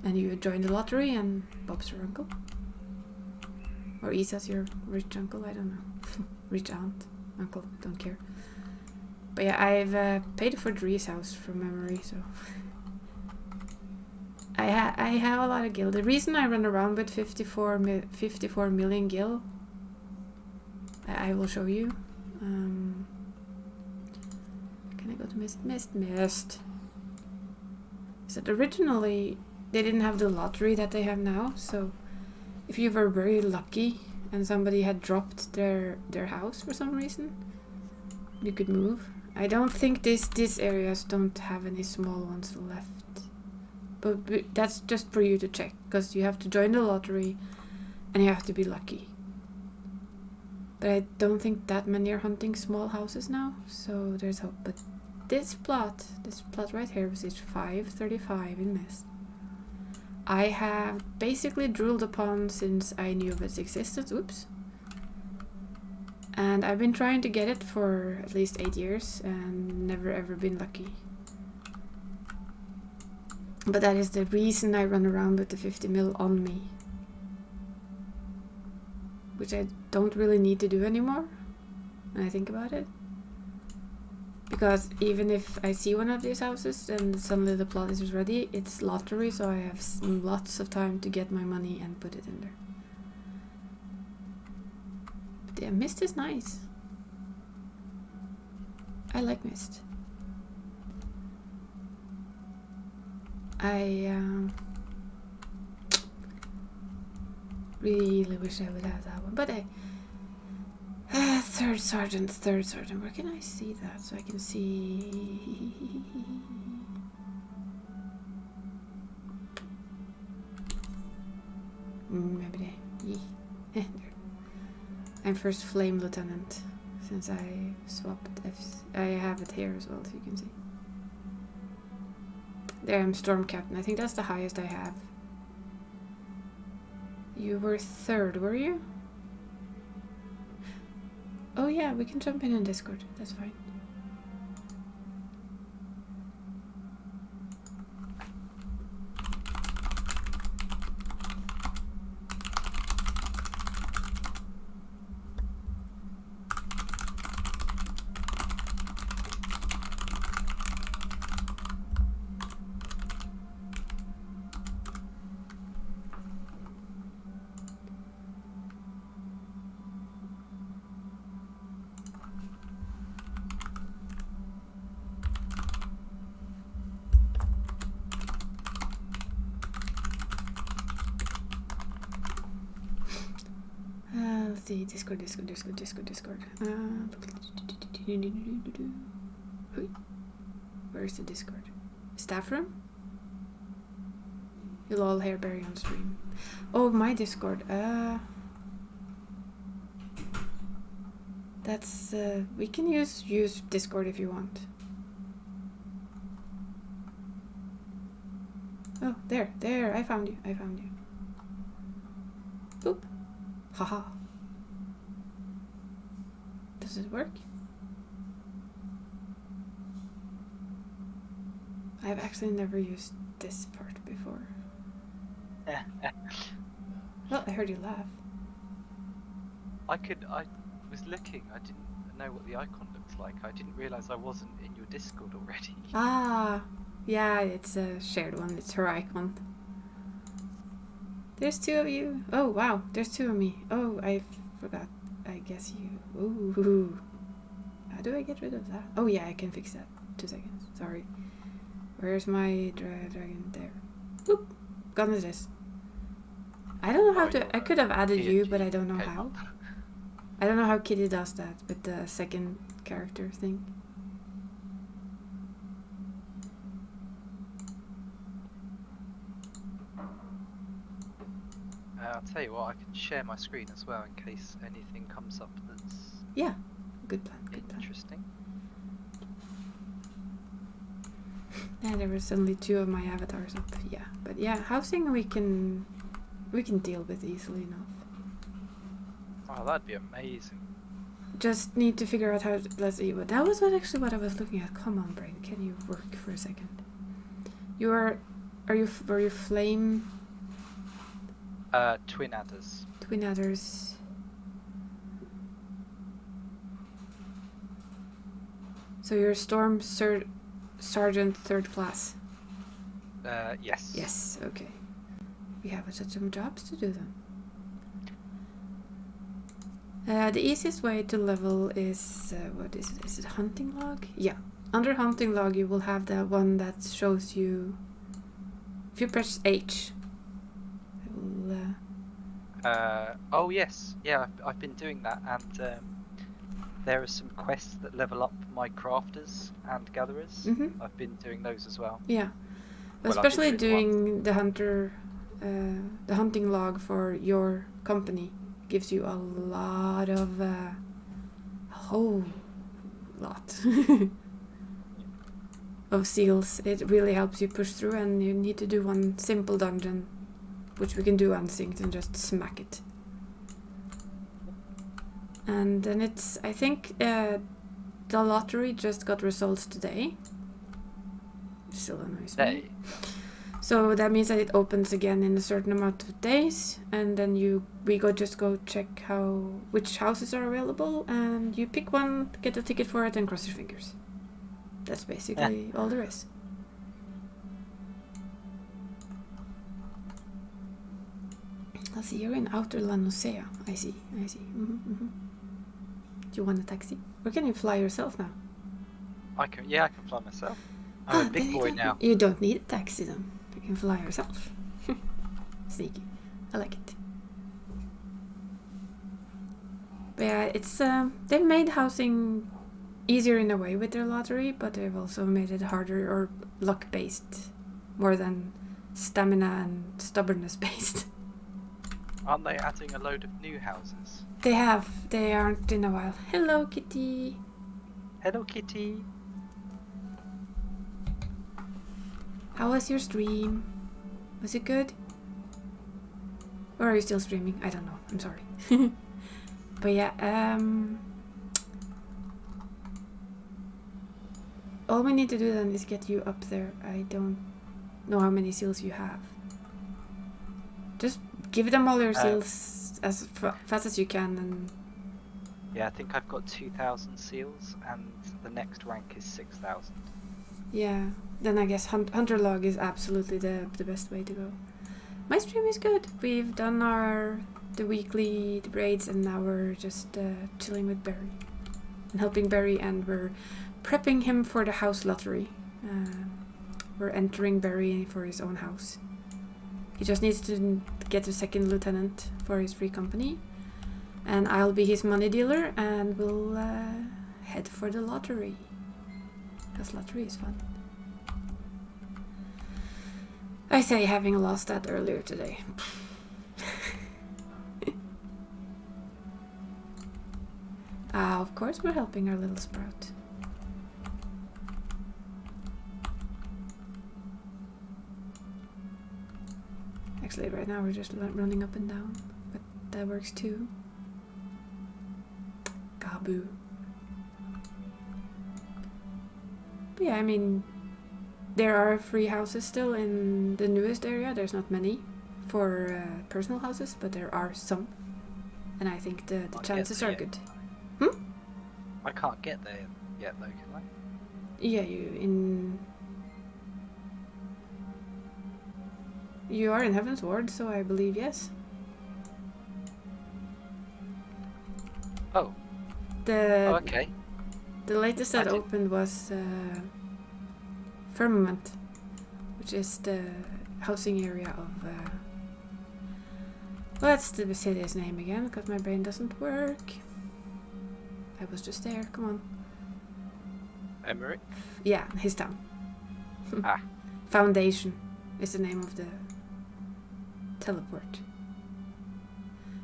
Speaker 1: And you join the lottery, and Bob's your uncle. Or Isa's your rich uncle, I don't know. Rich aunt, uncle, don't care. But yeah, I've paid for Dree's house from memory, so... I have a lot of gil. The reason I run around with 54 million gil, I will show you. Can I go to Mist? Is that originally they didn't have the lottery that they have now, so if you were very lucky and somebody had dropped their house for some reason, you could move. I don't think these areas don't have any small ones left. But that's just for you to check, because you have to join the lottery and you have to be lucky. But I don't think that many are hunting small houses now, so there's hope. But this plot right here, which is 535 in Mist, I have basically drooled upon since I knew of its existence. Oops. And I've been trying to get it for at least 8 years and never ever been lucky. But that is the reason I run around with the 50 mil on me. Which I don't really need to do anymore when I think about it. Because even if I see one of these houses and suddenly the plot is ready, it's lottery, so I have lots of time to get my money and put it in there. But yeah, Mist is nice. I like Mist. I really wish I would have that one, but third sergeant. Where can I see that so I can see? Maybe there. I'm first flame lieutenant since I swapped I have it here as well, so you can see. There, I'm storm captain. I think that's the highest I have. You were third, were you? Oh yeah, we can jump in Discord. That's fine. Let's see, Discord. Where's the Discord? Staff room? You'll all hear Barry on stream. Oh, my Discord. That's we can use Discord if you want. Oh, there, I found you. Boop. Haha. Does it work? I've actually never used this part before. Well, I heard you laugh.
Speaker 2: I was looking, I didn't know what the icon looks like. I didn't realise I wasn't in your Discord already.
Speaker 1: Ah, yeah, it's a shared one. It's her icon. There's two of you. Oh, wow, there's two of me. Oh, I forgot. I guess you. Ooh. How do I get rid of that? Oh, yeah, I can fix that. 2 seconds. Sorry. Where's my dragon? There. Boop. Gone is this. I don't know how to. I could have added you, but I don't know how. I don't know how Kitty does that with the second character thing.
Speaker 2: I'll tell you what, I can share my screen as well in case anything comes up that's
Speaker 1: Good plan.
Speaker 2: Interesting.
Speaker 1: Yeah, there was only 2 of my avatars up. Yeah, but yeah, housing we can deal with easily enough.
Speaker 2: Oh, that'd be amazing.
Speaker 1: Just need to figure out how to, let's see, but that was actually what I was looking at. Come on, brain, can you work for a second? Were you flame?
Speaker 2: Twin adders.
Speaker 1: Twin adders. So you're storm sergeant 3rd class.
Speaker 2: Yes.
Speaker 1: Yes, okay. We have such some jobs to do then. The easiest way to level is, what is it? Is it hunting log? Yeah. Under hunting log you will have the one that shows you, if you press H, it will...
Speaker 2: oh yes, yeah, I've been doing that, and there are some quests that level up my crafters and gatherers.
Speaker 1: Mm-hmm.
Speaker 2: I've been doing those as well.
Speaker 1: Yeah.
Speaker 2: Well,
Speaker 1: especially doing the hunting log for your company gives you a lot of a whole lot of seals. It really helps you push through, and you need to do one simple dungeon, which we can do unsynced and just smack it. And then it's, I think the lottery just got results today. Still annoys me. So that means that it opens again in a certain amount of days, and then we just go check which houses are available, and you pick one, get a ticket for it, and cross your fingers. That's basically all there is. Let's see, you're in Outer Lanosea. I see. Mm-hmm. Do you want a taxi? Or can you fly yourself now?
Speaker 2: I can fly myself. I'm a big boy now.
Speaker 1: You don't need a taxi then. can fly yourself. Sneaky. I like it. But yeah, it's they've made housing easier in a way with their lottery, but they've also made it harder or luck-based more than stamina and stubbornness based.
Speaker 2: Aren't they adding a load of new houses?
Speaker 1: They have. They aren't in a while. Hello, kitty.
Speaker 2: Hello, kitty.
Speaker 1: How was your stream? Was it good? Or are you still streaming? I don't know. I'm sorry. But yeah, all we need to do then is get you up there. I don't know how many seals you have. Just give them all your seals as fast as you can, and
Speaker 2: Yeah, I think I've got 2,000 seals, and the next rank is 6,000.
Speaker 1: yeah, then I guess Hunter Log is absolutely the best way to go. My stream is good. We've done the weekly raids, and now we're just chilling with Barry and helping Barry, and we're prepping him for the house lottery. We're entering Barry for his own house. He just needs to get a second lieutenant for his free company, and I'll be his money dealer, and we'll head for the lottery. Because lottery is fun. I say, having lost that earlier today. Of course we're helping our little sprout. Actually, right now we're just running up and down, but that works too. Gabu. But yeah, I mean, there are free houses still in the newest area. There's not many for personal houses, but there are some. And I think the chances are good.
Speaker 2: I can't get there yet though, can I?
Speaker 1: Yeah, you are in Heaven's Ward, so I believe yes.
Speaker 2: Oh. Okay.
Speaker 1: The latest that opened was Firmament, which is the housing area of what's the city's name again, because my brain doesn't work. I was just there, come on.
Speaker 2: Emmerich?
Speaker 1: Yeah, his town.
Speaker 2: Ah.
Speaker 1: Foundation is the name of the teleport.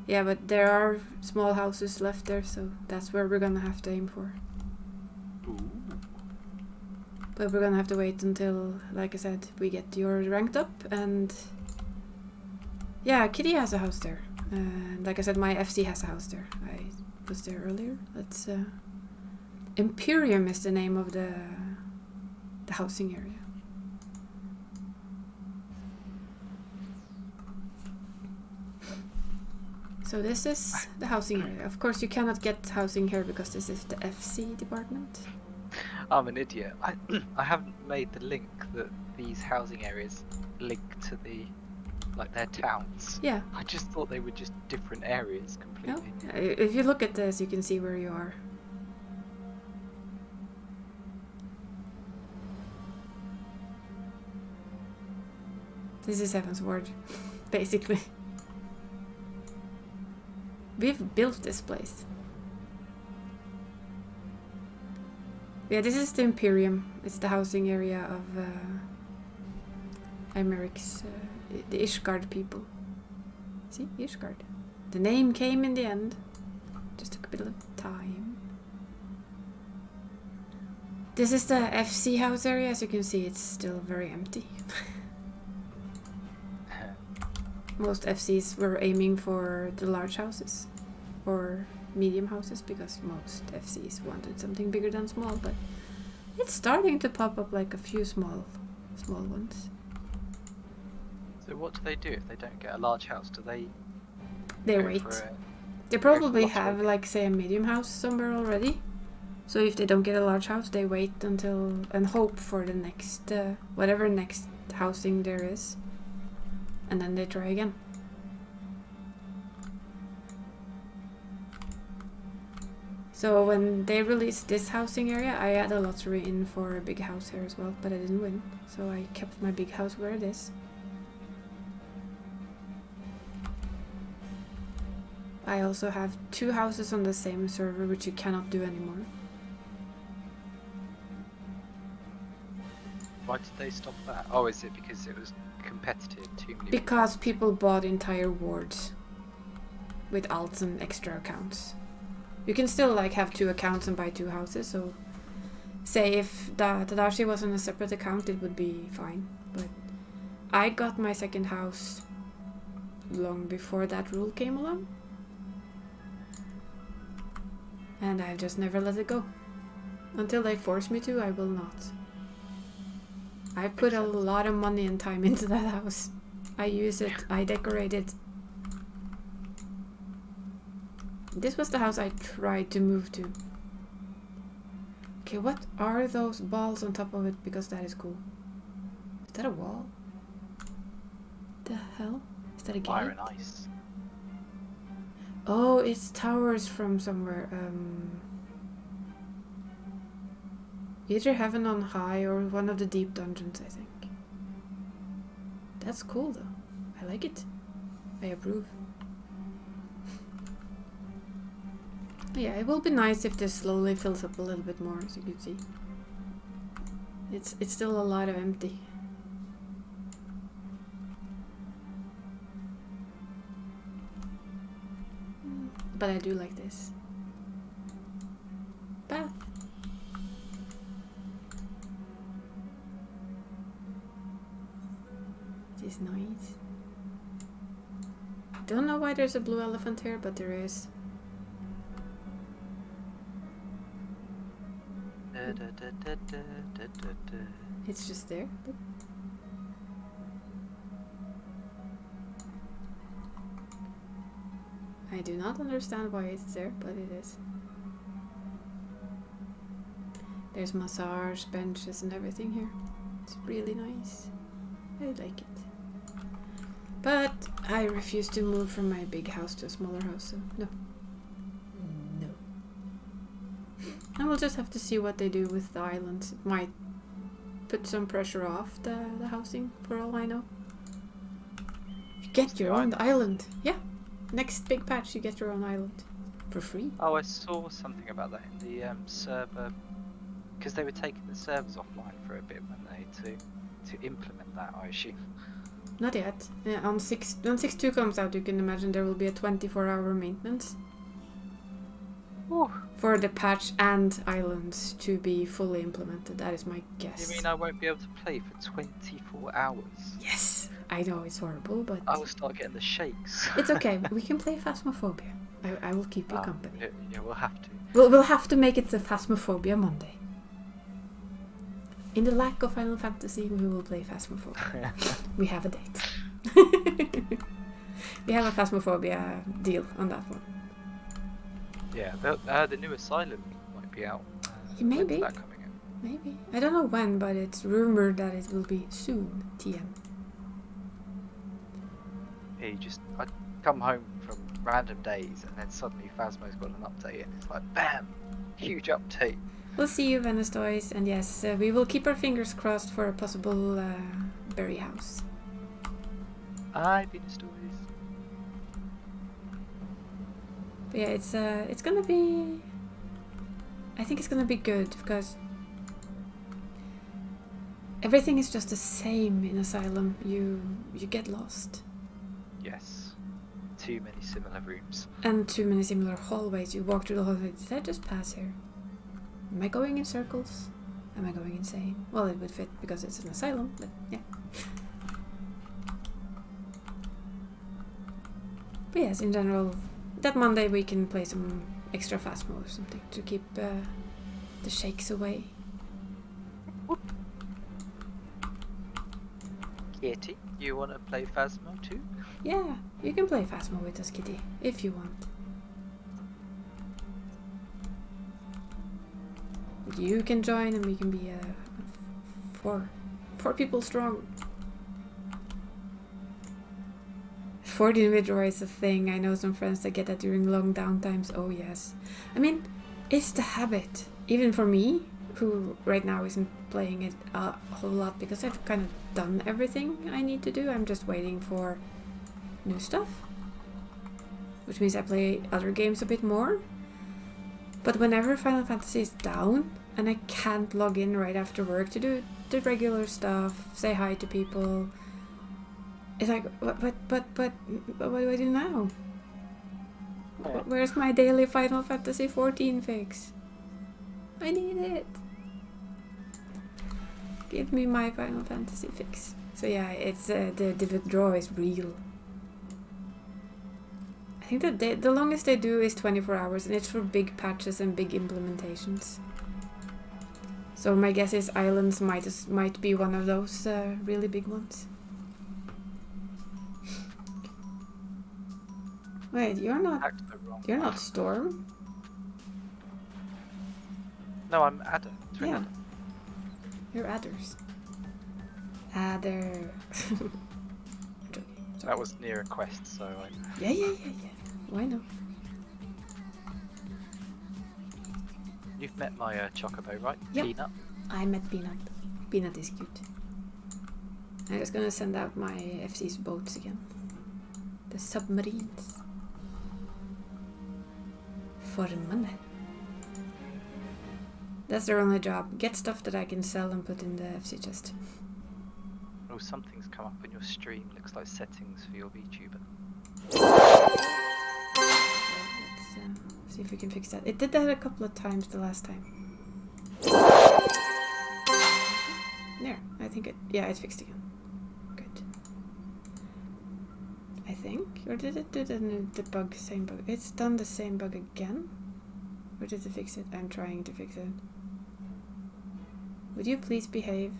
Speaker 1: Yeah, but there are small houses left there, so that's where we're gonna have to aim for.
Speaker 2: Ooh.
Speaker 1: But we're gonna have to wait until, like I said, we get yours ranked up, and yeah, Kitty has a house there. Like I said, my FC has a house there. I was there earlier. Let's Imperium is the name of the housing area. So this is the housing area. Of course, you cannot get housing here because this is the FC department.
Speaker 2: I'm an idiot. I haven't made the link that these housing areas link to their towns.
Speaker 1: Yeah.
Speaker 2: I just thought they were just different areas completely.
Speaker 1: No? If you look at this, you can see where you are. This is Heaven's Ward, basically. We've built this place. Yeah, this is the Imperium. It's the housing area of Imeric's, the Ishgard people. See, Ishgard. The name came in the end. Just took a bit of time. This is the FC house area. As you can see, it's still very empty. Most FCs were aiming for the large houses or medium houses because most FCs wanted something bigger than small, but it's starting to pop up like a few small ones.
Speaker 2: So what do they do if they don't get a large house? Do they
Speaker 1: wait. They probably have, like, say, a medium house somewhere already. So if they don't get a large house, they wait until and hope for the next whatever next housing there is. And then they try again. So when they released this housing area, I had a lottery in for a big house here as well, but I didn't win. So I kept my big house where it is. I also have 2 houses on the same server, which you cannot do anymore.
Speaker 2: Why did they stop that? Oh, is it because it was competitive? Too many
Speaker 1: Because people bought entire wards with alts and extra accounts. You can still like have 2 accounts and buy 2 houses, so say if Tadashi was on a separate account, it would be fine. But I got my second house long before that rule came along. And I've just never let it go. Until they force me to, I will not. I put a lot of money and time into that house. I use it, I decorate it. This was the house I tried to move to. Okay, what are those balls on top of it? Because that is cool. Is that a wall? The hell? Is that a gate?
Speaker 2: Fire and ice.
Speaker 1: Oh, it's towers from somewhere. Either Heaven on High or one of the deep dungeons, I think. That's cool though. I like it. I approve. Yeah, it will be nice if this slowly fills up a little bit more, as you can see. It's still a lot of empty. But I do like this. Bath. It is nice. Don't know why there's a blue elephant here, but there is. It's just there. Look. I do not understand why it's there, but it is. There's massage benches and everything here. It's really nice. I like it. But I refuse to move from my big house to a smaller house, so no. No. And we'll just have to see what they do with the islands. It might put some pressure off the housing, for all I know. You get your own island. Yeah. Next big patch, you get your own island. For free.
Speaker 2: Oh, I saw something about that in the server. Because they were taking the servers offline for a bit, weren't they? To implement that, I assume.
Speaker 1: Not yet. When 6.2 comes out, you can imagine there will be a 24-hour maintenance.
Speaker 2: Ooh.
Speaker 1: For the patch and islands to be fully implemented. That is my guess.
Speaker 2: You mean I won't be able to play for 24 hours?
Speaker 1: Yes! I know it's horrible, but...
Speaker 2: I will start getting the shakes.
Speaker 1: It's okay. We can play Phasmophobia. I will keep you company.
Speaker 2: Yeah, we'll have to.
Speaker 1: We'll have to make it the Phasmophobia Monday. In the lack of Final Fantasy, we will play Phasmophobia. We have a date. We have a Phasmophobia deal on that one.
Speaker 2: Yeah, the new Asylum might be out.
Speaker 1: Maybe.
Speaker 2: When's that coming in?
Speaker 1: Maybe. I don't know when, but it's rumored that it will be soon. TM.
Speaker 2: Yeah, I come home from random days and then suddenly Phasmo's got an update and it's like, BAM! Huge update.
Speaker 1: We'll see you, Venice Toys, and yes, we will keep our fingers crossed for a possible berry house.
Speaker 2: Hi, Venus Toys.
Speaker 1: But yeah, it's gonna be... I think it's gonna be good, because everything is just the same in Asylum. You get lost.
Speaker 2: Yes. Too many similar rooms.
Speaker 1: And too many similar hallways. You walk through the hallway. Did I just pass here? Am I going in circles? Am I going insane? Well, it would fit because it's an asylum, but yeah. But yes, in general, that Monday we can play some extra Phasmo or something to keep the shakes away.
Speaker 2: Kitty, you want to play Phasmo too?
Speaker 1: Yeah, you can play Phasmo with us, Kitty, if you want. You can join and we can be four people strong. 14 withdraw is a thing. I know some friends that get that during long downtimes. Oh yes. I mean, it's the habit. Even for me, who right now isn't playing it a whole lot because I've kind of done everything I need to do. I'm just waiting for new stuff. which means I play other games a bit more. But whenever Final Fantasy is down and I can't log in right after work to do the regular stuff, say hi to people, it's like, but what do I do now? Where's my daily Final Fantasy 14 fix? I need it. Give me my Final Fantasy fix. So yeah, it's the withdrawal is real. I think that the longest they do is 24 hours, and it's for big patches and big implementations. So my guess is Islands might be one of those really big ones. Wait, you're not Storm?
Speaker 2: No, I'm Adder.
Speaker 1: Yeah. You're Adders. Adder. I'm joking.
Speaker 2: That was near a quest, so I...
Speaker 1: Yeah. Why not?
Speaker 2: You've met my Chocobo, right?
Speaker 1: Yep.
Speaker 2: Peanut.
Speaker 1: I met Peanut. Peanut is cute. I'm just gonna send out my FC's boats again. The submarines. For money. That's their only job. Get stuff that I can sell and put in the FC chest.
Speaker 2: Oh, something's come up on your stream. Looks like settings for your VTuber.
Speaker 1: Let's see if we can fix that. It did that a couple of times the last time. There, I think it... Yeah, it fixed again. Good. I think. Or did it do the bug, same bug? It's done the same bug again? Or did it fix it? I'm trying to fix it. Would you please behave,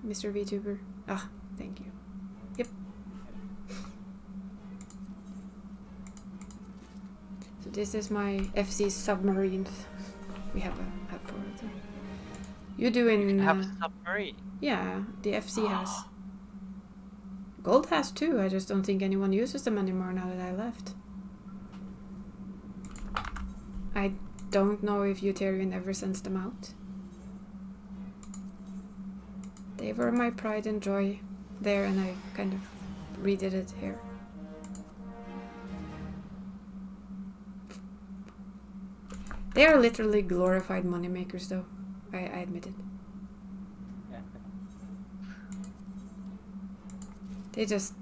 Speaker 1: Mr. VTuber? Ah, thank you. Yep. So this is my FC submarines. We have a for it. You do in...
Speaker 2: You can have a submarine?
Speaker 1: Yeah, the FC has. Gold has too, I just don't think anyone uses them anymore now that I left. I don't know if Euterion ever sends them out. They were my pride and joy there, and I kind of redid it here. They are literally glorified moneymakers though, I admit it.
Speaker 2: Yeah.
Speaker 1: They just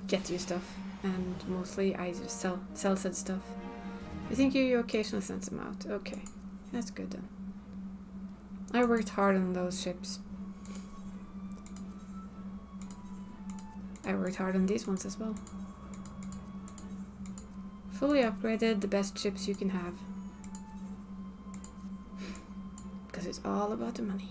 Speaker 1: get you stuff, and mostly I just sell said stuff. I think you occasionally send them out. Okay, that's good then. I worked hard on those ships. I worked hard on these ones as well. Fully upgraded, the best ships you can have. Because it's all about the money.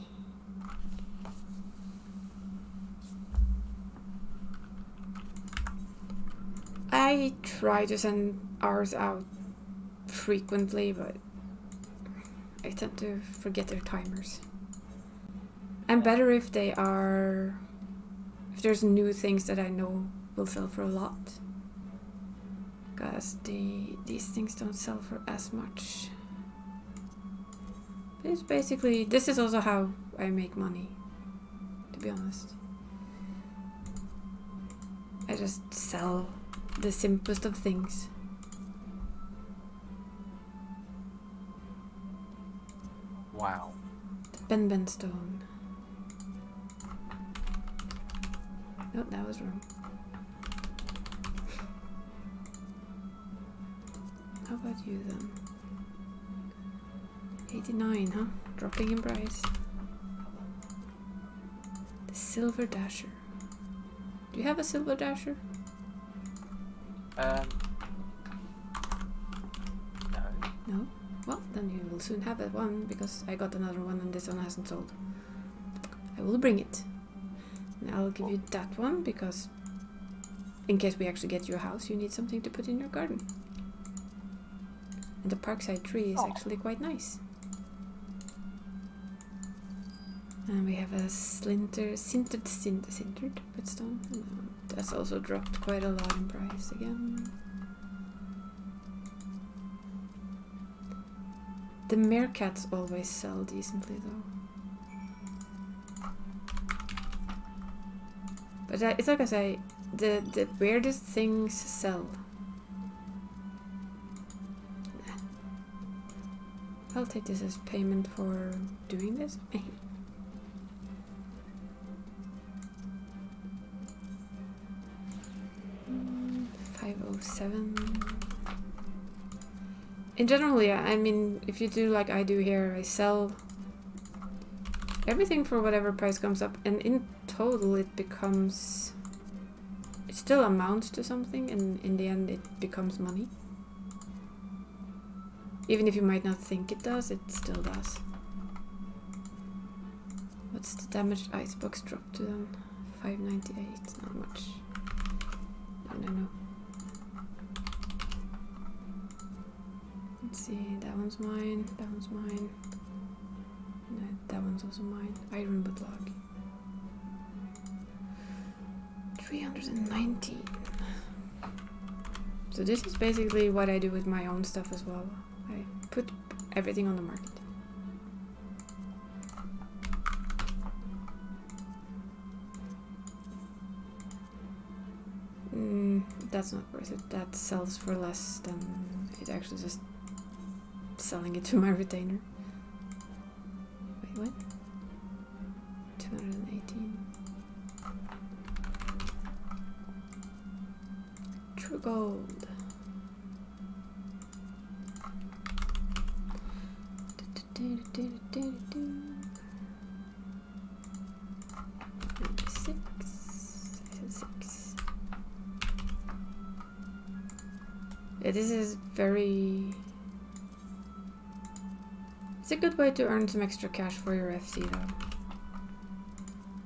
Speaker 1: I try to send ours out frequently, but I tend to forget their timers. I'm better if they are... if there's new things that I know will sell for a lot. Because these things don't sell for as much. But it's basically... this is also how I make money, to be honest. I just sell the simplest of things.
Speaker 2: Wow.
Speaker 1: The Ben stone. No, that was wrong. How about you then? 89, huh? Dropping in price. The Silver Dasher. Do you have a Silver Dasher?
Speaker 2: No.
Speaker 1: No? Well, then you will soon have that one, because I got another one and this one hasn't sold. I will bring it. And I'll give you that one, because in case we actually get you a house, you need something to put in your garden. And the Parkside tree is actually quite nice. And we have a sintered whetstone. That's also dropped quite a lot in price again. The meerkats always sell decently though. But it's like I say, the weirdest things sell. I'll take this as payment for doing this. 507. In general, yeah, I mean, if you do like I do here, I sell everything for whatever price comes up, and in total it becomes... It still amounts to something, and in the end it becomes money. Even if you might not think it does, it still does. What's the damaged icebox drop to then? 598, not much. No. Let's see, that one's mine, that one's mine. No, that one's also mine. Iron boot log. 319. So this is basically what I do with my own stuff as well. I put everything on the market. That's not worth it. That sells for less than it actually just selling it to my retainer. Wait, what? 218. True gold. Number 6. I said 6. Yeah, this is very... It's a good way to earn some extra cash for your FC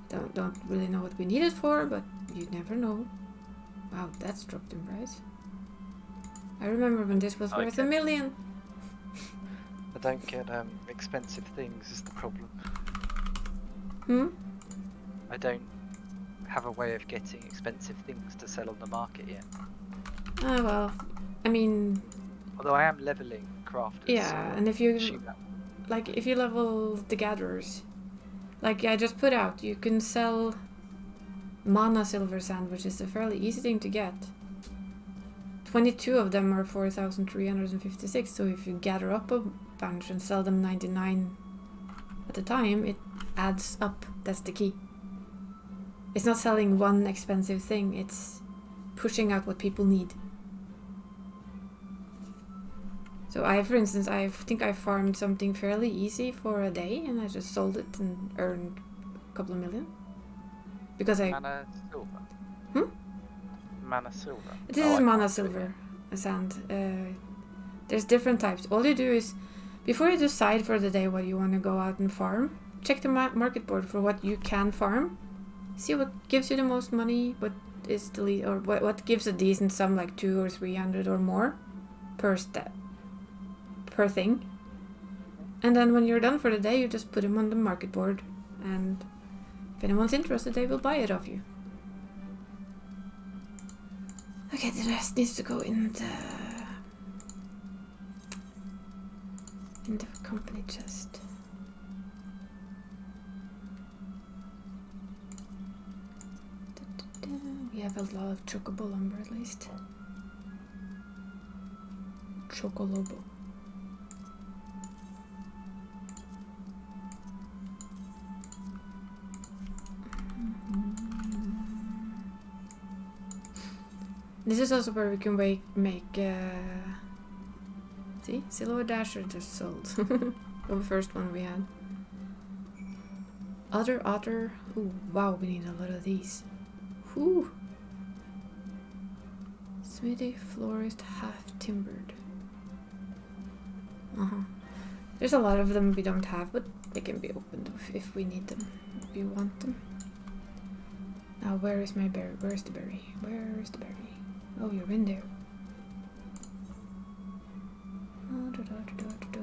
Speaker 1: though. Don't really know what we need it for, but you never know. Wow, that's dropped in price. I remember when this was worth $1 million.
Speaker 2: I don't get expensive things is the problem. I don't have a way of getting expensive things to sell on the market yet.
Speaker 1: Ah, well, I mean...
Speaker 2: Although I am leveling crafters.
Speaker 1: Yeah,
Speaker 2: so
Speaker 1: and if you... Like, if you level the gatherers, like I just put out, you can sell mana silver sand, which is a fairly easy thing to get. 22 of them are 4,356, so if you gather up a bunch and sell them 99 at a time, it adds up. That's the key. It's not selling one expensive thing, it's pushing out what people need. So for instance, I think I farmed something fairly easy for a day, and I just sold it and earned a couple of million. Because
Speaker 2: Mana silver? Mana silver?
Speaker 1: This is mana silver sand. There's different types. All you do is, before you decide for the day what you want to go out and farm, check the market board for what you can farm. See what gives you the most money, what is the least, or what gives a decent sum, like 200 or 300 or more per step. Per thing, and then when you're done for the day, you just put them on the market board, and if anyone's interested, they will buy it off you. Okay, the rest needs to go in the company chest. We have a lot of chocobo lumber at least. Chocolobo. This is also where we can make see, Silhouette Dasher just sold. The first one we had. Other otter. Ooh, wow, we need a lot of these. Whew. Smithy Florist Half Timbered. There's a lot of them we don't have, but they can be opened if we need them, if we want them. Now, where is my berry? Where's the berry? Where is the berry? Oh, you're in there.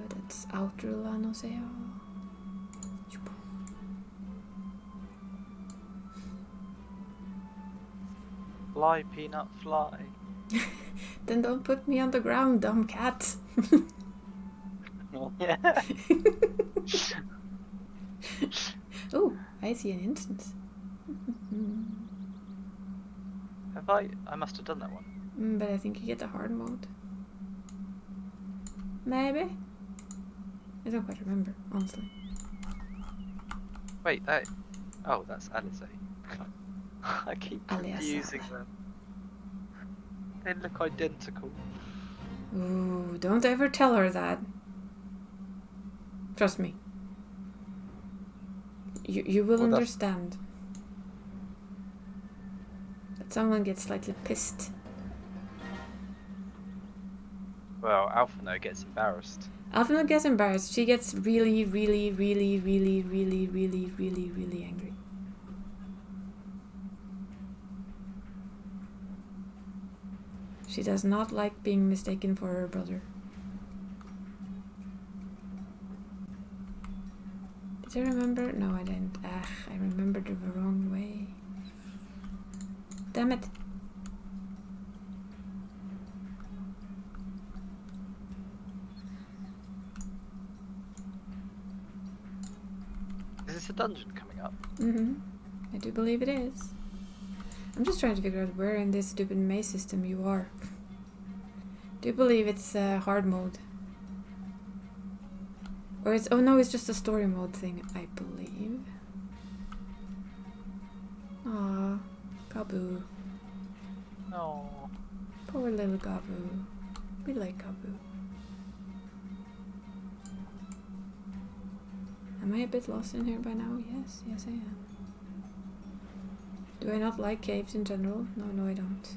Speaker 1: That's outer Lanosea.
Speaker 2: Fly, peanut, fly.
Speaker 1: Then don't put me on the ground, dumb cat.
Speaker 2: Yeah.
Speaker 1: Oh, I see an instance.
Speaker 2: Have I? I must have done that one.
Speaker 1: But I think you get the hard mode. Maybe? I don't quite remember, honestly.
Speaker 2: Wait, that. Oh, that's Alizé. I keep
Speaker 1: Alia
Speaker 2: confusing
Speaker 1: Sala.
Speaker 2: them. They look identical.
Speaker 1: Ooh, don't ever tell her that. Trust me. You will
Speaker 2: Well, that's-
Speaker 1: understand. That someone gets slightly pissed.
Speaker 2: Well, Alphino gets embarrassed.
Speaker 1: Alphino gets embarrassed. She gets really, really, really, really, really, really, really, really angry. She does not like being mistaken for her brother. Did I remember? No, I didn't. I remembered the wrong way. Damn it.
Speaker 2: Is this a dungeon coming up?
Speaker 1: Mm-hmm. I do believe it is. I'm just trying to figure out where in this stupid maze system you are. Do you believe it's hard mode? Or it's... Oh no, it's just a story mode thing, I believe. Aww. Gabu.
Speaker 2: No.
Speaker 1: Poor little Gabu. We like Gabu. Am I a bit lost in here by now? Yes, yes I am. Do I not like caves in general? No, I don't.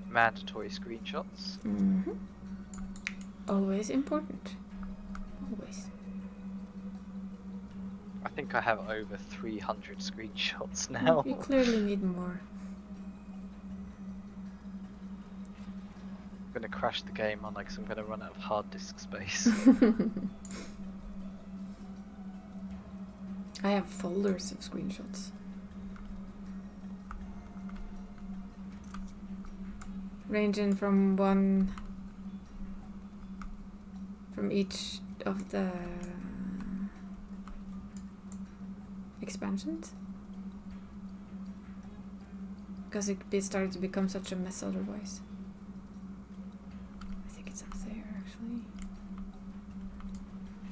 Speaker 2: Mandatory screenshots.
Speaker 1: Mm-hmm. Always important. Always.
Speaker 2: I think I have over 300 screenshots now.
Speaker 1: You clearly need more.
Speaker 2: I'm gonna crash the game on because I'm gonna run out of hard disk space.
Speaker 1: I have folders of screenshots. Ranging from one... from each of the expansions. Because it started to become such a mess otherwise. I think it's up there actually.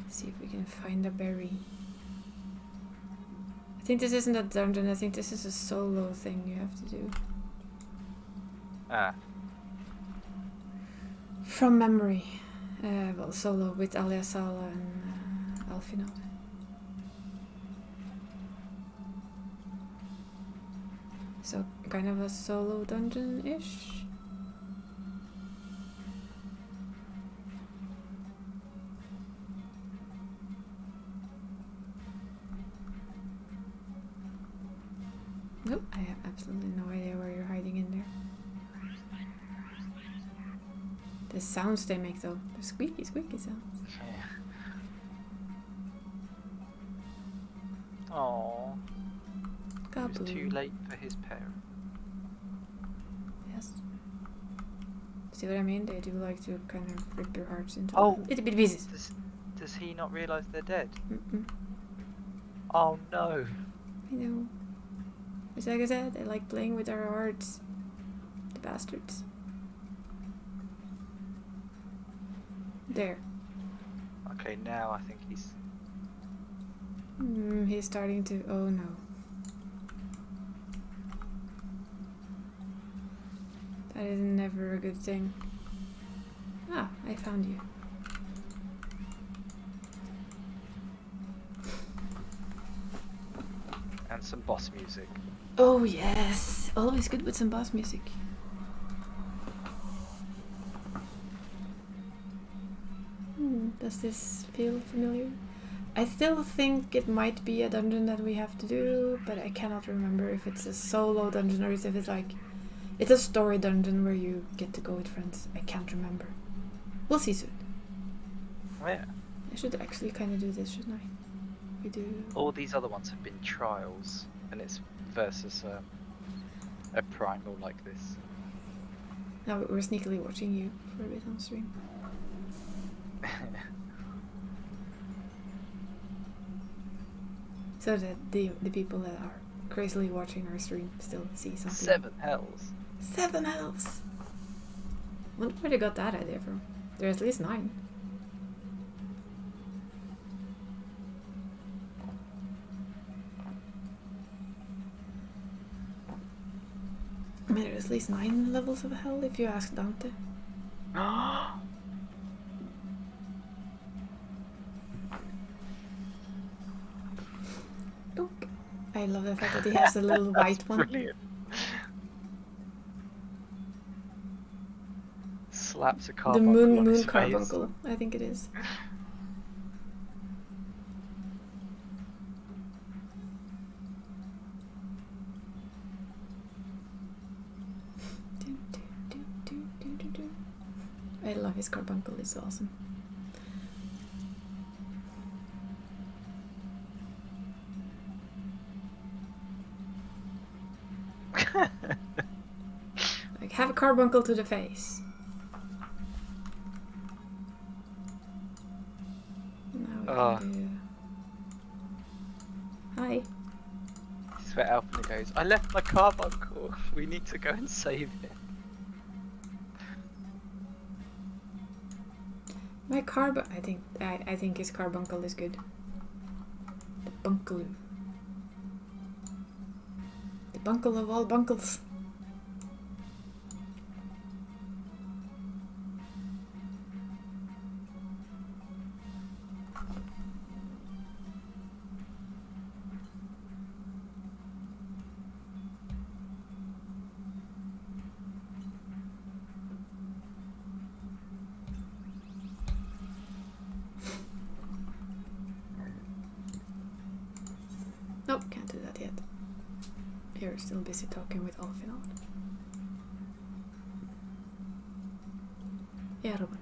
Speaker 1: Let's see if we can find a berry. I think this isn't a dungeon, I think this is a solo thing you have to do.
Speaker 2: Ah.
Speaker 1: From memory. Well, solo with Alia Sala and Alfinod. So, kind of a solo dungeon-ish? Nope, I have absolutely no idea where you're hiding in there. The sounds they make though, the squeaky sounds.
Speaker 2: Aww. It was too
Speaker 1: Gabu.
Speaker 2: late for his parent.
Speaker 1: Yes. See what I mean? They do like to kind of rip your hearts into
Speaker 2: Oh.
Speaker 1: little bitty pieces.
Speaker 2: Does he not realise they're dead?
Speaker 1: Mm-mm.
Speaker 2: Oh no.
Speaker 1: I know. It's like I said, they like playing with our hearts. The bastards. There.
Speaker 2: Okay, now I think he's...
Speaker 1: He's starting to... Oh no. That is never a good thing. Ah, I found you.
Speaker 2: And some boss music.
Speaker 1: Oh yes! Always good with some boss music. Does this feel familiar? I still think it might be a dungeon that we have to do, but I cannot remember if it's a solo dungeon or if it's like... It's a story dungeon where you get to go with friends. I can't remember. We'll see soon.
Speaker 2: Oh yeah.
Speaker 1: I should actually kind of do this, shouldn't I? We do...
Speaker 2: All these other ones have been trials, and it's versus a primal like this.
Speaker 1: Now we're sneakily watching you for a bit on stream. So that the people that are crazily watching our stream still see something.
Speaker 2: 7 hells.
Speaker 1: 7 elves! Wonder where they got that idea from. There's at least 9. I mean, there's at least 9 levels of hell if you ask Dante. Dunk. I love the fact that he has a little white one.
Speaker 2: Brilliant. Slaps a
Speaker 1: The
Speaker 2: carbuncle
Speaker 1: moon
Speaker 2: on his face.
Speaker 1: carbuncle, I think it is. I love his carbuncle, it's awesome. Like, have a carbuncle to the face. Now we can do... Hi.
Speaker 2: This is where Alpha goes, I left my carbuncle. We need to go and save it.
Speaker 1: My I think his carbuncle is good. The bunkaloo. The bunkle of all bunkles. Nope, can't do that yet. You're still busy talking with Alfinod. Yeah, Robin.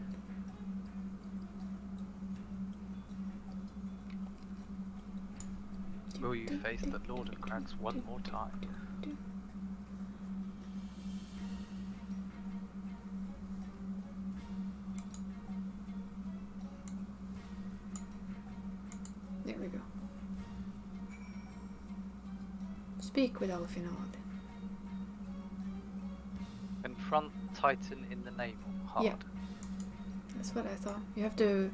Speaker 2: Will you face the Lord of Crags one more time?
Speaker 1: There we go. Speak with Alfinod.
Speaker 2: Confront Titan in the name of hard.
Speaker 1: Yeah. That's what I thought. You have to...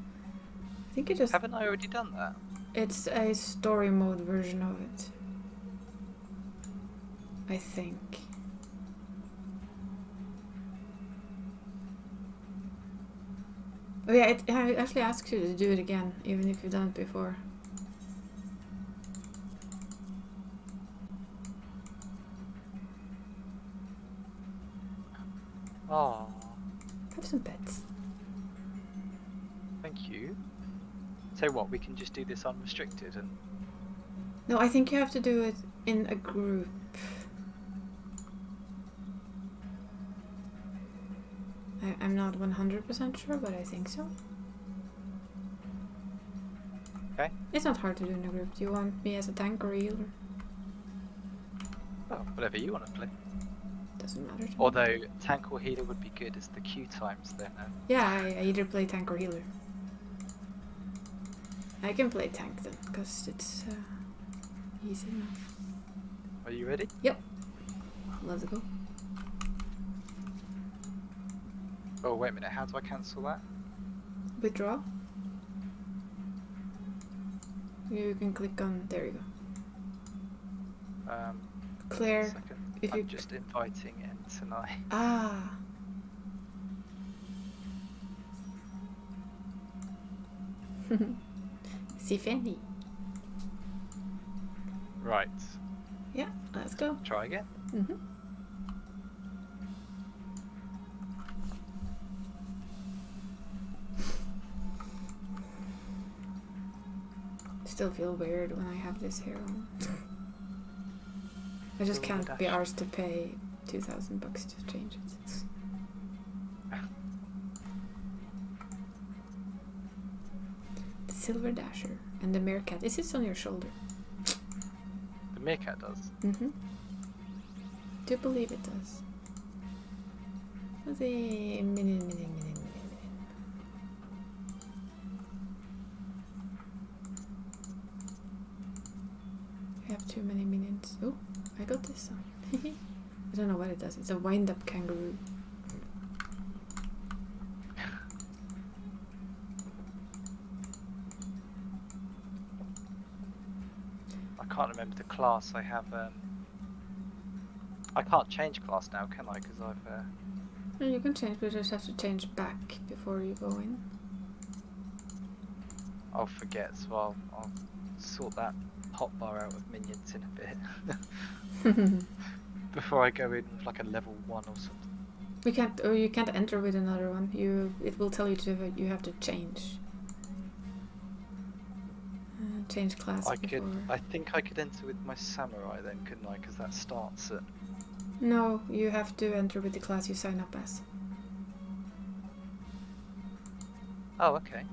Speaker 1: I think you just...
Speaker 2: Haven't I already done that?
Speaker 1: It's a story mode version of it. I think. Oh yeah, it actually asks you to do it again, even if you've done it before.
Speaker 2: Oh,
Speaker 1: Have some pets.
Speaker 2: thank you. So what, we can just do this unrestricted and...
Speaker 1: No, I think you have to do it in a group. I'm not 100% sure, but I think so.
Speaker 2: Okay.
Speaker 1: It's not hard to do in a group. Do you want me as a tank or a healer?
Speaker 2: Oh, whatever you want to play.
Speaker 1: Doesn't matter to me.
Speaker 2: Although tank or healer would be good as the queue times then.
Speaker 1: Yeah, I either play tank or healer. I can play tank then, because it's easy enough.
Speaker 2: Are you ready?
Speaker 1: Let's go.
Speaker 2: Oh, wait a minute, how do I cancel that?
Speaker 1: Withdraw. You can click on, there you go. Claire,
Speaker 2: Second.
Speaker 1: if you...
Speaker 2: I'm just inviting in tonight.
Speaker 1: Ah. Sifeni.
Speaker 2: Right,
Speaker 1: Yeah, let's go.
Speaker 2: try again.
Speaker 1: Mm-hmm. Still feel weird when I have this hair on. I just
Speaker 2: Silver
Speaker 1: can't be
Speaker 2: Dash.
Speaker 1: arsed to pay $2,000 to change it. The Silver Dasher and the Meerkat. It sits on your shoulder.
Speaker 2: The meerkat does.
Speaker 1: Mm-hmm. Do believe it does. Let's see. Minion. I have too many minions. Oh, I got this one. I don't know what it does. It's a wind-up kangaroo.
Speaker 2: I can't remember the class I have. I can't change class now, can I? Because I've.
Speaker 1: No, you can change, but you just have to change back before you go in.
Speaker 2: I'll forget, so I'll sort that hotbar out of minions in a bit. Before I go in with like a level 1 or something.
Speaker 1: We can't, or you can't enter with another one. It will tell you you have to change. Change class
Speaker 2: I
Speaker 1: before.
Speaker 2: think I could enter with my samurai then, couldn't I? Because that starts at.
Speaker 1: No, you have to enter with the class you sign up as.
Speaker 2: Oh, okay.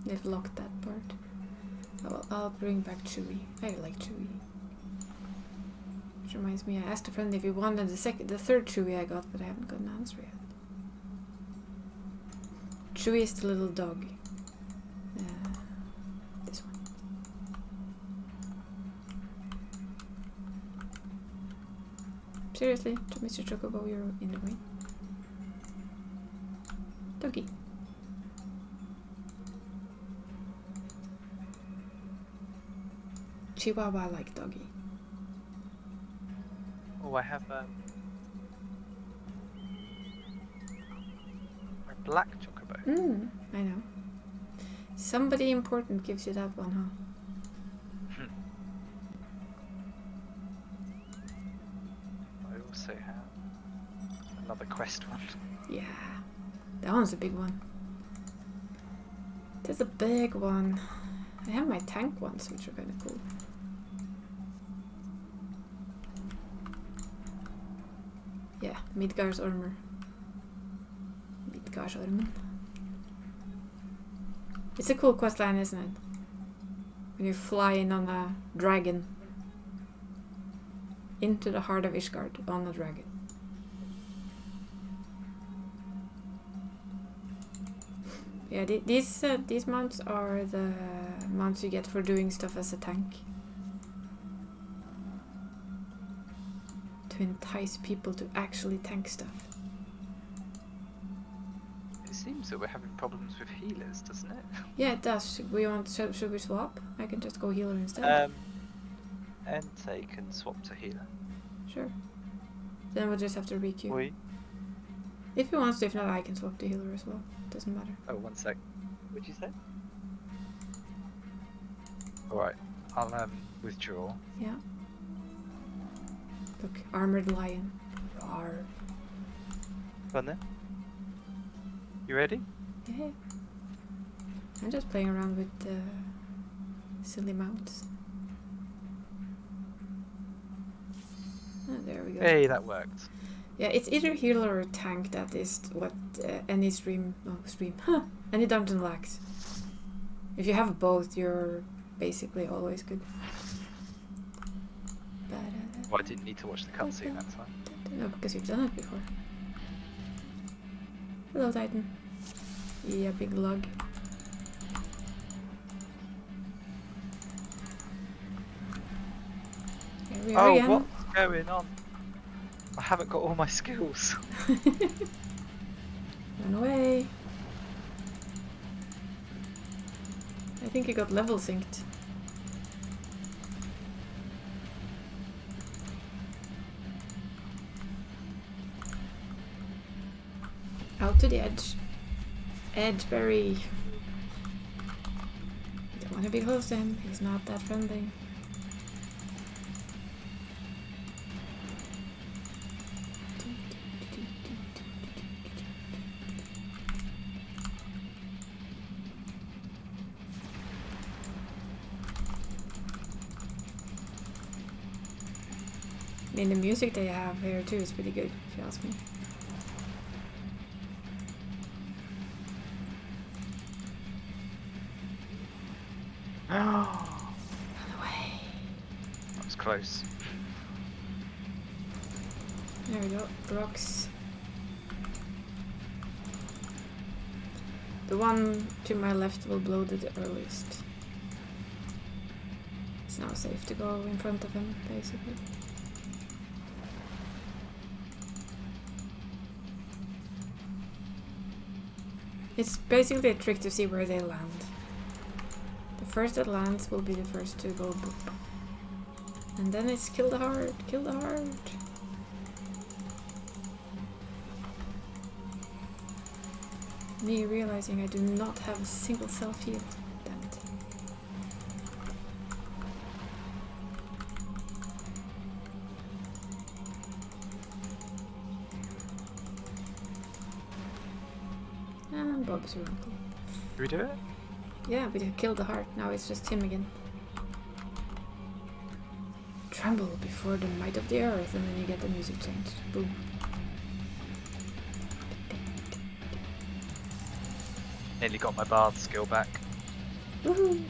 Speaker 1: They've locked that part. I'll bring back Chewie. I like Chewie. Which reminds me, I asked a friend if he wanted the third Chewie I got, but I haven't got an answer yet. Chewie is the little dog. This one. Seriously, Mr. Chocobo, you're in the way. Doggy. Chihuahua like doggy.
Speaker 2: Oh, I have a black chocobo.
Speaker 1: I know. Somebody important gives you that one, huh?
Speaker 2: I also have another quest one.
Speaker 1: Yeah, that one's a big one. That's a big one. I have my tank ones, which are kind of cool. Yeah, Midgar's armor. Midgar's armor. It's a cool questline, isn't it? When you fly in on a dragon. Into the heart of Ishgard on a dragon. Yeah, these mounts are the mounts you get for doing stuff as a tank. To entice people to actually tank stuff.
Speaker 2: It seems that we're having problems with healers, doesn't it?
Speaker 1: Yeah, it does. Should we swap? I can just go healer instead.
Speaker 2: Entei can swap to healer.
Speaker 1: Sure. Then we'll just have to requeue.
Speaker 2: Oui.
Speaker 1: If he wants to, if not, I can swap to healer as well. Doesn't matter.
Speaker 2: Oh, 1 sec. What'd you say? Alright, I'll withdraw.
Speaker 1: Yeah. Look, armored lion. Rawr.
Speaker 2: Run then. You ready?
Speaker 1: Yeah. I'm just playing around with silly mounts. Oh, there we go.
Speaker 2: Hey, that worked.
Speaker 1: Yeah, it's either healer or tank. That is what any any dungeon lacks. If you have both, you're basically always good.
Speaker 2: Well, I didn't need to watch the cutscene that time.
Speaker 1: No, because you've done it before. Hello, Titan. Yeah, big lug. Here we are again.
Speaker 2: What's going on? I haven't got all my skills.
Speaker 1: Run away. I think you got level synced. Out to the edge. Edgeberry. You don't want to be close to him. He's not that friendly. I mean, the music they have here too is pretty good, if you ask me. Run away.
Speaker 2: That was close.
Speaker 1: There we go. Rocks. The one to my left will blow the earliest. It's now safe to go in front of him, basically. It's basically a trick to see where they land. The first that lands will be the first to go boop. And then it's kill the heart, kill the heart. Me realizing I do not have a single self-heal. Damn it. And Bob's your uncle.
Speaker 2: Do we do it?
Speaker 1: Yeah, we killed the heart. Now it's just him again. Tremble before the might of the earth, and then you get the music changed. Boom.
Speaker 2: Nearly got my bard skill back.
Speaker 1: Woohoo!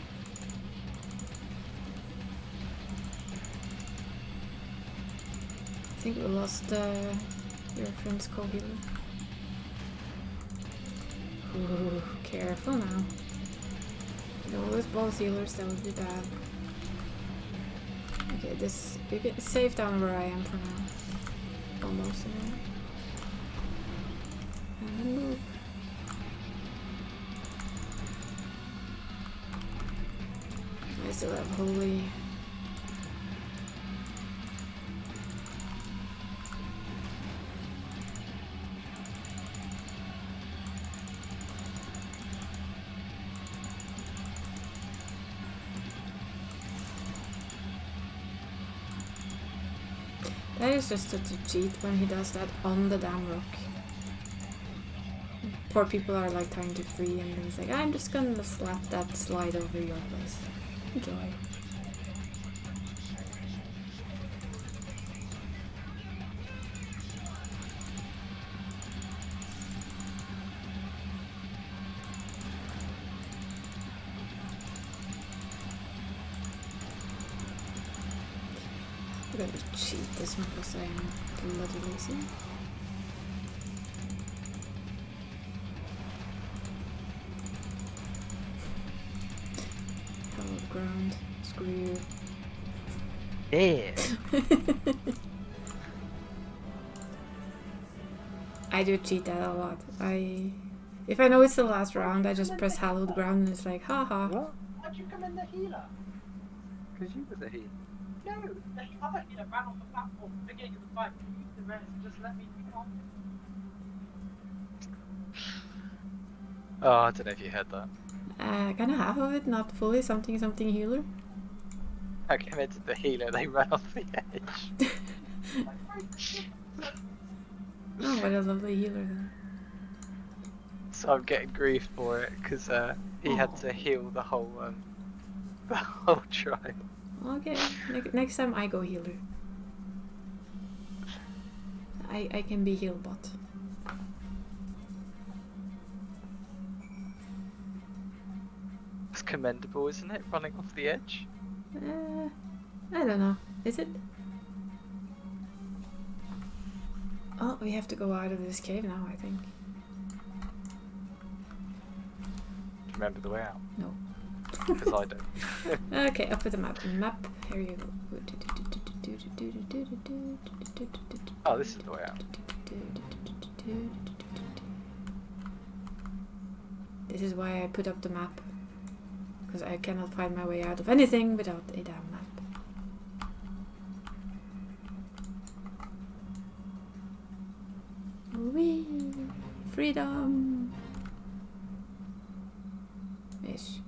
Speaker 1: I think we lost your friend's co-healer. Ooh, careful now. No, with both healers, that would be bad. Okay, this we get safe down where I am for now. Almost anyway. And then move. I still have holy. That is just such a cheat when he does that on the damn rock. Poor people are like trying to free and he's like, I'm just gonna slap that slide over your place. Enjoy. I'm gonna cheat this one because I am bloody lazy. Hallowed ground. Screw you.
Speaker 2: Yeah.
Speaker 1: I do cheat that a lot. If I know it's the last round, I just press hallowed ground and it's like, haha.
Speaker 2: What?
Speaker 3: How'd you come in the healer?
Speaker 2: Because you were the heat.
Speaker 3: No, the other healer ran off the platform at the beginning of the fight. You used the rest, just let me be on.
Speaker 2: Oh, I don't know if you heard that.
Speaker 1: Kinda half of it, not fully. Something healer.
Speaker 2: I committed the healer, they ran off the edge.
Speaker 1: Oh, what a lovely healer then.
Speaker 2: So I'm getting grief for it because he had to heal the whole trial.
Speaker 1: Okay, next time I go healer. I can be heal bot.
Speaker 2: It's commendable, isn't it? Running off the edge.
Speaker 1: I don't know. Is it? Oh, we have to go out of this cave now, I think.
Speaker 2: Remember the way out?
Speaker 1: No.
Speaker 2: Because I don't.
Speaker 1: Okay, up with the map. Map. Here you go.
Speaker 2: Oh, this is the way out.
Speaker 1: This is why I put up the map. Because I cannot find my way out of anything without a damn map. Whee! Freedom! Ish.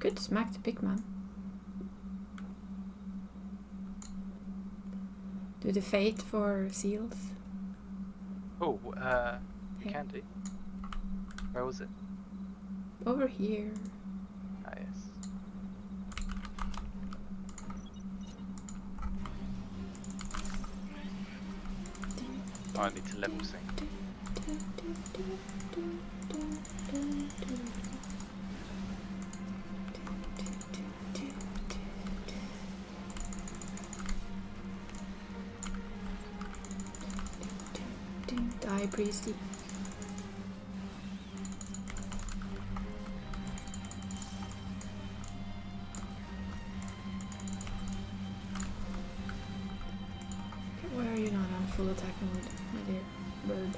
Speaker 1: Could smack the big man. Do the fate for seals.
Speaker 2: Oh,
Speaker 1: Hey.
Speaker 2: can do. Where was it?
Speaker 1: Over here.
Speaker 2: Ah, yes. Oh, I need to level sync.
Speaker 1: Die, priesty. Okay, why are you not on full attack mode, my dear bird?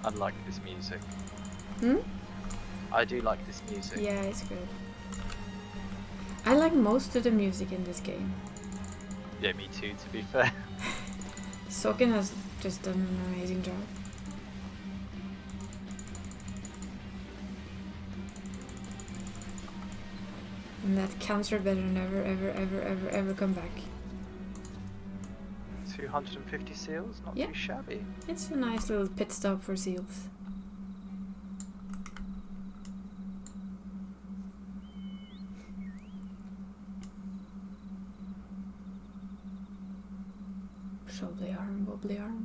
Speaker 2: I like this music.
Speaker 1: Hmm?
Speaker 2: I do like this music.
Speaker 1: Yeah, it's good. I like most of the music in this game.
Speaker 2: Yeah, me too, to be fair.
Speaker 1: Soken has just done an amazing job. And that cancer better never, ever, ever, ever, ever come back.
Speaker 2: 250 seals? Not
Speaker 1: Yeah.
Speaker 2: too shabby.
Speaker 1: It's a nice little pit stop for seals.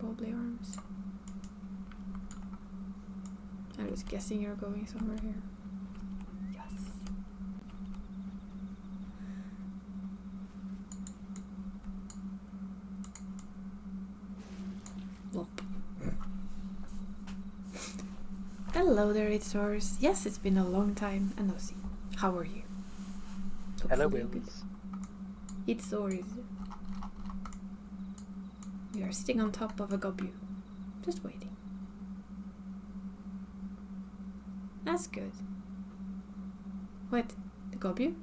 Speaker 1: Wobbly arms. I was guessing you're going somewhere here. Yes. Lop. Hello there, it's Source. Yes, it's been a long time, and no see. How are you?
Speaker 2: Hello,
Speaker 1: Hopefully good.
Speaker 2: Wills.
Speaker 1: It's Source. We are sitting on top of a gobu. Just waiting. That's good. What? The gobu?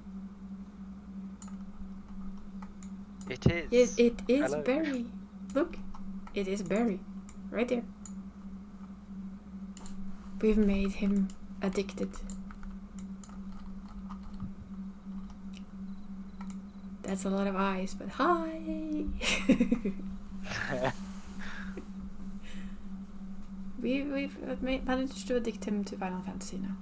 Speaker 2: It is.
Speaker 1: Yes, it is
Speaker 2: Hello.
Speaker 1: Barry. Look, it is Barry. Right there. We've made him addicted. That's a lot of eyes, but hi! We've managed to addict him to Final Fantasy now.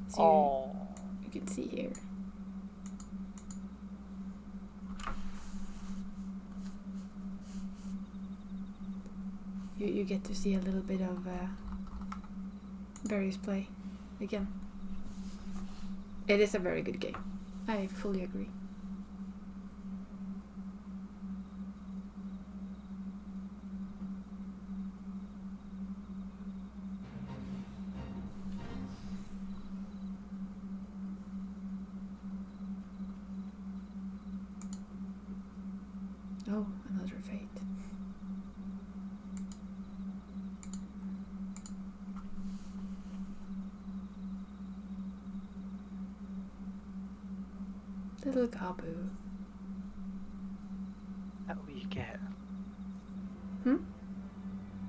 Speaker 1: So
Speaker 2: Oh.
Speaker 1: you can see here. You get to see a little bit of Barry's play again. It is a very good game. I fully agree. Oh, another fate. Little Gabu.
Speaker 2: That's what you get.
Speaker 1: Hmm?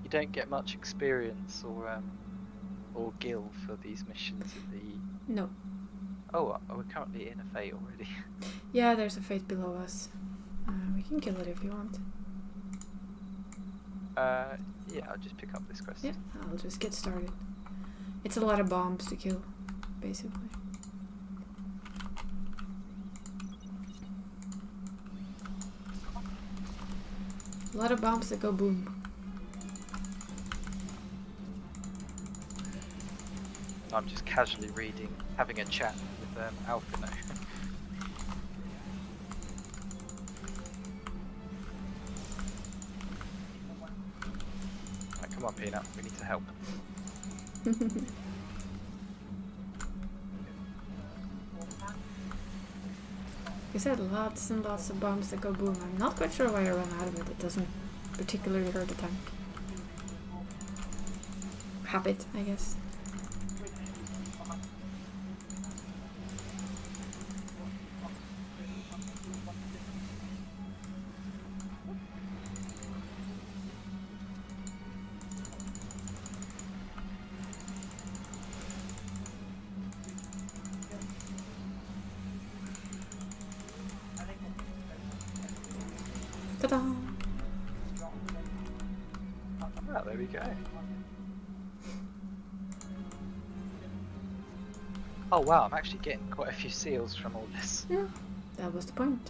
Speaker 2: You don't get much experience or gil for these missions in the.
Speaker 1: No.
Speaker 2: Oh, we're currently in a fate already.
Speaker 1: Yeah, there's a fate below us. We can kill it if you want.
Speaker 2: Yeah, I'll just pick up this quest.
Speaker 1: Yeah, I'll just get started. It's a lot of bombs to kill, basically. A lot of bombs that go boom.
Speaker 2: I'm just casually reading, having a chat with Alphino. Right, come on, Peanut, we need to help.
Speaker 1: You said lots and lots of bombs that go boom. I'm not quite sure why I run out of it. It doesn't particularly hurt the tank. Habit, I guess. Ta-da!
Speaker 2: Well, there we go. Oh wow, I'm actually getting quite a few seals from all this.
Speaker 1: Yeah, that was the point.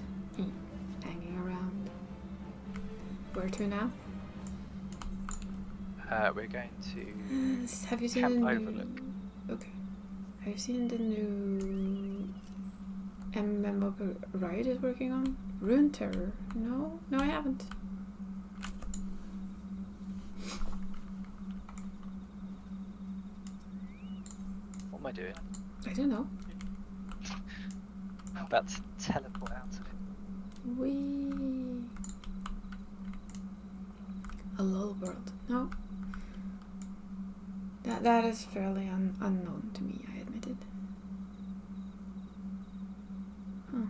Speaker 1: Hanging around. Where to now?
Speaker 2: We're going to
Speaker 1: Have you seen
Speaker 2: Camp
Speaker 1: the new...
Speaker 2: Overlook.
Speaker 1: Okay. Have you seen the new MMO Riot is working on? Rune Terror? No, I haven't.
Speaker 2: What am I doing?
Speaker 1: I don't know.
Speaker 2: I'm about to teleport out of it.
Speaker 1: A LOL world. No. That is fairly unknown to me, I admitted. Huh.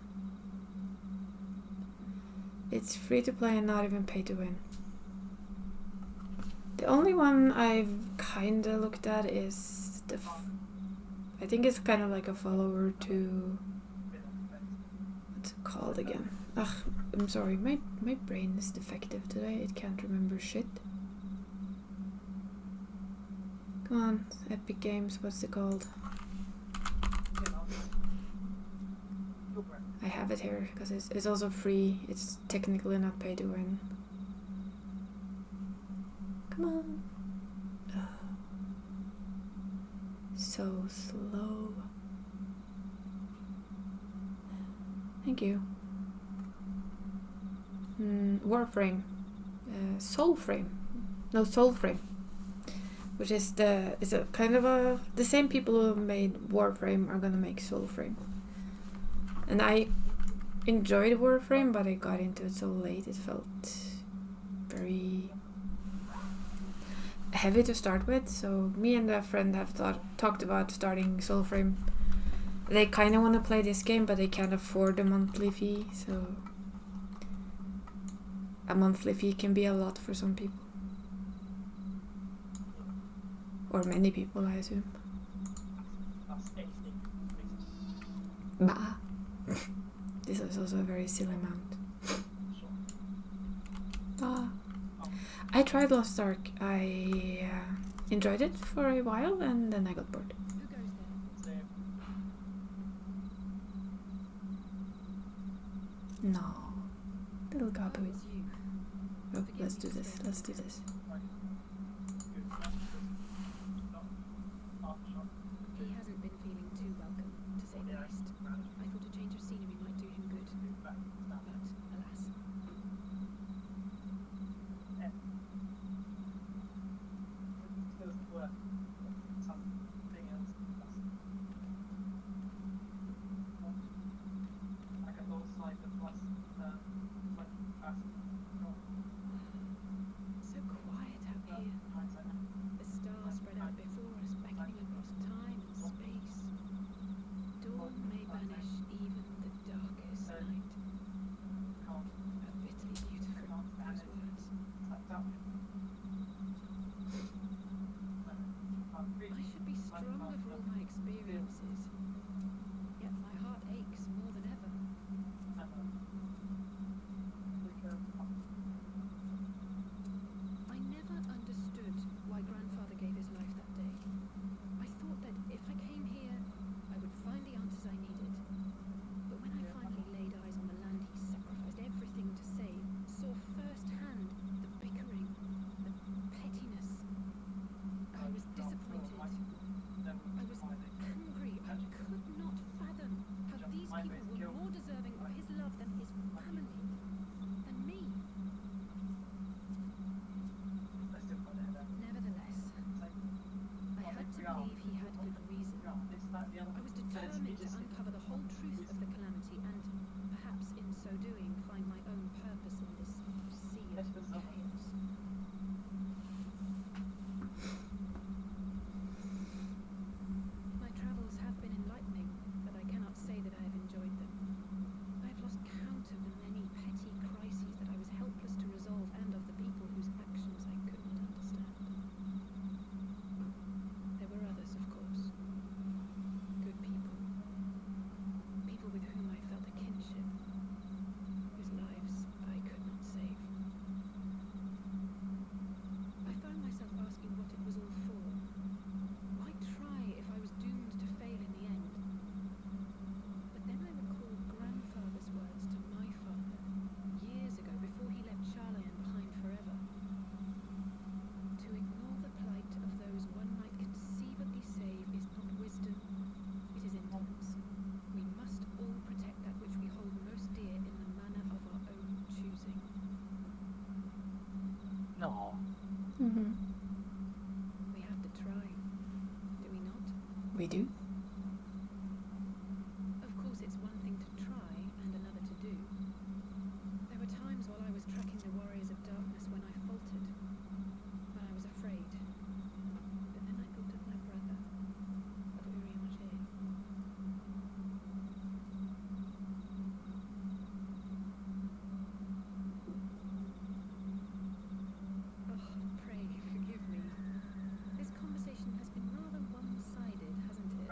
Speaker 1: It's free to play and not even pay to win. The only one I've kinda looked at is I think it's kind of like a follower to... What's it called again? Ugh, I'm sorry, my brain is defective today, it can't remember shit. Come on, Epic Games, what's it called? I have it here, because it's also free, it's technically not pay to win. Come on. Ugh. So slow. Thank you. Warframe. Soulframe. No, Soulframe. Which is it's a kind of the same people who made Warframe are gonna make Soulframe. And I enjoyed Warframe, but I got into it so late, it felt very heavy to start with. So me and a friend have talked about starting Soulframe. They kind of want to play this game, but they can't afford a monthly fee, so a monthly fee can be a lot for some people. Or many people, I assume. Bah. This is also a very silly amount. Bah. I tried Lost Ark. I enjoyed it for a while and then I got bored. No. Little Gabu. Oh, let's do this. Let's do this.
Speaker 4: He hasn't been feeling too welcome, to say the least. I thought a change of scenery might do him good. But, alas. So quiet out here. The stars spread out before us, beckoning across time and space. Dawn may banish even the darkest night. How bitterly beautiful those words. I should be stronger for all my experiences. Yet my heart aches more than ever. I never understood why Grandfather gave his life that day. I thought that if I came here, I would find the answers I needed. But when I finally laid eyes on the land he sacrificed everything to save, saw firsthand the bickering, the pettiness, I was disappointed. I was hungry. I could not fathom how these people were more deserving of his love than his family, than me. Nevertheless, I had to believe he had good reason. I was determined to uncover the whole truth of the calamity and, perhaps in so doing, find my own purpose in this sea of chaos. My travels have been enlightening, but I cannot say that I have enjoyed them. I have lost count of the many petty crises that I was helpless to resolve and of the people whose actions I could not understand. There were others, of course. Good people. People with whom I felt a kinship, whose lives I could not save.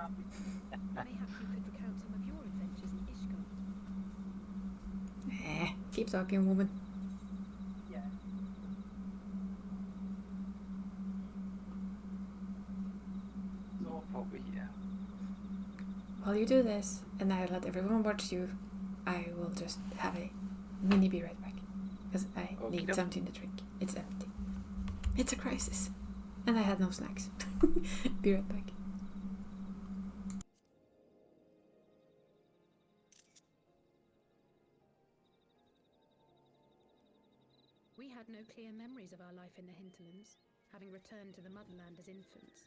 Speaker 3: happy.
Speaker 4: Mayhap you could recount some of your adventures in Ishgard.
Speaker 1: Keep talking, woman.
Speaker 3: Yeah. So,
Speaker 2: Probably, yeah.
Speaker 1: While you do this, and I let everyone watch you, I will just have a mini be right back. Because I need
Speaker 2: Okey-doke.
Speaker 1: something to drink. It's empty. It's a crisis. And I had no snacks. Be right back.
Speaker 4: We had no clear memories of our life in the hinterlands, having returned to the motherland as infants.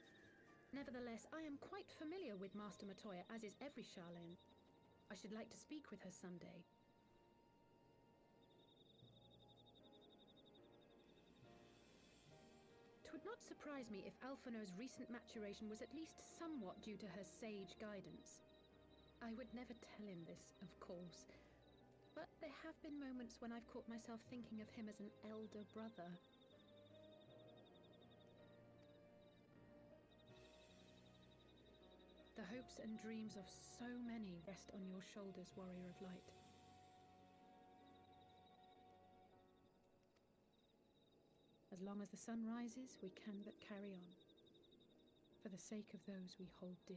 Speaker 4: Nevertheless, I am quite familiar with Master Matoya, as is every Charlene. I should like to speak with her someday. Twould not surprise me if Alphino's recent maturation was at least somewhat due to her sage guidance. I would never tell him this, of course, but there have been moments when I've caught myself thinking of him as an elder brother. The hopes and dreams of so many rest on your shoulders, Warrior of Light. As long as the sun rises, we can but carry on, for the sake of those we hold dear.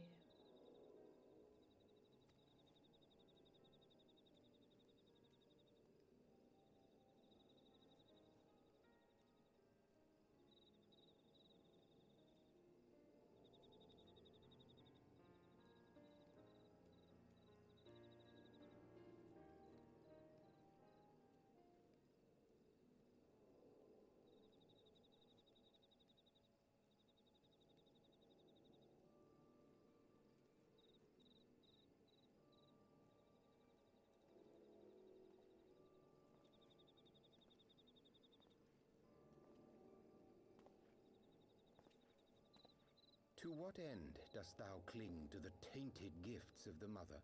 Speaker 5: To what end dost thou cling to the tainted gifts of the Mother?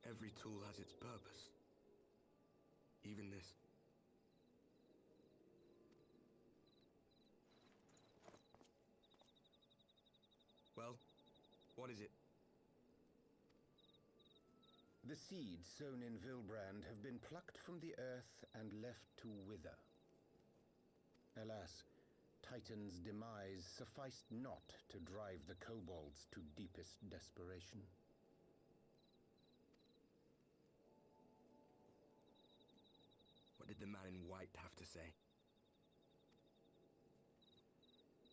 Speaker 6: Every tool has its purpose. Even this. Well, what is it?
Speaker 5: The seeds sown in Vilbrand have been plucked from the earth and left to wither. Alas, Titan's demise sufficed not to drive the kobolds to deepest desperation.
Speaker 6: What did the man in white have to say?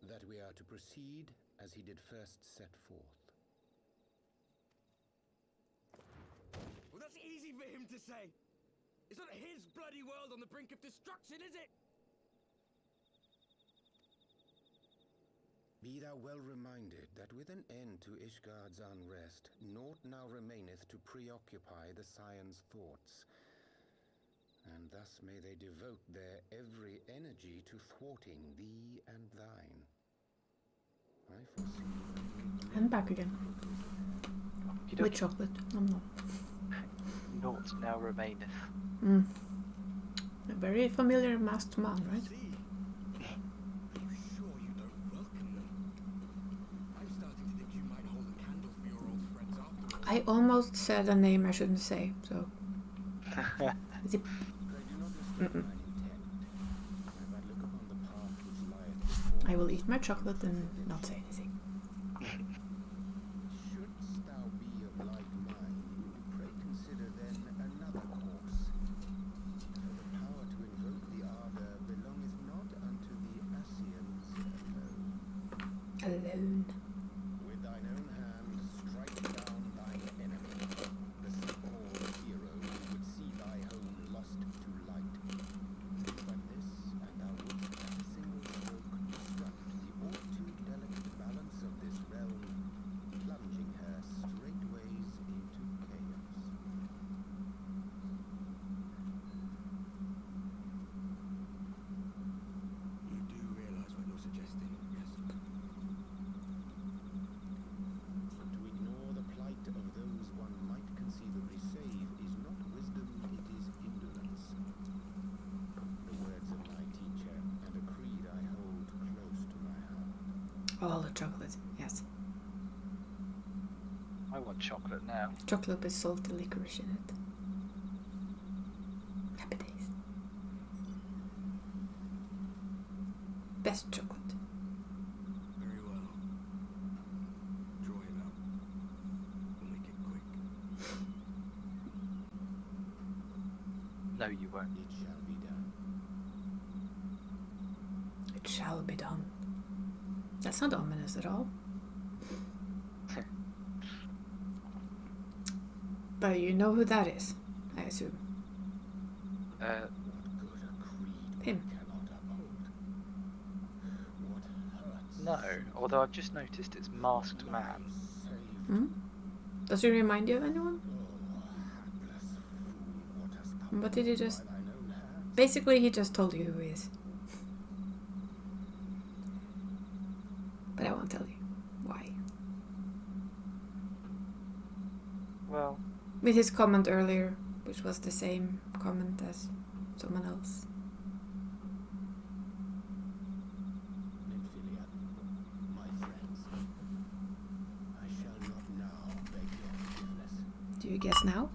Speaker 5: That we are to proceed as he did first set forth.
Speaker 6: Well, that's easy for him to say! It's not his bloody world on the brink of destruction, is it?
Speaker 5: Be thou well reminded that with an end to Ishgard's unrest, naught now remaineth to preoccupy the Scion's thoughts. And thus may they devote their every energy to thwarting thee and thine. I foresee.
Speaker 1: And back again.
Speaker 2: Okey-doke.
Speaker 1: With chocolate. Nom.
Speaker 2: Naught now remaineth.
Speaker 1: A very familiar masked man, right?
Speaker 6: See? Are you sure you don't welcome them? I'm starting to think you might hold a candle for your old friends after all.
Speaker 1: I almost said a name I shouldn't say, so. Is it?
Speaker 5: Pray do not disturb mine intent. If I look upon the path which lieth before
Speaker 1: I will eat my chocolate and not say anything.
Speaker 5: Shouldst thou be of like mind, pray consider then another course. For the power to invoke the Ardor belongeth not unto the Ascians alone.
Speaker 1: Alone.
Speaker 5: With thine own hand strike down thine enemy, the so-called hero who would see thy home lost to light. But this, and thou wouldst at a single stroke disrupt the all too delicate balance of this realm, plunging her straightways into chaos.
Speaker 6: You do realize what you're suggesting, yes?
Speaker 5: To ignore the plight of those one might conceivably save is not wisdom, it is indolence. The words of my teacher, and a creed I hold close to my heart.
Speaker 1: All the chocolate, yes.
Speaker 2: I want chocolate now.
Speaker 1: Chocolate with salty licorice in it. Happy days. Best chocolate.
Speaker 6: Very well. Draw him out. We'll make it quick.
Speaker 2: No, you won't.
Speaker 5: It shall be done.
Speaker 1: It shall be done. That's not ominous at all. But you know who that is, I assume.
Speaker 2: Uh,
Speaker 5: What good a creed
Speaker 1: Him.
Speaker 5: we cannot uphold? What hurts?
Speaker 2: no, although I've just noticed it's Masked Man.
Speaker 5: Saved.
Speaker 1: Hmm? Does he remind you of anyone?
Speaker 5: Oh, hapless fool, what hast thou
Speaker 1: What did he
Speaker 5: done
Speaker 1: just...
Speaker 5: by thine own hands?
Speaker 1: Basically, he just told you who he is. But I won't tell you why.
Speaker 2: Well,
Speaker 1: With his comment earlier, which was the same comment as someone else.
Speaker 5: Nymphilia, my friends, I shall not now beg your forgiveness.
Speaker 1: Do you guess now?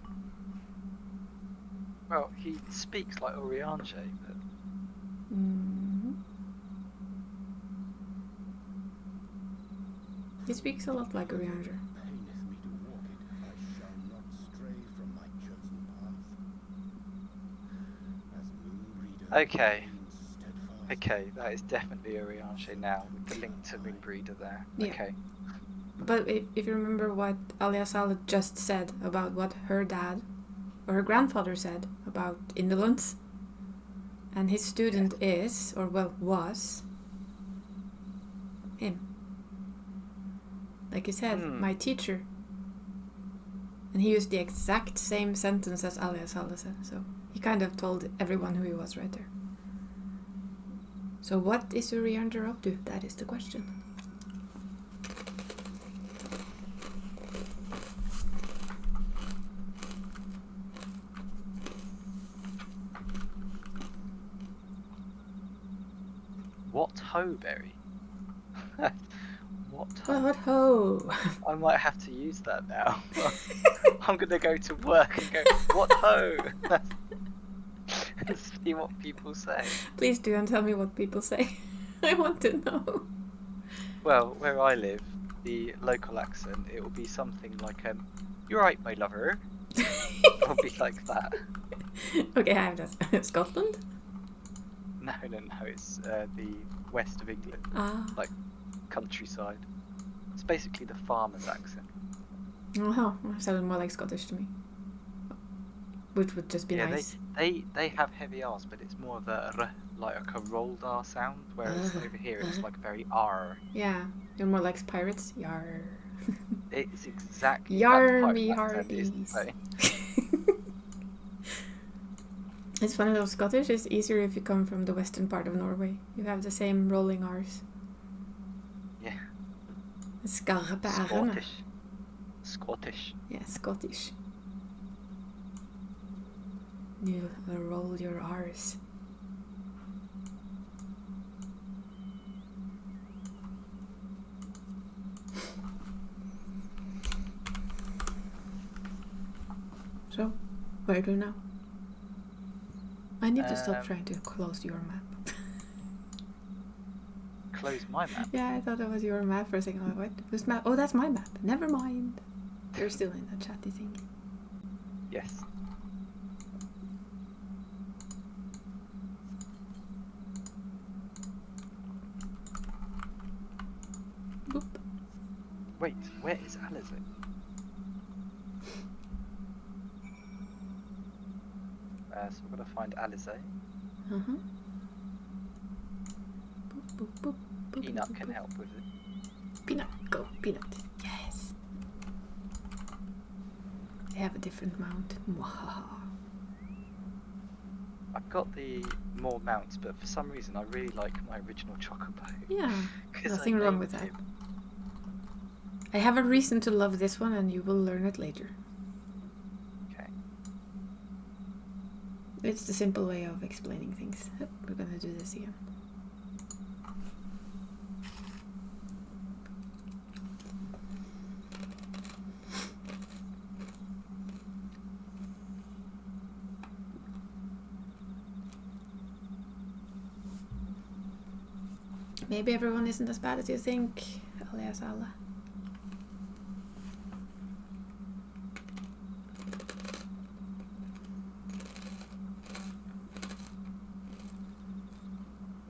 Speaker 2: well, he speaks like Oriange, but
Speaker 1: Mm-hmm. He speaks a lot like Oriander.
Speaker 5: Paineth me to walk it, I shall not stray from my chosen path. As Moonbreeder
Speaker 2: Okay.
Speaker 5: remains steadfast.
Speaker 2: okay, that is definitely Oriange now, with the link to Moonbreeder there.
Speaker 1: Yeah.
Speaker 2: Okay.
Speaker 1: But if you remember what Alia Salad just said about what her dad or her grandfather said about indolence, and his student is, or well, was, him. Like he said, my teacher. And he used the exact same sentence as Alia Salad said, so he kind of told everyone who he was right there. So what is Uriander up to? That is the question.
Speaker 2: What Hoberry? What ho?
Speaker 1: What ho!
Speaker 2: I might have to use that now. I'm gonna go to work and go, what ho? And see what people say.
Speaker 1: Please do, and tell me what people say. I want to know.
Speaker 2: Well, where I live, the local accent, it will be something like, you're right, my lover. It'll be like that.
Speaker 1: Okay, I have that. Scotland?
Speaker 2: No, it's the west of England,
Speaker 1: Ah.
Speaker 2: like countryside. It's basically the farmer's accent.
Speaker 1: Oh, that sounded more like Scottish to me. Which would just be
Speaker 2: Yeah,
Speaker 1: nice.
Speaker 2: they have heavy R's, but it's more of a r, like a rolled R sound, whereas over here it's like very R.
Speaker 1: Yeah, you're more like pirates. Yar.
Speaker 2: It's exactly
Speaker 1: Yar
Speaker 2: that
Speaker 1: me
Speaker 2: pirate accent is the
Speaker 1: hearties.
Speaker 2: same.
Speaker 1: It's funny though, Scottish is easier if you come from the western part of Norway. You have the same rolling R's.
Speaker 2: Yeah.
Speaker 1: Skarpe R-ene.
Speaker 2: Scottish. Scottish.
Speaker 1: Yeah, Scottish. You roll your R's. So, where do now? I need to stop trying to close your map.
Speaker 2: Close my map.
Speaker 1: Yeah, I thought that was your map for a second. I'm like, what? Whose map? Oh, that's my map. Never mind. You're still in the chatty thing.
Speaker 2: Yes.
Speaker 1: Boop.
Speaker 2: Wait, where is Alizé? So we're gonna find Alizé.
Speaker 1: Uh-huh. Boop, boop, boop, boop,
Speaker 2: Peanut
Speaker 1: boop,
Speaker 2: can
Speaker 1: boop.
Speaker 2: help with it.
Speaker 1: Peanut, go, Peanut. Yes. They have a different mount. Mwahaha.
Speaker 2: I've got the more mounts, but for some reason I really like my original Chocobo.
Speaker 1: Yeah,
Speaker 2: 'Cause I
Speaker 1: nothing wrong with
Speaker 2: named
Speaker 1: that.
Speaker 2: him.
Speaker 1: I have a reason to love this one, and you will learn it later.
Speaker 2: Okay.
Speaker 1: It's the simple way of explaining things. Yep, we're gonna do this again. Maybe everyone isn't as bad as you think, alias alla.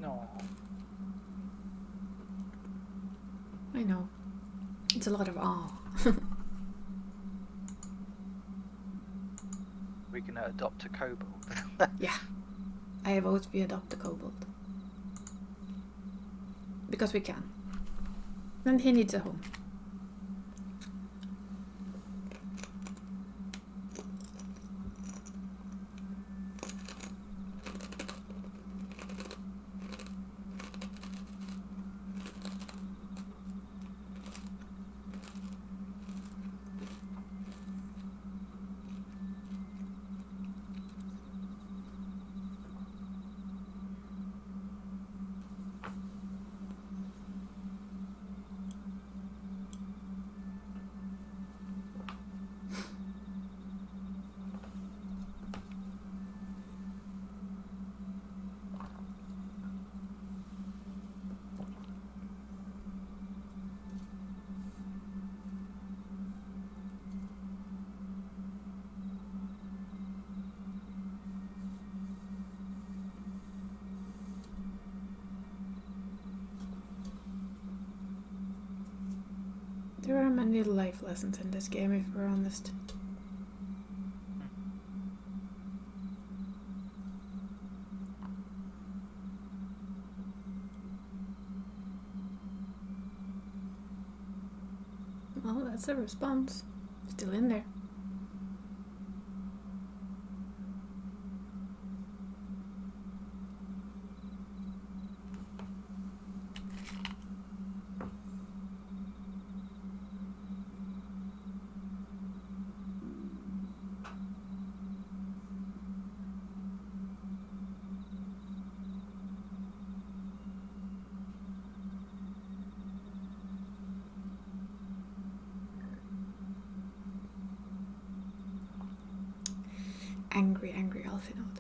Speaker 2: No.
Speaker 1: I know. It's a lot of awe.
Speaker 2: We're gonna adopt a kobold.
Speaker 1: Yeah. I vote we adopt a kobold. Because we can. And he needs a home. There are many life lessons in this game, if we're honest. Well, that's a response. Still in there. Angry Alfinod.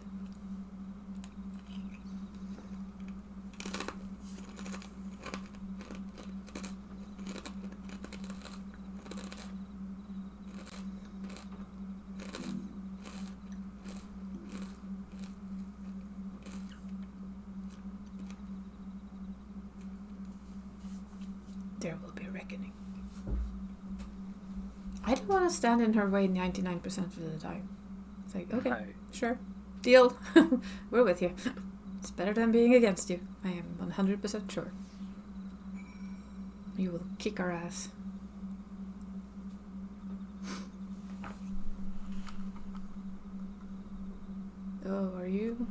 Speaker 1: There will be a reckoning. I don't want to stand in her way 99% of the time. It's like, okay,
Speaker 2: No.
Speaker 1: sure. Deal. We're with you. It's better than being against you. I am 100% sure. You will kick our ass. Oh, are you?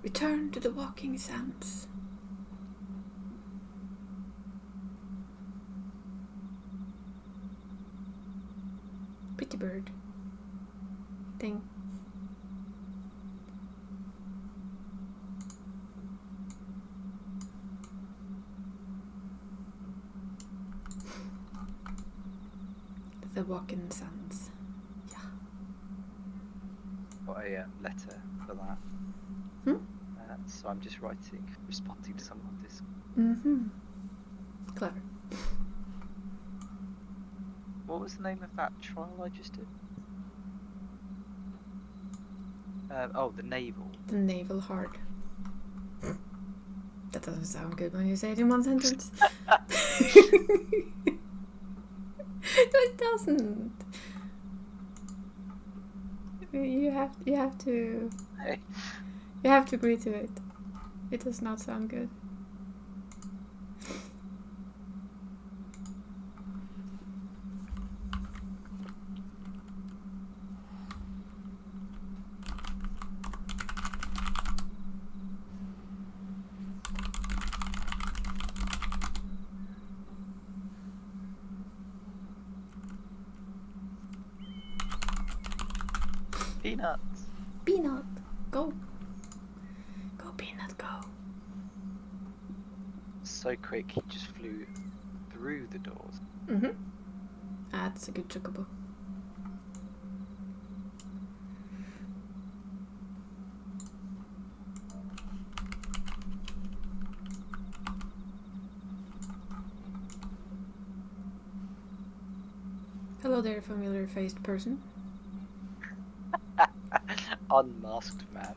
Speaker 1: Return to the walking sands. Pretty bird. Thing. The walking sands. Yeah.
Speaker 2: Got a letter for that.
Speaker 1: Hmm?
Speaker 2: So I'm just responding to someone on this.
Speaker 1: Mm-hmm. Clever.
Speaker 2: What was the name of that trial I just did? Oh, the naval.
Speaker 1: The naval hard. That doesn't sound good when you say it in one sentence. It doesn't. You have to
Speaker 2: Hey.
Speaker 1: you have to agree to it. It does not sound good.
Speaker 2: Peanuts.
Speaker 1: Peanut, go. Go Peanut, go.
Speaker 2: So quick, he just flew through the doors.
Speaker 1: Mm-hmm. That's a good chocobo. Hello there, familiar-faced person.
Speaker 2: Unmasked man.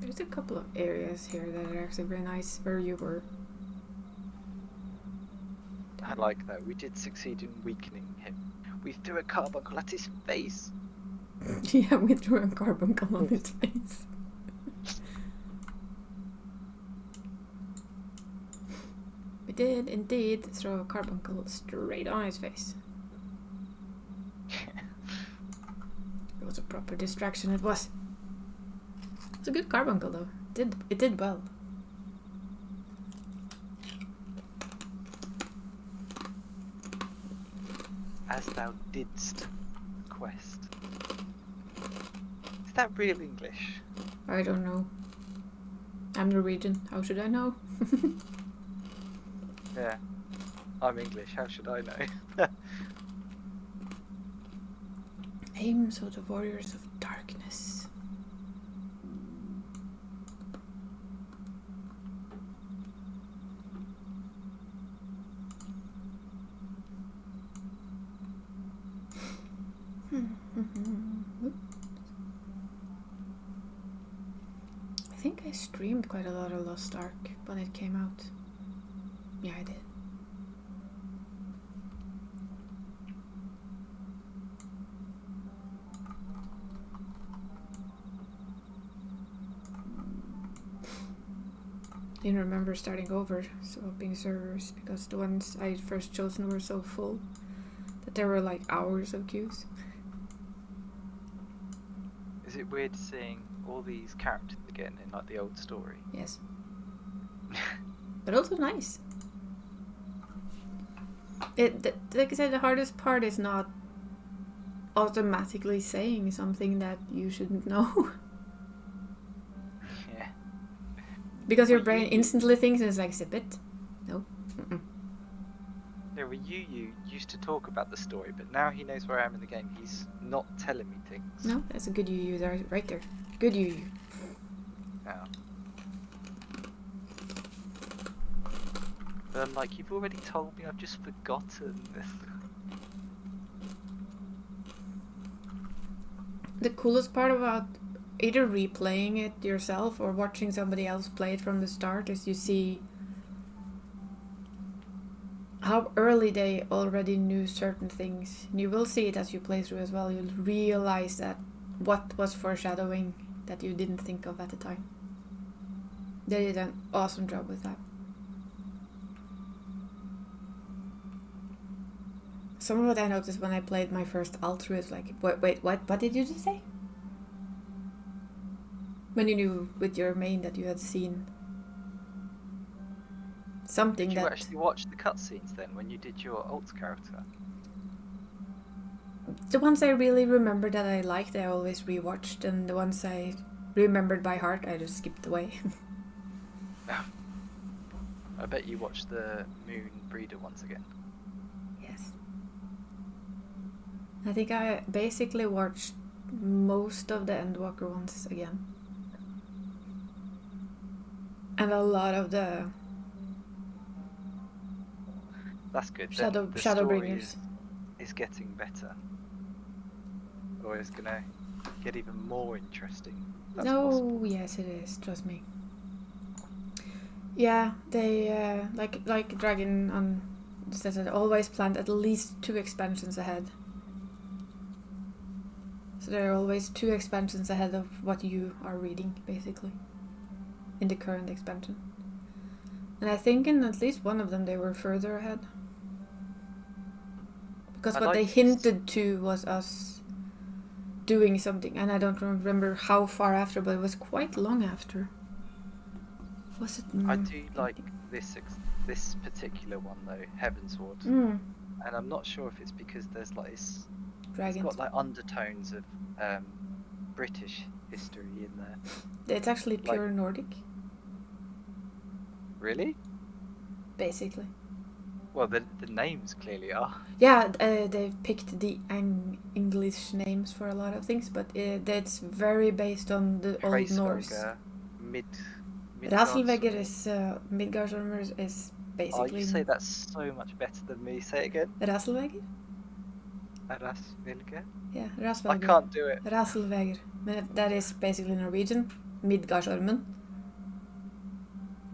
Speaker 1: There's a couple of areas here that are actually very nice where you were.
Speaker 2: I like that. We did succeed in weakening him. We threw a carbuncle at his face.
Speaker 1: Yeah, we threw a carbuncle on his face. We did indeed throw a carbuncle straight on his face. It was a proper distraction, it was. It's a good carbuncle though. It did well.
Speaker 2: As thou didst quest. Is that real English?
Speaker 1: I don't know. I'm Norwegian. How should I know?
Speaker 2: Yeah. I'm English. How should I know?
Speaker 1: Aims of the warriors of darkness. I think I streamed quite a lot of Lost Ark when it came out. Yeah, I did. Didn't remember starting over swapping servers because the ones I had first chosen were so full that there were like hours of queues.
Speaker 2: Is it weird seeing all these characters again in like the old story?
Speaker 1: Yes. But also nice. Like I said, the hardest part is not automatically saying something that you shouldn't know.
Speaker 2: Yeah.
Speaker 1: Because your
Speaker 2: Well,
Speaker 1: brain
Speaker 2: you-
Speaker 1: instantly thinks it's like, zip it. No. Mm-mm.
Speaker 2: Yeah, well, you used to talk about the story, but now he knows where I am in the game. He's not telling me things.
Speaker 1: No, that's a good you there, right there. Good you.
Speaker 2: Yeah. But I'm like, you've already told me. I've just forgotten.
Speaker 1: The coolest part about either replaying it yourself or watching somebody else play it from the start is you see how early they already knew certain things. And you will see it as you play through as well. You'll realize that what was foreshadowing that you didn't think of at the time. They did an awesome job with that. Some of what I noticed when I played my first alt through is like, wait, what did you just say? When you knew with your main that you had seen something
Speaker 2: Did you
Speaker 1: that...
Speaker 2: actually watch the cutscenes then when you did your alt character?
Speaker 1: The ones I really remember that I liked, I always rewatched, and the ones I remembered by heart, I just skipped away.
Speaker 2: I bet you watched the Moon Breeder ones again.
Speaker 1: Yes. I think I basically watched most of the Endwalker ones again. And a lot of the
Speaker 2: That's good.
Speaker 1: Shadow
Speaker 2: Then the story
Speaker 1: Shadowbringers.
Speaker 2: is getting better. Or it's gonna get even more interesting. That's possible.
Speaker 1: No, yes it is, trust me. Yeah, they like Dragon says it always planned at least 2 expansions ahead. So there are always 2 expansions ahead of what you are reading, basically, in the current expansion. And I think in at least one of them they were further ahead. Because
Speaker 2: I
Speaker 1: what they
Speaker 2: like-
Speaker 1: hinted to was us doing something, and I don't remember how far after, but it was quite long after. Was it?
Speaker 2: I do like this particular one though, Heavensward,
Speaker 1: Mm,
Speaker 2: and I'm not sure if it's because there's like it's
Speaker 1: dragons.
Speaker 2: got like undertones of British history in there.
Speaker 1: It's actually
Speaker 2: like-
Speaker 1: pure Nordic,
Speaker 2: Really?
Speaker 1: basically.
Speaker 2: Well, the names clearly are.
Speaker 1: Yeah, they've picked the English names for a lot of things, but that's very based on the Old Norse.
Speaker 2: Hraesvelgr,
Speaker 1: Raselvegger
Speaker 2: Midgardsormr.
Speaker 1: is Midgardsormr is
Speaker 2: Oh,
Speaker 1: basically
Speaker 2: you say that so much better than me. Say it again.
Speaker 1: Raselvegger.
Speaker 2: Hraesvelgr.
Speaker 1: Yeah,
Speaker 2: I
Speaker 1: Raselvegger.
Speaker 2: can't do it.
Speaker 1: Raselvegger. That is basically Norwegian. Midgardsormen.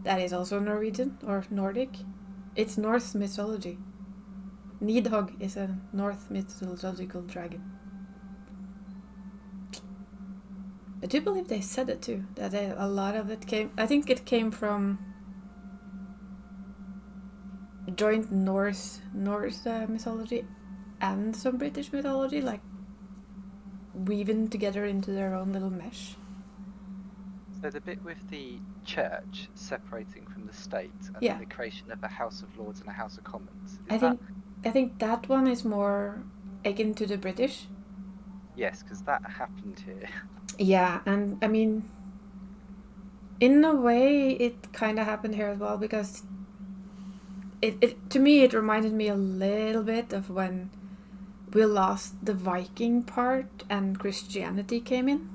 Speaker 1: That is also Norwegian or Nordic. It's Norse mythology. Nidhogg is a Norse mythological dragon. I do believe they said it too. That a lot of it came. I think it came from joint Norse mythology and some British mythology, like weaving together into their own little mesh.
Speaker 2: So the bit with the church separating from the state and
Speaker 1: Yeah.
Speaker 2: the creation of a House of Lords and a House of Commons.
Speaker 1: I think that one is more akin to the British.
Speaker 2: Yes, because that happened here.
Speaker 1: Yeah, and I mean, in a way, it kind of happened here as well, because it to me it reminded me a little bit of when we lost the Viking part and Christianity came in,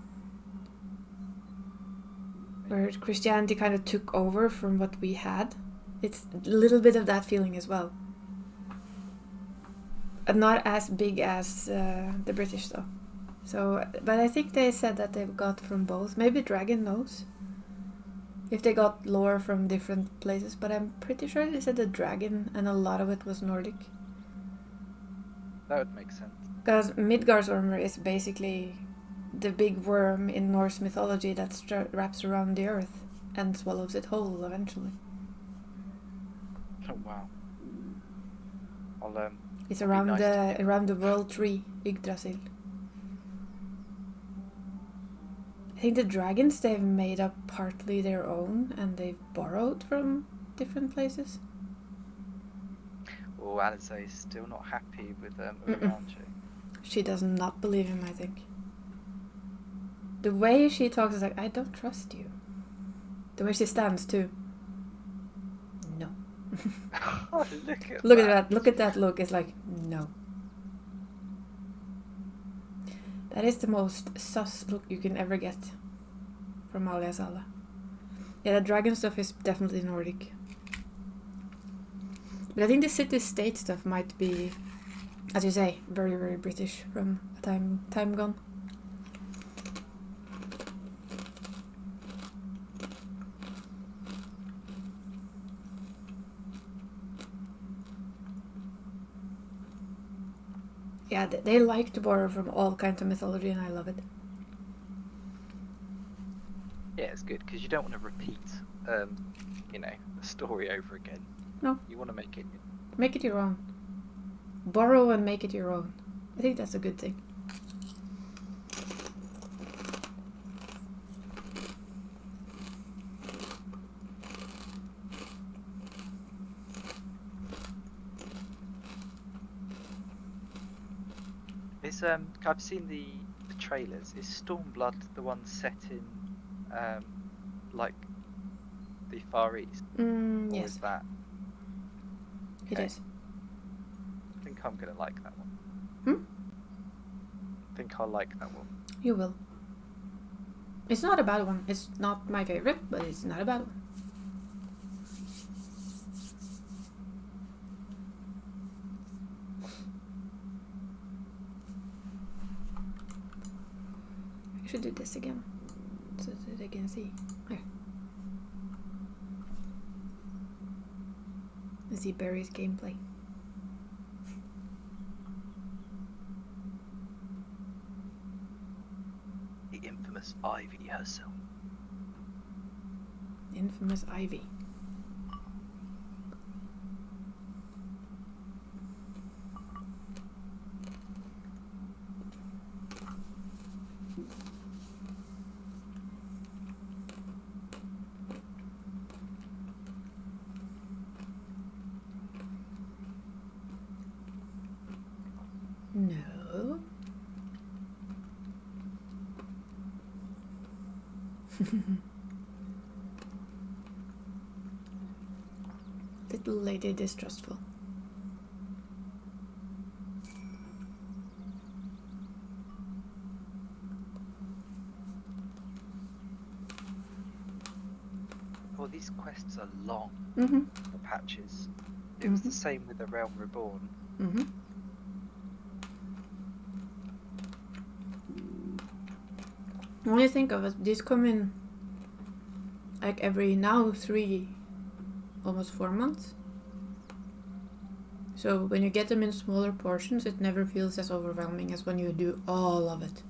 Speaker 1: where Christianity kind of took over from what we had. It's a little bit of that feeling as well. Not as big as the British though. So, but I think they said that they've got from both. Maybe Dragon knows if they got lore from different places, but I'm pretty sure they said the dragon and a lot of it was Nordic.
Speaker 2: That would make sense.
Speaker 1: Because Midgardsormr is basically the big worm in Norse mythology that wraps around the earth and swallows it whole eventually.
Speaker 2: Oh wow. I'll
Speaker 1: It's
Speaker 2: It'd be
Speaker 1: around
Speaker 2: nice
Speaker 1: around the world tree, Yggdrasil. I think the dragons they've made up partly their own and they've borrowed from different places.
Speaker 2: Oh, Alize is still not happy with Urianger.
Speaker 1: She does not believe him, I think. The way she talks is like, I don't trust you. The way she stands too. No.
Speaker 2: Oh, look at
Speaker 1: Look at that. Look at that look. It's like, no. That is the most sus look you can ever get from Alia Sala. Yeah, the dragon stuff is definitely Nordic. But I think the city-state stuff might be, as you say, very, very British from a time gone. Yeah, they like to borrow from all kinds of mythology, and I love it.
Speaker 2: Yeah, it's good because you don't want to repeat, the story over again.
Speaker 1: No.
Speaker 2: You want to make it.
Speaker 1: Make it your own. Borrow and make it your own. I think that's a good thing.
Speaker 2: Is I've seen the trailers. Is Stormblood the one set in, like, the Far East? Or
Speaker 1: Yes,
Speaker 2: is that?
Speaker 1: it
Speaker 2: Okay.
Speaker 1: is.
Speaker 2: I think I'm gonna like that one.
Speaker 1: Hmm?
Speaker 2: I think I'll like that one.
Speaker 1: You will. It's not a bad one. It's not my favorite, but it's not a bad one. I should do this again so that they can see. There. Let's see Barry's gameplay.
Speaker 2: The infamous Ivy herself.
Speaker 1: Infamous Ivy. No. Little lady distrustful.
Speaker 2: Well, these quests are long,
Speaker 1: Mm-hmm.
Speaker 2: the patches. It was the
Speaker 1: Mhm.
Speaker 2: same with the Realm Reborn.
Speaker 1: Mm-hmm. When you think of it, these come in like every now 3, almost 4 months. So when you get them in smaller portions, it never feels as overwhelming as when you do all of it.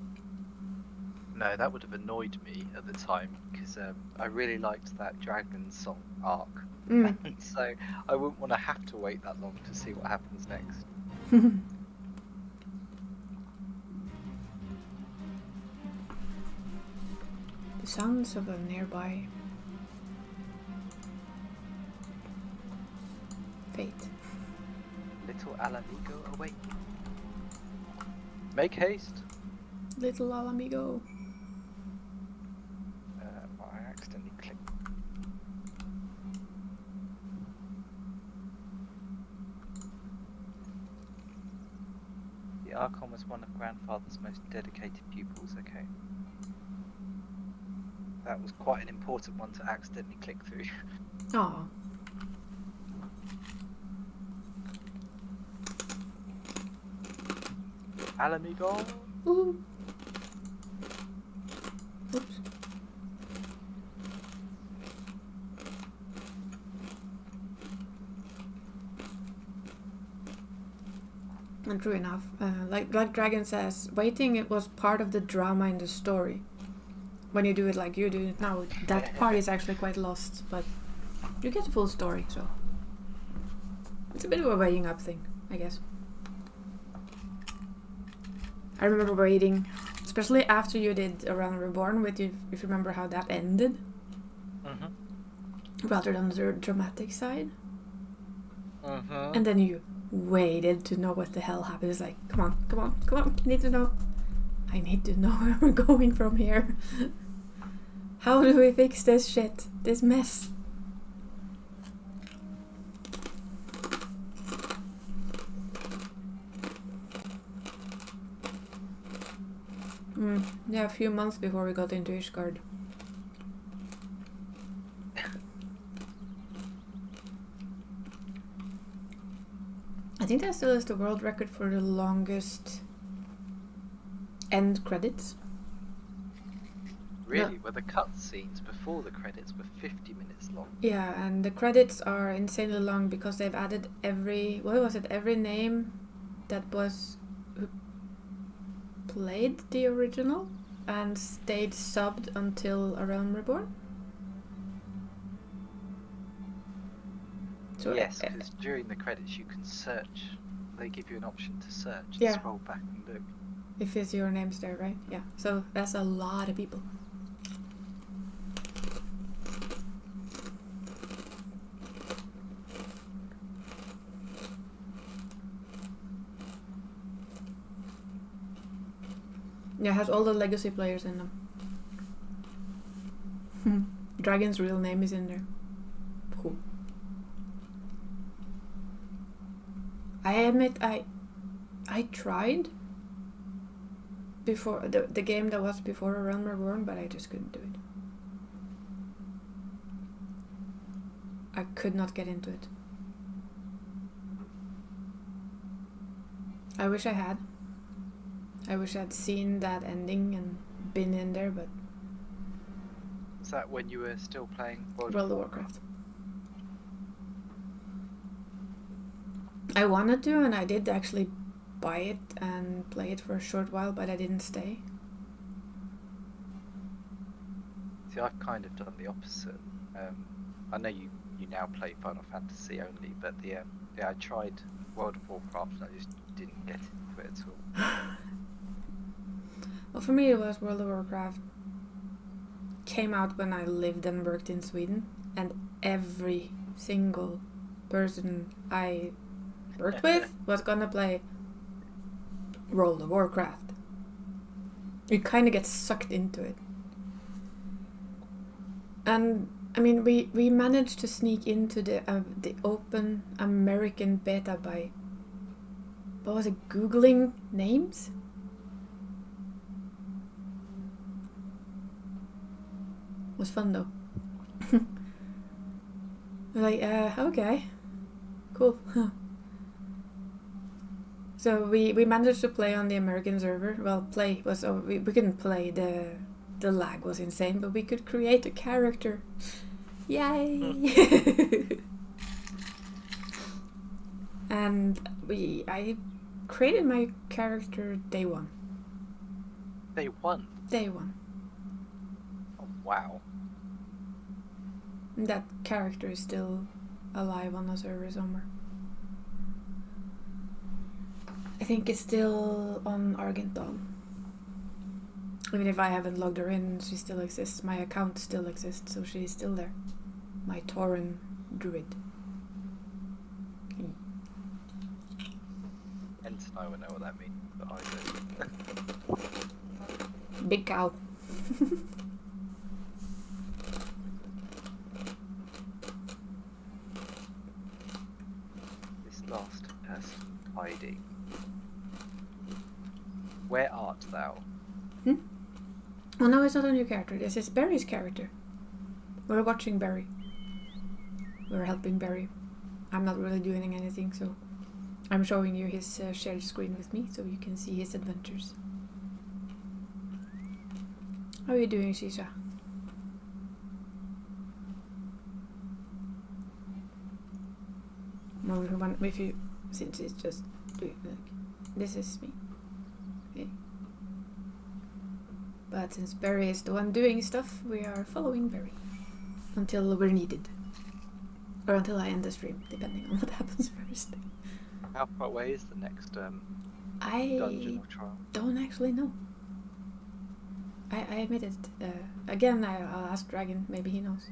Speaker 2: No, that would have annoyed me at the time because I really liked that Dragon Song arc.
Speaker 1: Mm.
Speaker 2: So I wouldn't want to have to wait that long to see what happens next.
Speaker 1: The sounds of a nearby fate.
Speaker 2: Little Alamigo awake. Make haste.
Speaker 1: Little Alamigo.
Speaker 2: I accidentally clicked. The Archon was one of Grandfather's most dedicated pupils, okay. That was quite an important one to accidentally click through.
Speaker 1: Aw.
Speaker 2: Alamigo!
Speaker 1: Ooh. Oops. And true enough, like Dragon says, waiting it was part of the drama in the story. When you do it like you do it now, that part is actually quite lost, but you get the full story, so it's a bit of a weighing up thing, I guess. I remember waiting, especially after you did A Realm Reborn, with you, if you remember how that ended, rather than the dramatic side. And then you waited to know what the hell happened. It's like, come on, come on, come on, I need to know. I need to know where we're going from here. How do we fix this shit? This mess? Yeah, a few months before we got into Ishgard. I think that still is the world record for the longest end credits.
Speaker 2: Really? Were the cutscenes before the credits were 50 minutes long?
Speaker 1: Yeah, and the credits are insanely long because they've added every name that was who played the original and stayed subbed until A Realm Reborn. So
Speaker 2: Yes, because during the credits you can search. They give you an option to search.
Speaker 1: Yeah.
Speaker 2: Scroll back and look.
Speaker 1: if it's your name's there, right? Yeah. So that's a lot of people. Yeah, it has all the legacy players in them. Dragon's real name is in there. Cool. I admit I tried before the game that was before A Realm Reborn, but I just couldn't do it. I could not get into it. I wish I had. I wish I'd seen that ending and been in there, but
Speaker 2: Was that when you were still playing
Speaker 1: World of Warcraft. I wanted to, and I did actually buy it and play it for a short while, but I didn't stay.
Speaker 2: See, I've kind of done the opposite. I know you now play Final Fantasy only, but yeah, I tried World of Warcraft and I just didn't get into it at all.
Speaker 1: Well, for me it was World of Warcraft came out when I lived and worked in Sweden, and every single person I worked with was gonna play World of Warcraft. You kind of get sucked into it. And I mean, we managed to sneak into the open American beta by, what was it, Googling names? It was fun though. Like, okay. Cool. So we managed to play on the American server. Well, play was we couldn't play. The lag was insane, but we could create a character. Yay! And I created my character day one.
Speaker 2: They won.
Speaker 1: Day one.
Speaker 2: Oh, wow.
Speaker 1: And that character is still alive on the server somewhere. I think it's still on Argent Dawn. Even if I haven't logged her in, she still exists. My account still exists, so she's still there. My Tauren druid.
Speaker 2: Hence, I would know what that means, but I don't.
Speaker 1: Big cow.
Speaker 2: This last person hiding. Where art thou?
Speaker 1: Well, no, it's not a new character. This is Barry's character. We're watching Barry. We're helping Barry. I'm not really doing anything, so I'm showing you his shared screen with me, so you can see his adventures. How are you doing, Shisha? No, if you, since it's just doing like this is me. Okay. But since Barry is the one doing stuff, we are following Barry until we're needed, or until I end the stream, depending on what happens first.
Speaker 2: How far away is the next dungeon
Speaker 1: I
Speaker 2: or trial?
Speaker 1: don't actually know. I admit it. Again, I'll ask Dragon. Maybe he knows.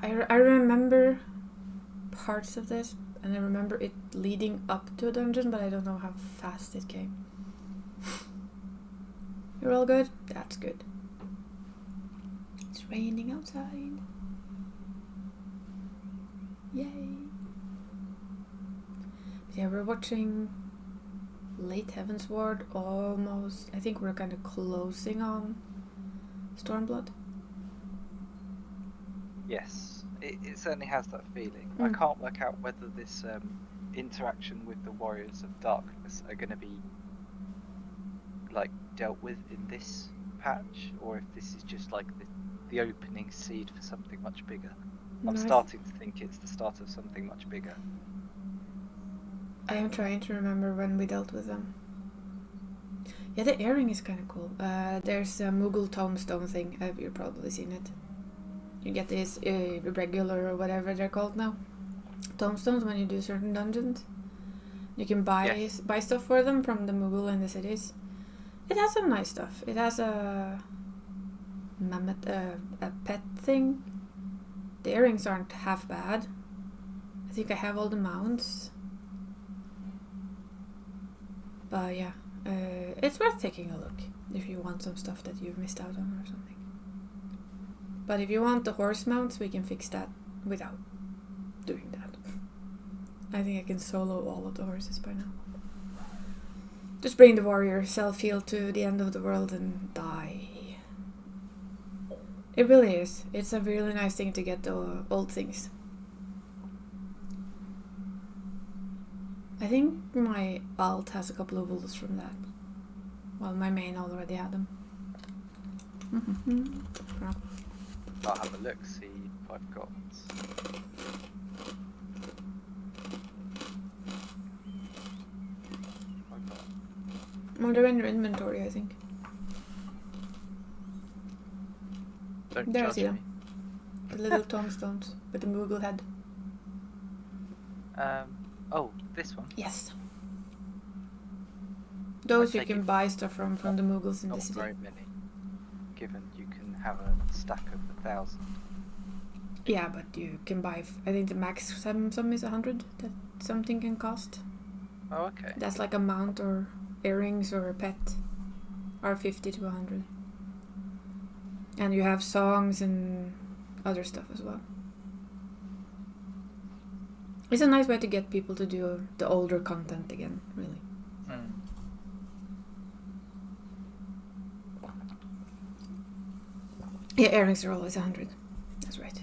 Speaker 1: I remember parts of this, and I remember it leading up to a dungeon, but I don't know how fast it came. You're all good? That's good. It's raining outside. Yay. But yeah, we're watching Late Heavensward almost. I think we're kind of closing on Stormblood.
Speaker 2: Yes, it certainly has that feeling. I can't work out whether this interaction with the Warriors of Darkness are going to be like dealt with in this patch, or if this is just like the opening seed for something much bigger. I'm
Speaker 1: Nice.
Speaker 2: starting to think it's the start of something much bigger.
Speaker 1: I am trying to remember when we dealt with them. Yeah, the earring is kind of cool. There's a Moogle tombstone thing. You've probably seen it. You get these regular or whatever they're called now. Tombstones when you do certain dungeons. You can buy stuff for them from the Moogle in the cities. It has some nice stuff. It has a mammoth, a pet thing. The earrings aren't half bad. I think I have all the mounts. But yeah, it's worth taking a look if you want some stuff that you've missed out on or something. But if you want the horse mounts, we can fix that without doing that. I think I can solo all of the horses by now. Just bring the warrior self-heal to the end of the world and die. It really is. It's a really nice thing to get the old things. I think my alt has a couple of bullets from that. Well, my main already had them.
Speaker 2: I'll have a look, see if I've got.
Speaker 1: Well, they're in your inventory, I think.
Speaker 2: Don't
Speaker 1: There, I
Speaker 2: judge
Speaker 1: see
Speaker 2: me.
Speaker 1: them. The little tombstones with the Moogle head.
Speaker 2: Oh, this one.
Speaker 1: Yes. Those you
Speaker 2: take
Speaker 1: can
Speaker 2: it.
Speaker 1: buy stuff from the Moogles in
Speaker 2: Not
Speaker 1: the city.
Speaker 2: very many, given you can have a stack of 1,000.
Speaker 1: Yeah, but you can buy. I think the max some is 100 that something can cost.
Speaker 2: Oh, okay.
Speaker 1: That's like a mount or earrings or a pet. Are 50 to 100. And you have songs and other stuff as well. It's a nice way to get people to do the older content again, really. Yeah, earrings are always 100. That's right.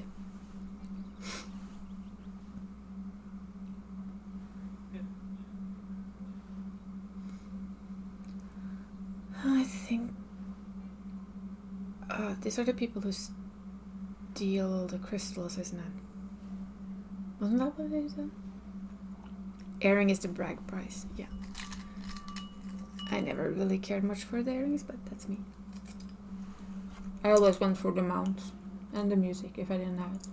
Speaker 1: These are the people who steal the crystals, isn't it? Wasn't that what they said? Earring is the brag price, yeah. I never really cared much for the earrings, but that's me. I always went for the mounts and the music if I didn't have it.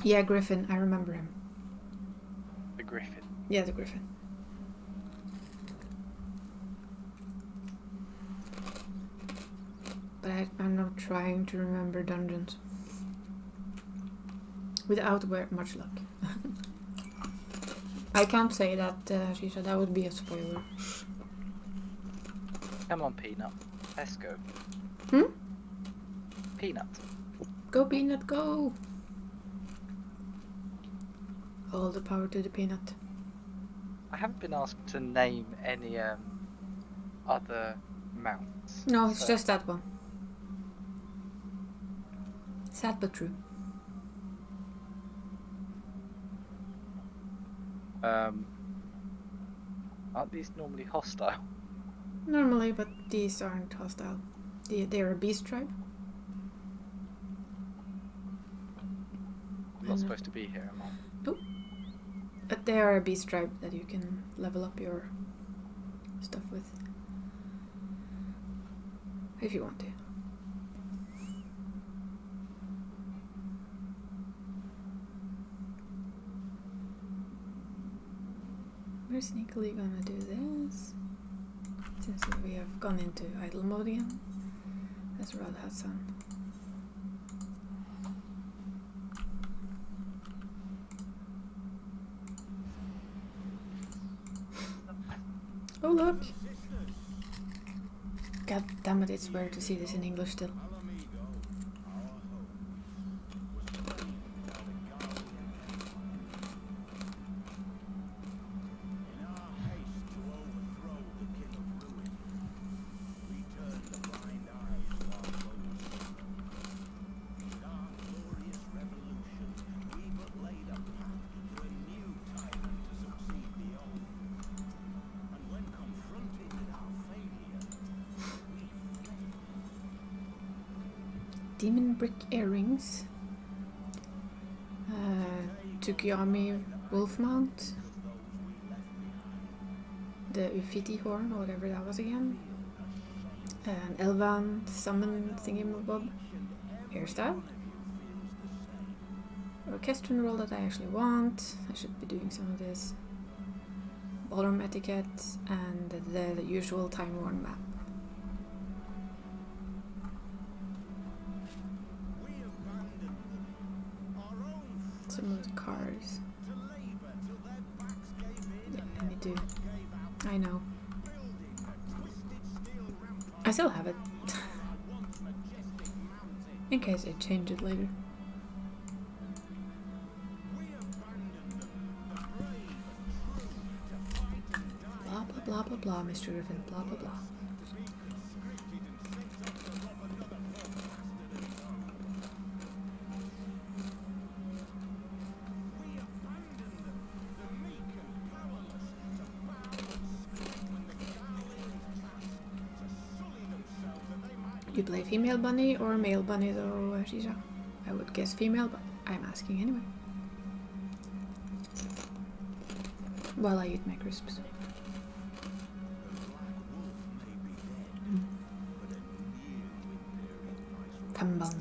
Speaker 1: Yeah, Griffin, I remember him.
Speaker 2: The Griffin.
Speaker 1: Yeah, the Griffin. But I'm not trying to remember dungeons. Without much luck. I can't say that, she said that would be a spoiler.
Speaker 2: Come on, Peanut. Let's go.
Speaker 1: Hmm?
Speaker 2: Peanut.
Speaker 1: Go Peanut, go! All the power to the Peanut.
Speaker 2: I haven't been asked to name any other mounts.
Speaker 1: No, it's
Speaker 2: so-
Speaker 1: just that one. Sad but true.
Speaker 2: Aren't these normally hostile?
Speaker 1: Normally, but these aren't hostile. They're a beast tribe.
Speaker 2: I'm not supposed to be here, am I?
Speaker 1: But they are a beast tribe that you can level up your stuff with. If you want to. We're sneakily gonna do this. Since we have gone into idle mode again. Let's roll that sun. Oh look! God damn it, it's weird to see this in English still. Demon brick earrings. Tsukiyami wolf mount. The Ufiti horn, or whatever that was again. An Elvan summon thingamabob. Hairstyle. Orchestrion roll that I actually want. I should be doing some of this. Ballroom etiquette and the usual time worn map. Some of the cars. Yeah, I need to. I know. I still have it. In case I change it later. Blah blah blah blah blah, Mr. Griffin. Blah blah blah. You play female bunny or male bunny though, Shisha? I would guess female, but I'm asking anyway. While I eat my crisps. Kambang.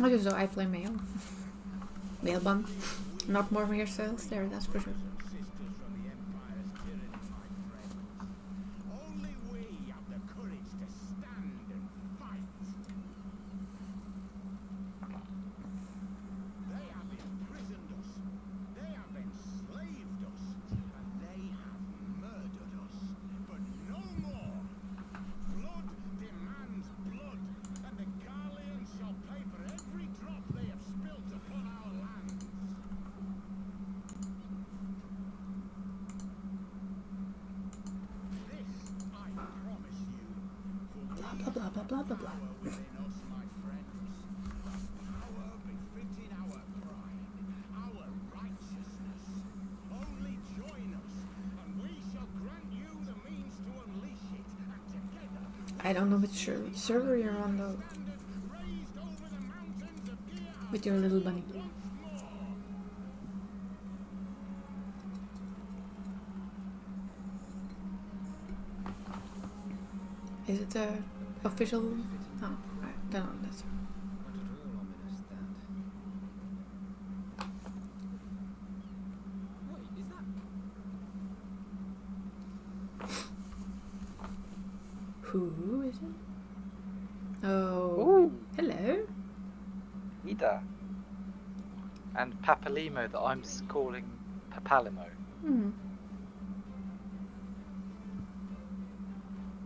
Speaker 1: Okay, so I play male. Male bun. Not more hairstyles there, that's for sure.
Speaker 5: Only we have the courage to stand and fight. They have imprisoned us. They have enslaved us. And they have murdered us. But none
Speaker 1: blah blah blah.
Speaker 6: Within us, my friends, power befitting our pride, our righteousness. Only join us, and we shall grant you the means to unleash it, and together
Speaker 1: I don't know which server you're on though.
Speaker 6: standard raised over the mountains of Gear
Speaker 1: With your little bunny.
Speaker 6: once more.
Speaker 1: Is it the official? Oh, I don't know. That's
Speaker 5: Not at all ominous, that. Wait, is that...
Speaker 1: who is it? Oh,
Speaker 2: Ooh,
Speaker 1: hello.
Speaker 2: Ida. And Papalimo that I'm calling Papalimo.
Speaker 1: Hmm.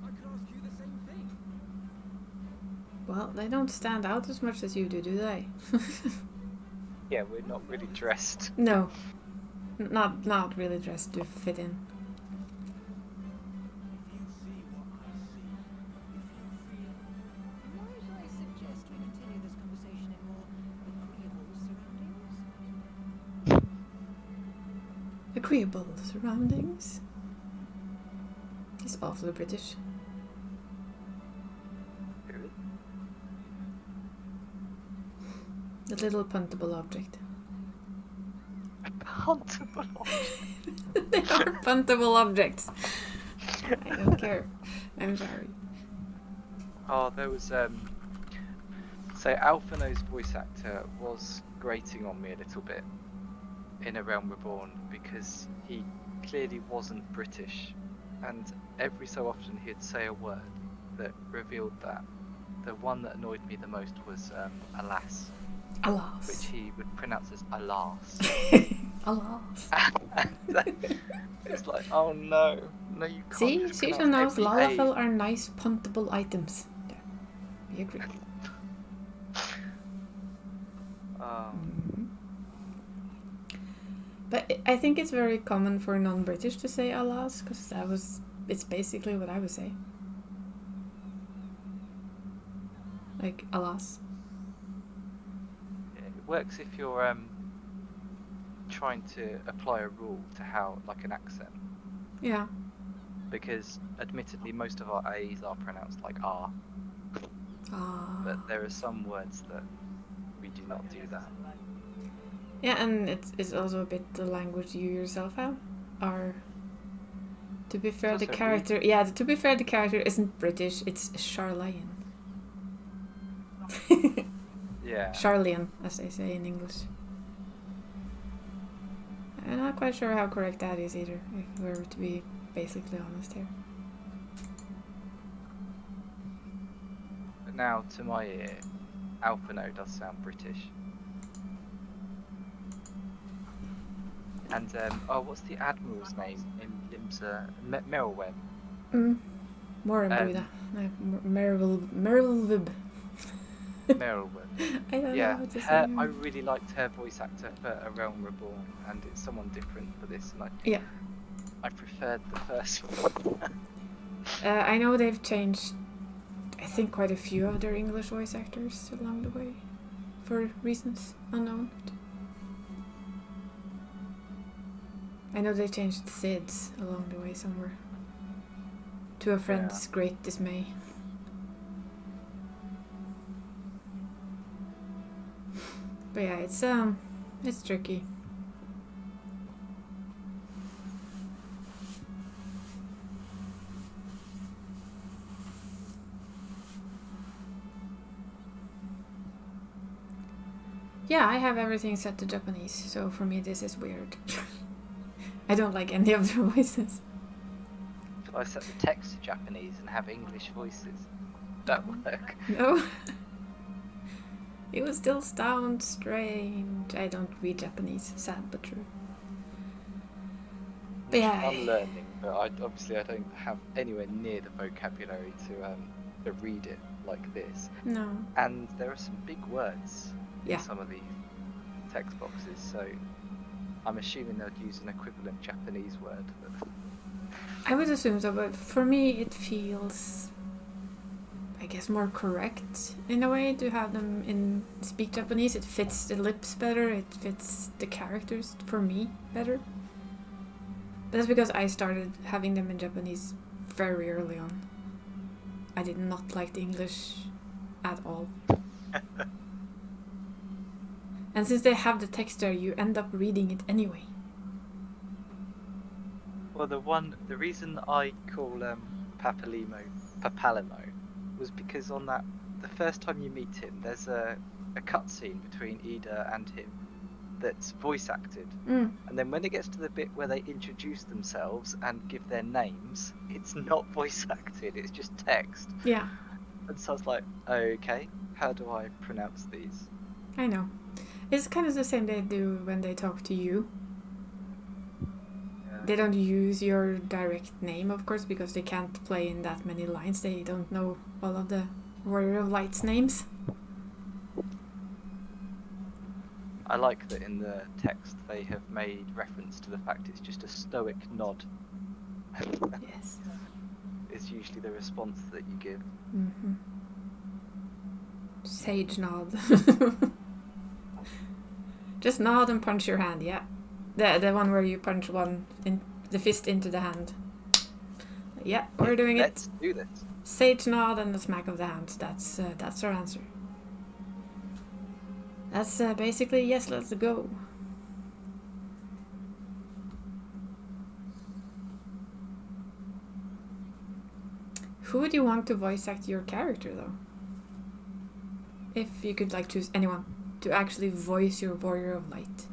Speaker 6: I could ask you the same thing.
Speaker 1: Well, they don't stand out as much as you do they?
Speaker 2: Yeah, we're not really dressed.
Speaker 1: No, not really dressed to fit in.
Speaker 6: If you see what I see, if you feel
Speaker 4: Might I suggest we continue this conversation in more agreeable surroundings?
Speaker 1: Agreeable surroundings. He's awfully British. The little puntable object.
Speaker 2: Huntable.
Speaker 1: They are puntable objects. I don't care. I'm sorry.
Speaker 2: Oh, there was so Alphino's voice actor was grating on me a little bit in A Realm Reborn because he clearly wasn't British, and every so often he'd say a word that revealed that. The one that annoyed me the most was alas,
Speaker 1: Alas.
Speaker 2: which he would pronounce as alas.
Speaker 1: Alas.
Speaker 2: It's like, oh no, you can't.
Speaker 1: See,
Speaker 2: just
Speaker 1: Caesar
Speaker 2: pronounce
Speaker 1: knows
Speaker 2: every A.
Speaker 1: Lalafell are nice puntable items. There. We agree. Mhm. But I think it's very common for non-British to say alas, because it's basically what I would say. Like, alas.
Speaker 2: Yeah, it works if you're trying to apply a rule to how, like an accent,
Speaker 1: Yeah.
Speaker 2: because admittedly most of our A's are pronounced like R,
Speaker 1: Ah.
Speaker 2: but there are some words that we do not do that.
Speaker 1: Yeah, and it's also a bit the language you yourself have. Or, to be fair,
Speaker 2: It's
Speaker 1: the
Speaker 2: also
Speaker 1: character. Yeah, to be fair, the character isn't British. It's Charlian.
Speaker 2: Yeah.
Speaker 1: Charlian, as they say in English. I'm not quite sure how correct that is either, if we're to be basically honest here.
Speaker 2: But now, to my ear, Alphino does sound British. And what's the admiral's name in Limsa? Merylwen.
Speaker 1: Morambuda. No, Merylwib.
Speaker 2: Merylwen.
Speaker 1: I don't know
Speaker 2: Yeah,
Speaker 1: how to say
Speaker 2: I
Speaker 1: her.
Speaker 2: really liked her voice actor for A Realm Reborn, and it's someone different for this, and
Speaker 1: Yeah.
Speaker 2: I preferred the first one.
Speaker 1: I know they've changed, I think, quite a few other English voice actors along the way, for reasons unknown. I know they changed Sids along the way somewhere, to a friend's great dismay. But yeah, it's tricky. Yeah, I have everything set to Japanese, so for me this is weird. I don't like any of their voices.
Speaker 2: Should I set the text to Japanese and have English voices? That work?
Speaker 1: No. It would still sound strange. I don't read Japanese, sad but true. But yeah,
Speaker 2: I'm learning, but I don't have anywhere near the vocabulary to read it like this.
Speaker 1: no.
Speaker 2: And there are some big words
Speaker 1: Yeah.
Speaker 2: in some of these text boxes, so I'm assuming they'll use an equivalent Japanese word. But
Speaker 1: I would assume so, but for me it feels I guess, more correct in a way to have them in speak Japanese. It fits the lips better. It fits the characters for me better. But that's because I started having them in Japanese very early on. I did not like the English at all. And since they have the text there, you end up reading it anyway.
Speaker 2: Well, the reason I call Papalimo was because on that, the first time you meet him, there's a cutscene between Ida and him that's voice acted.
Speaker 1: Mm.
Speaker 2: And then when it gets to the bit where they introduce themselves and give their names, it's not voice acted, it's just text.
Speaker 1: Yeah,
Speaker 2: And so I was like, okay, how do I pronounce these?
Speaker 1: I know. It's kind of the same they do when they talk to you. They don't use your direct name, of course, because they can't play in that many lines. They don't know all of the Warrior of Light's names.
Speaker 2: I like that in the text they have made reference to the fact it's just a stoic nod.
Speaker 1: Yes.
Speaker 2: Is usually the response that you give.
Speaker 1: Mm-hmm. Sage nod. Just nod and punch your hand, yeah. The one where you punch the fist into the hand. Yeah, we're doing it.
Speaker 2: Let's do this.
Speaker 1: Sage nod and a smack of the hand. That's our answer. That's basically yes, let's go. Who would you want to voice act your character though? If you could like choose anyone to actually voice your Warrior of Light.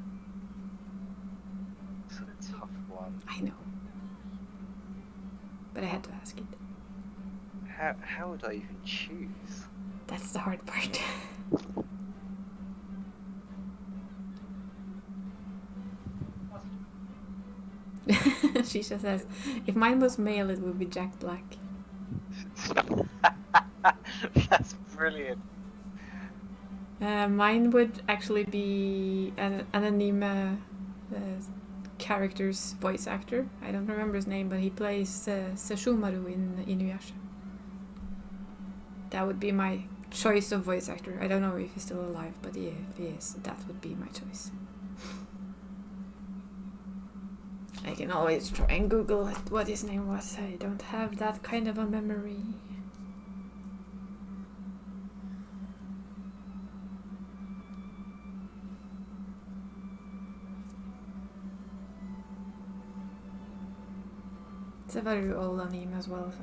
Speaker 2: It's a tough one.
Speaker 1: I know. But I had to ask it.
Speaker 2: How would I even choose?
Speaker 1: That's the hard part. She just says, if mine was male, it would be Jack Black.
Speaker 2: That's brilliant.
Speaker 1: Mine would actually be an anime character's voice actor. I don't remember his name, but he plays Sesshomaru in Inuyasha. That would be my choice of voice actor. I don't know if he's still alive, but if he is, that would be my choice. I can always try and Google what his name was. I don't have that kind of a memory. It's a very old anime as well, so...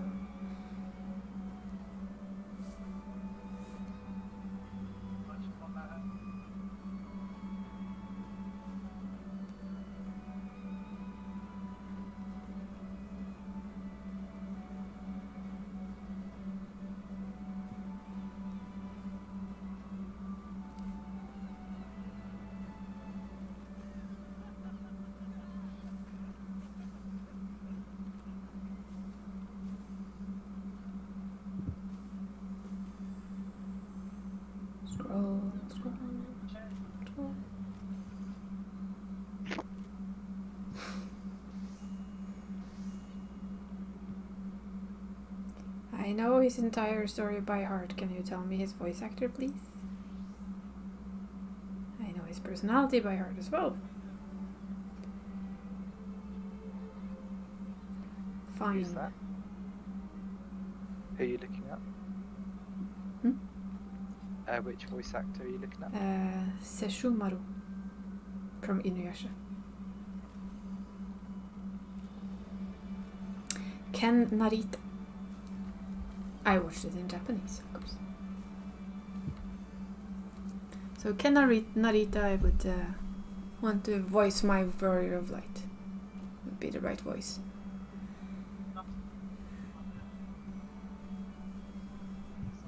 Speaker 1: Scroll. I know his entire story by heart. Can you tell me his voice actor, please? I know his personality by heart as well. Fine.
Speaker 2: Who's that? Who are you looking at? Which voice actor are you looking at?
Speaker 1: Sesshomaru from Inuyasha. Ken Narita. I watched it in Japanese, of course. So Ken Narita, I would want to voice my Warrior of Light. Would be the right voice.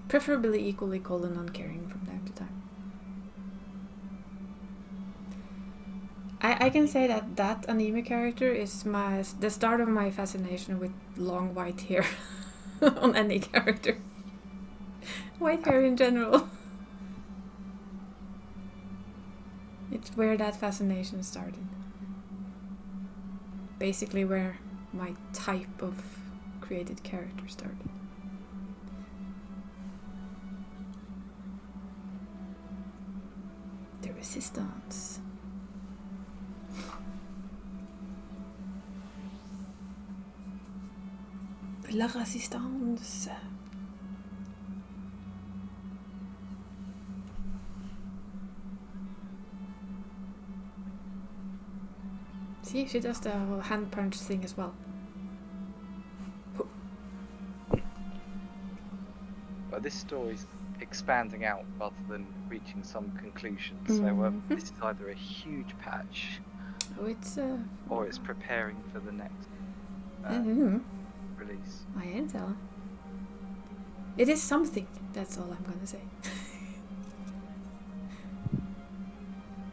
Speaker 1: Preferably equally cold and uncaring from time to time. I can say that anime character is the start of my fascination with long white hair on any character. White hair in general. It's where that fascination started. Basically where my type of created character started. Resistance. La Resistance. See, she does the hand punch thing as well.
Speaker 2: But this story's expanding out rather than reaching some conclusion. So
Speaker 1: Mhm.
Speaker 2: this is either a huge patch
Speaker 1: Oh, it's
Speaker 2: or it's preparing for the next release.
Speaker 1: I ain't telling. It is something. That's all I'm gonna say.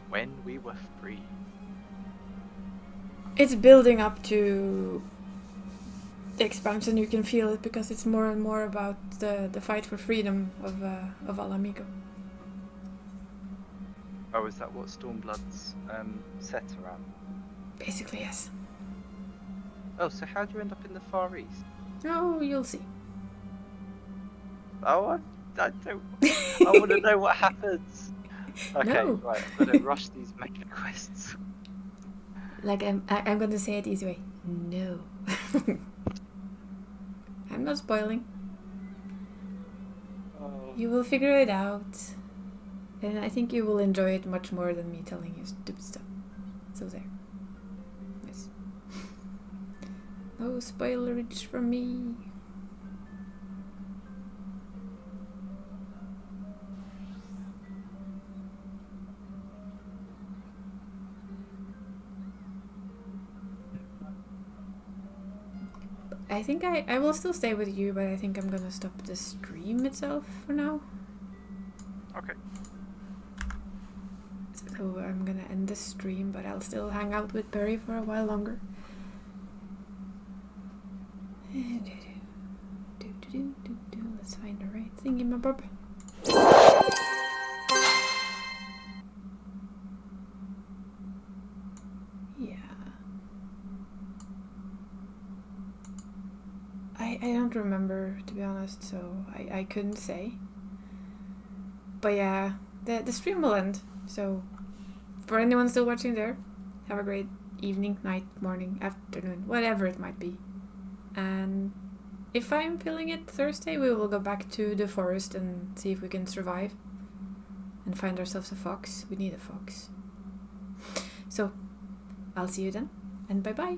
Speaker 2: When we were free.
Speaker 1: It's building up to the expansion. You can feel it because it's more and more about the fight for freedom of Ala Mhigo.
Speaker 2: Oh, is that what Stormblood's set around?
Speaker 1: Basically, yes.
Speaker 2: Oh, so how do you end up in the Far East?
Speaker 1: Oh, you'll see.
Speaker 2: Oh, I don't. I want to know what happens. Okay,
Speaker 1: No.
Speaker 2: right. I'm gonna rush these mega quests.
Speaker 1: Like I'm gonna say it easy way. No. I'm not spoiling.
Speaker 2: Oh.
Speaker 1: You will figure it out. And I think you will enjoy it much more than me telling you stupid stuff. So there. Yes. No spoilerage from me. I think I will still stay with you, but I think I'm gonna stop the stream itself for now.
Speaker 2: Okay.
Speaker 1: So I'm gonna end the stream, but I'll still hang out with Perry for a while longer. Let's find the right thingamabob. Yeah. I don't remember, to be honest, so I couldn't say. But yeah, the stream will end. So for anyone still watching there, have a great evening, night, morning, afternoon, whatever it might be. And if I'm feeling it Thursday, we will go back to the forest and see if we can survive and find ourselves a fox. We need a fox. So I'll see you then, and bye bye.